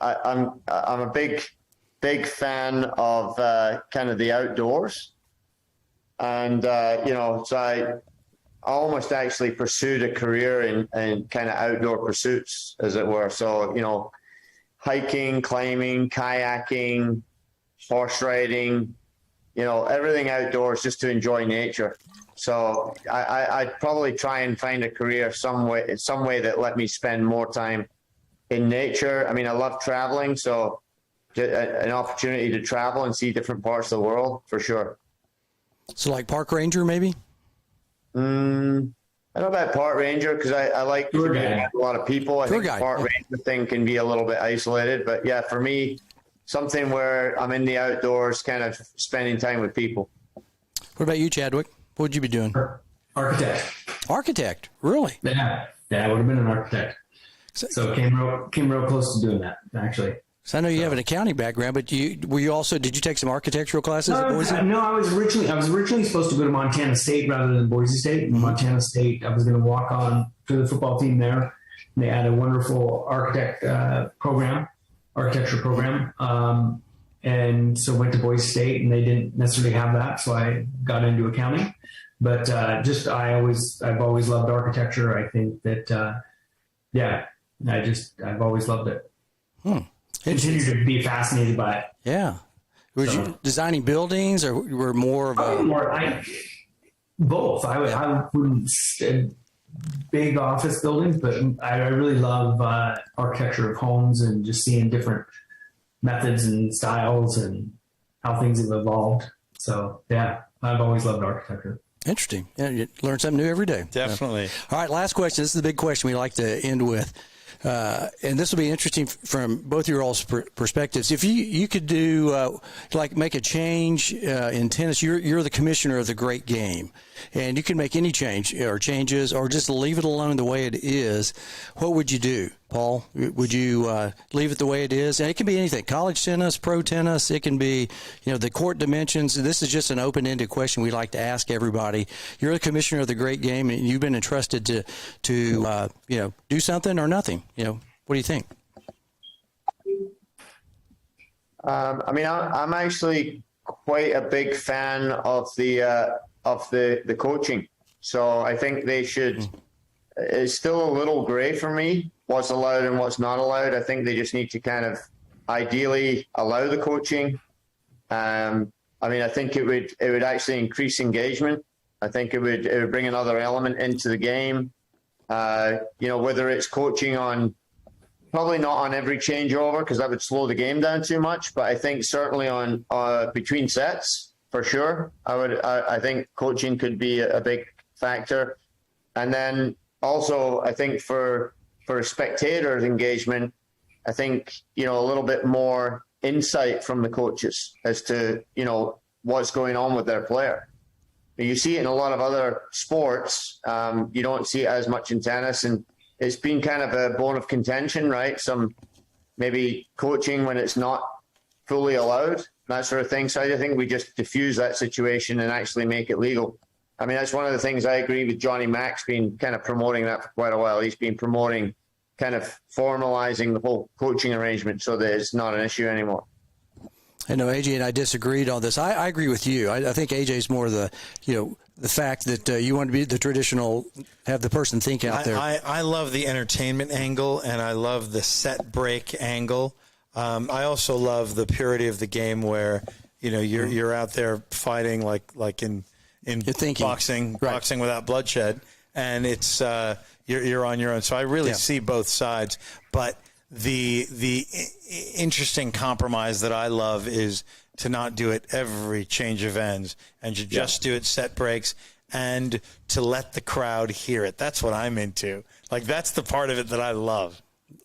a big fan of kind of the outdoors, and so I almost actually pursued a career in kind of outdoor pursuits, as it were. So hiking, climbing, kayaking, horse riding, everything outdoors, just to enjoy nature. So I'd probably try and find a career some way that let me spend more time in nature. I mean, I love traveling, so an opportunity to travel and see different parts of the world, for sure. So like park ranger, maybe? I don't know about park ranger, because I like to be with a lot of people. I think the park ranger thing can be a little bit isolated. But yeah, for me, something where I'm in the outdoors, kind of spending time with people. What about you, Chadwick? What would you be doing? Architect. Architect? Really? Yeah, I would have been an architect. So came real close to doing that, actually. So I know you have an accounting background, but did you take some architectural classes at Boise? No, I was originally supposed to go to Montana State rather than Boise State. Mm-hmm. Montana State, I was going to walk on to the football team there. They had a wonderful architecture program. And so went to Boise State, and they didn't necessarily have that. So I got into accounting, but I've always loved architecture. I think that, I've always loved it. Continue to be fascinated by it. Yeah. Were you designing buildings, or you were more of a... Both. I wouldn't big office buildings, but I really love architecture of homes and just seeing different methods and styles and how things have evolved. So, yeah, I've always loved architecture. Interesting. Yeah, you learn something new every day. Definitely. All right, last question. This is the big question we like to end with. And this will be interesting from both your all's perspectives. If you could do make a change in tennis, you're the commissioner of the great game, and you can make any changes or just leave it alone the way it is. What would you do, Paul? Would you leave it the way it is? And it can be anything: college tennis, pro tennis. It can be the court dimensions. This is just an open-ended question we like to ask everybody. You're the commissioner of the great game, and you've been entrusted to do something or nothing. What do you think? I'm actually quite a big fan of the coaching. So I think they should. It's still a little gray for me what's allowed and what's not allowed. I think they just need to kind of ideally allow the coaching. I think it would actually increase engagement. I think it would bring another element into the game. Whether it's coaching on, probably not on every changeover because that would slow the game down too much, but I think certainly on between sets for sure. I think coaching could be a big factor. And then also I think for spectators engagement, I think, a little bit more insight from the coaches as to, what's going on with their player. You see it in a lot of other sports. You don't see it as much in tennis, and it's been kind of a bone of contention, right? Some maybe coaching when it's not fully allowed, that sort of thing. So I think we just diffuse that situation and actually make it legal. That's one of the things I agree with Johnny Mack's been kind of promoting that for quite a while. He's been promoting kind of formalizing the whole coaching arrangement so that it's not an issue anymore. I know AJ and I disagreed on this. I agree with you. I think AJ's more the fact that you want to be the traditional, have the person think out there. I love the entertainment angle, and I love the set break angle. I also love the purity of the game where, you're out there fighting like in boxing, right. Boxing without bloodshed, and it's you're on your own. So I really see both sides, but the interesting compromise that I love is to not do it every change of ends and to just do it set breaks and to let the crowd hear it. That's what I'm into. Like, that's the part of it that I love.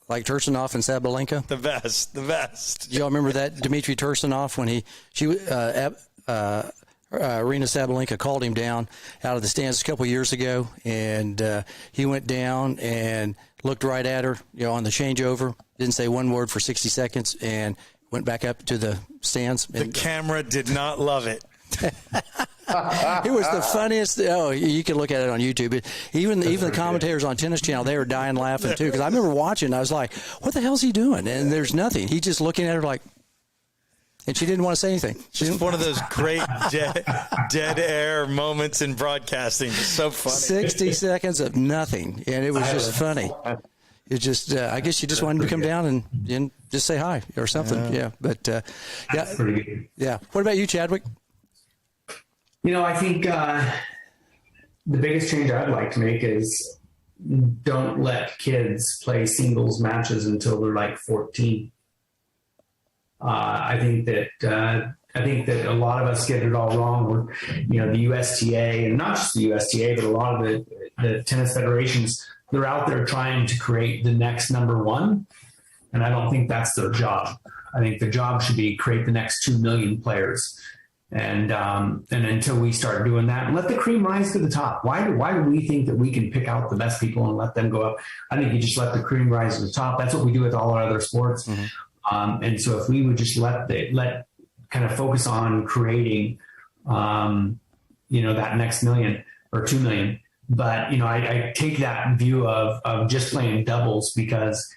Like Tursunov and Sabalenka? The best. Do y'all remember that? Dmitry Tursunov, when Arena Sabalenka called him down out of the stands a couple years ago, and he went down and looked right at her, on the changeover, didn't say one word for 60 seconds, and went back up to the stands. The camera did not love it. It was the funniest. Oh, you can look at it on YouTube. Even the commentators on Tennis Channel, they were dying laughing too, because I remember watching. I was like, "What the hell's he doing?" And there's nothing. He's just looking at her like, and she didn't want to say anything. Just one of those great dead air moments in broadcasting. It's so funny. 60 seconds of nothing, and it was just funny. It just, I guess you just wanted to come down and just say hi or something. Yeah, but That's pretty good. Yeah. What about you, Chadwick? I think the biggest change I'd like to make is don't let kids play singles matches until they're like 14. I think that a lot of us get it all wrong. We're, the USTA, and not just the USTA, but a lot of the tennis federations, they're out there trying to create the next number one. And I don't think that's their job. I think the job should be create the next 2 million players. And until we start doing that, let the cream rise to the top. Why do we think that we can pick out the best people and let them go up? I think you just let the cream rise to the top. That's what we do with all our other sports. Mm-hmm. And so if we would just let kind of focus on creating, that next million or 2 million. But, I take that view of just playing doubles because,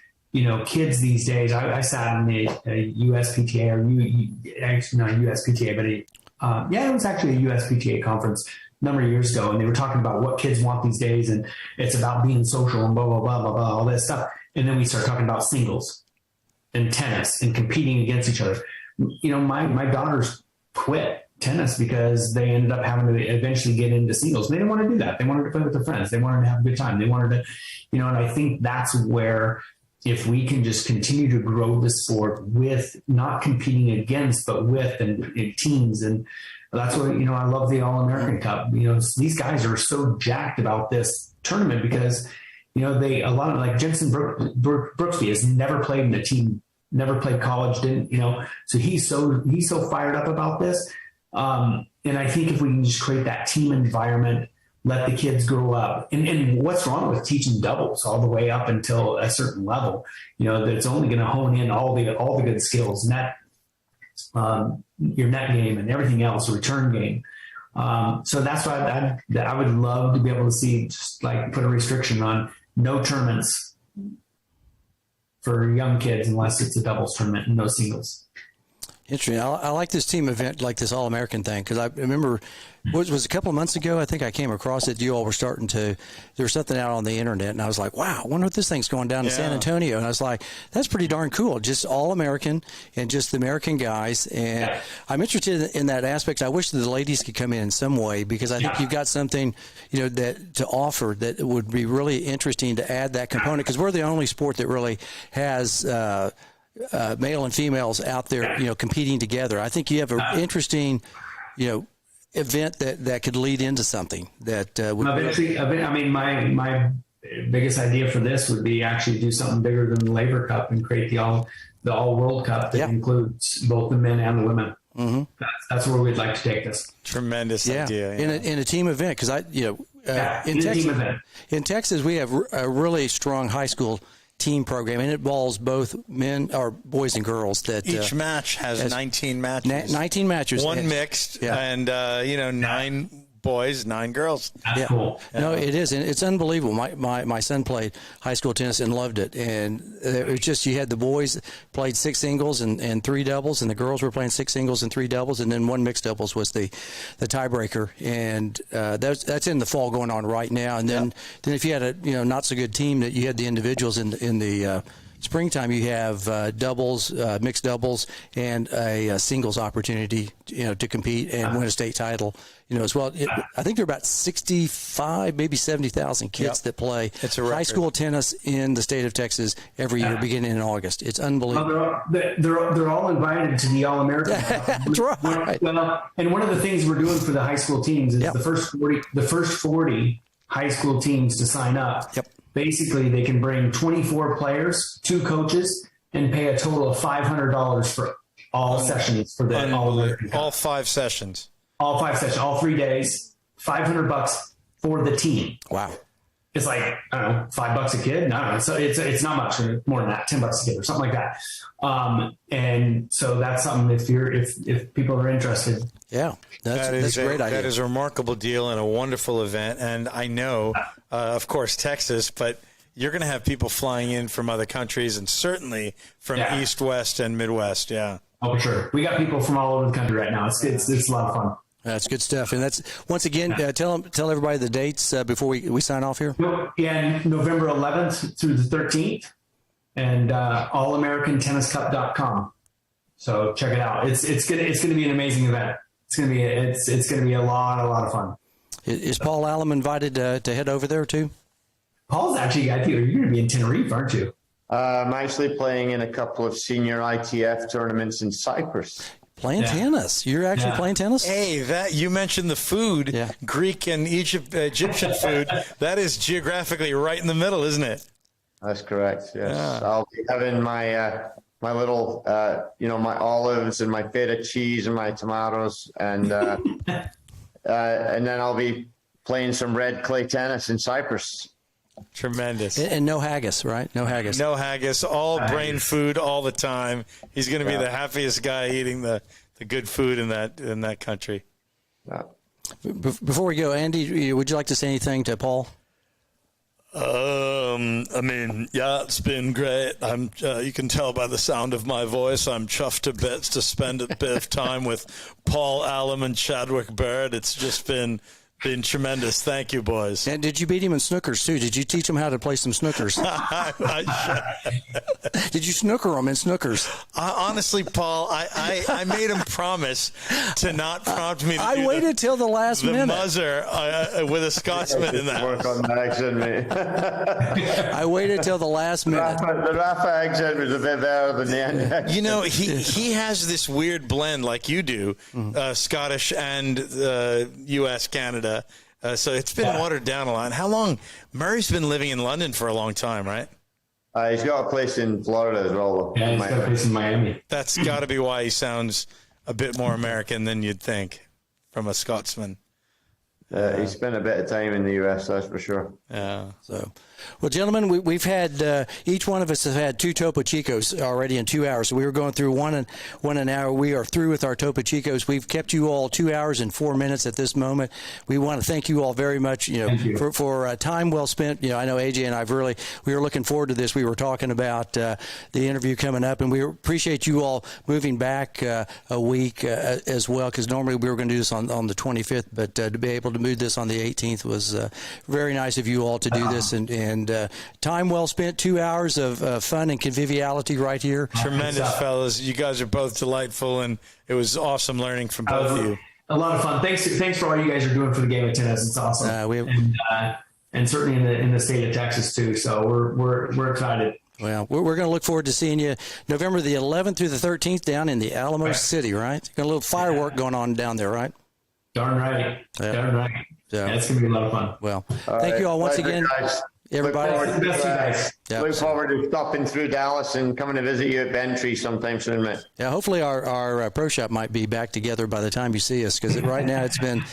kids these days, I sat in a USPTA actually not a USPTA, but it was actually a USPTA conference a number of years ago. And they were talking about what kids want these days. And it's about being social and blah, blah, blah, blah, blah, all that stuff. And then we start talking about singles and tennis and competing against each other. My daughters quit tennis because they ended up having to eventually get into singles. They didn't want to do that. They wanted to play with their friends. They wanted to have a good time. They wanted to, and I think that's where, if we can just continue to grow the sport with not competing against, but with and teams. And that's what, I love the All-American Cup. These guys are so jacked about this tournament because, a lot of like Jensen Brooksby has never played in a team, never played college, so he's so fired up about this. And I think if we can just create that team environment, let the kids grow up. And what's wrong with teaching doubles all the way up until a certain level? That's only going to hone in all the good skills, your net game and everything else, return game. So that's why I would love to be able to see, just like put a restriction on no tournaments for young kids unless it's a doubles tournament and no singles. Interesting. I like this team event, like this All-American thing, because I remember it was a couple of months ago, I think I came across it. You all were starting to, there was something out on the internet, and I was like, wow, I wonder if this thing's going down in San Antonio. And I was like, that's pretty darn cool. Just All-American and just the American guys. And I'm interested in that aspect. I wish that the ladies could come in some way, because I think you've got something, that to offer that would be really interesting to add that component, because we're the only sport that really has male and females out there, competing together. I think you have an interesting, event that could lead into something that would. My biggest idea for this would be actually do something bigger than the Labor Cup and create the all World Cup that includes both the men and the women. Mm-hmm. That's where we'd like to take this. Tremendous idea. Yeah. In a team event, because in Texas we have a really strong high school team program, and it involves both men or boys and girls. That each match has 19 matches. 19 matches. One mixed, and 9 boys, 9 girls. That's cool. No, it is, and it's unbelievable. My son played high school tennis and loved it, and it was just, you had the boys played 6 singles and 3 doubles, and the girls were playing 6 singles and 3 doubles, and then 1 mixed doubles was the tiebreaker, and that's in the fall going on right now. And then if you had a not so good team, that you had the individuals in the springtime, you have doubles, mixed doubles, and a singles opportunity, to compete and win a state title, as well. I think there are about 65, maybe 70,000 kids that play high school tennis in the state of Texas every year, beginning in August. It's unbelievable. They're all invited to the All-American. That's right. And one of the things we're doing for the high school teams is the first 40 high school teams to sign up. Yep. Basically, they can bring 24 players, 2 coaches, and pay a total of $500 for all sessions for the All-American Cup. All 5 sessions. All 5 sessions, all 3 days, $500 for the team. Wow. It's like, I don't know, $5 a kid? I don't know. So it's not much, more than that, $10 a kid or something like that. And so that's something, if people are interested. Yeah, that's a great idea. That is a remarkable deal and a wonderful event. And I know, of course, Texas, but you're going to have people flying in from other countries, and certainly from East, West, and Midwest. Yeah. Oh, sure. We got people from all over the country right now. It's a lot of fun. That's good stuff. And that's, once again, tell everybody the dates before we sign off here. Yeah, November 11th through the 13th, and allamericantenniscup.com. So check it out. It's going to be an amazing event. It's going to be a lot of fun. Is Paul Allam invited to head over there too? Paul's actually, I think you're going to be in Tenerife, aren't you? I'm actually playing in a couple of senior ITF tournaments in Cyprus. Playing tennis. You're actually playing tennis? Hey, that you mentioned the food, Greek and Egyptian food. That is geographically right in the middle, isn't it? That's correct. Yes, I'll be having my my little, my olives and my feta cheese and my tomatoes, and then I'll be playing some red clay tennis in Cyprus. Tremendous. And no haggis, right? No haggis. No haggis. All brain food all the time. He's going to be the happiest guy eating the good food in that country. Yeah. Before we go, Andy, would you like to say anything to Paul? It's been great. You can tell by the sound of my voice, I'm chuffed to bits to spend a bit of time with Paul Allam and Chadwick Byrd. It's just been tremendous. Thank you, boys. And did you beat him in snookers, too? Did you teach him how to play some snookers? Did you snooker him in snookers? Honestly, Paul, I made him promise to not prompt me to I waited till the last minute. The muzzer with a Scotsman in that. Work on the accent, mate. I waited till the last minute. The Rafa accent was a bit better than the end accent. You know, he has this weird blend like you do, Scottish and U.S., Canada. So it's been watered down a lot. And how long? Murray's been living in London for a long time, right? He's got a place in Florida as well. Yeah, he's got a place in Miami. That's got to be why he sounds a bit more American than you'd think from a Scotsman. He spent a bit of time in the U.S., that's for sure. Yeah. So, well, gentlemen, we've had each one of us has had 2 Topo Chicos already in 2 hours. So we were going through one an hour. We are through with our Topo Chicos. We've kept you all 2 hours and 4 minutes at this moment. We want to thank you all very much. For time well spent. I know AJ and I we were looking forward to this. We were talking about the interview coming up, and we appreciate you all moving back a week as well, because normally we were going to do this on the 25th, but to be able to move this on the 18th was very nice of you all to do this, and time well spent. 2 hours of fun and conviviality right here. Tremendous, fellas. You guys are both delightful, and it was awesome learning from both of you. A lot of fun. Thanks for all you guys are doing for the game of tennis. It's awesome, and certainly in the state of Texas too. So we're excited. Well, we're going to look forward to seeing you November the 11th through the 13th down in the Alamo City, right? Got a little firework going on down there, right? Darn right. Yeah. Darn right. Yeah. It's going to be a lot of fun. Well, thank you all once again. Guys. Everybody. Look forward to stopping through Dallas and coming to visit you at Bentry sometime soon, mate. Yeah, hopefully our pro shop might be back together by the time you see us, because right now it's been.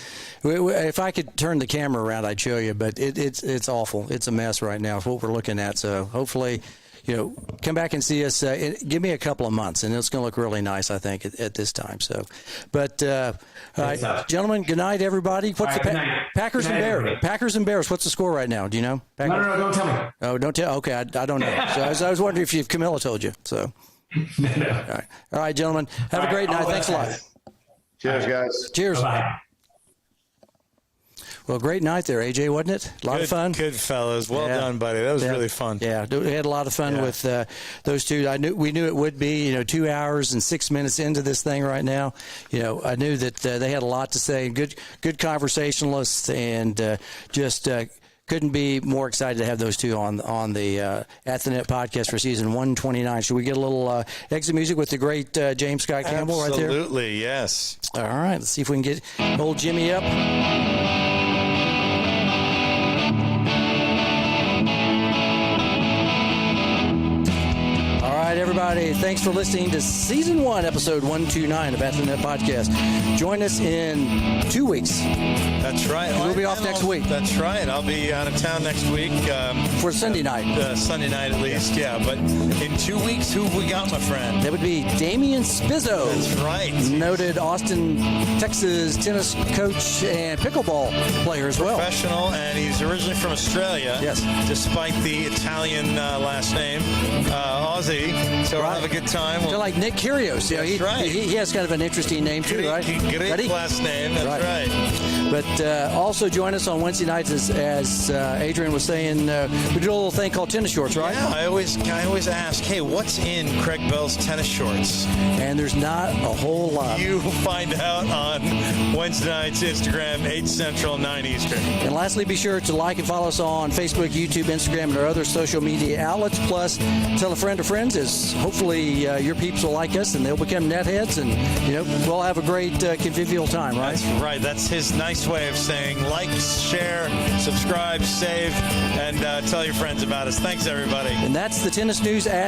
If I could turn the camera around, I'd show you, but it's awful. It's a mess right now. It's what we're looking at. So hopefully, come back and see us. Give me a couple of months, and it's going to look really nice, I think, at this time. So, but all right, gentlemen, good night, everybody. What's the Packers and Bears? Packers and Bears. What's the score right now? Do you know? No, don't tell me. Oh, don't tell. Okay, I don't know. So I was wondering if Camilla told you. So, No. All right, gentlemen, have a great night. Thanks a lot. Cheers, guys. Cheers. Bye. Well, great night there, AJ, wasn't it? A lot of fun. Good fellas. Well done, buddy. That was really fun. Yeah, we had a lot of fun with those two. We knew it would be, 2 hours and 6 minutes into this thing right now. I knew that they had a lot to say. Good conversationalists, and just couldn't be more excited to have those two on the At the Net podcast for season 129. Should we get a little exit music with the great James Scott Campbell right there? Absolutely, yes. All right, let's see if we can get old Jimmy up. Everybody, thanks for listening to Season 1, Episode 129 of At the Net Podcast. Join us in 2 weeks. That's right. We'll be off next week. That's right. I'll be out of town next week. For Sunday night. Sunday night at least, yeah. But in 2 weeks, who have we got, my friend? That would be Damian Spizzo. That's right. Noted Austin, Texas tennis coach and pickleball player as well. Professional, and he's originally from Australia. Yes. Despite the Italian last name. Aussie. So we'll have a good time. Kind of like Nick Kyrgios. That's right. He has kind of an interesting name too, right? Great last name. That's right. But also join us on Wednesday nights, as Adrian was saying. We do a little thing called tennis shorts, right? Yeah. I always ask, hey, what's in Craig Bell's tennis shorts? And there's not a whole lot. You find out on Wednesday nights, Instagram, 8 Central, 9 Eastern. And lastly, be sure to like and follow us on Facebook, YouTube, Instagram, and our other social media outlets. Plus, tell a friend of friends, as hopefully your peeps will like us and they'll become netheads, and we'll have a great convivial time, right? That's right. That's his nice way of saying like, share, subscribe, save, and tell your friends about us. Thanks, everybody. And that's the tennis news as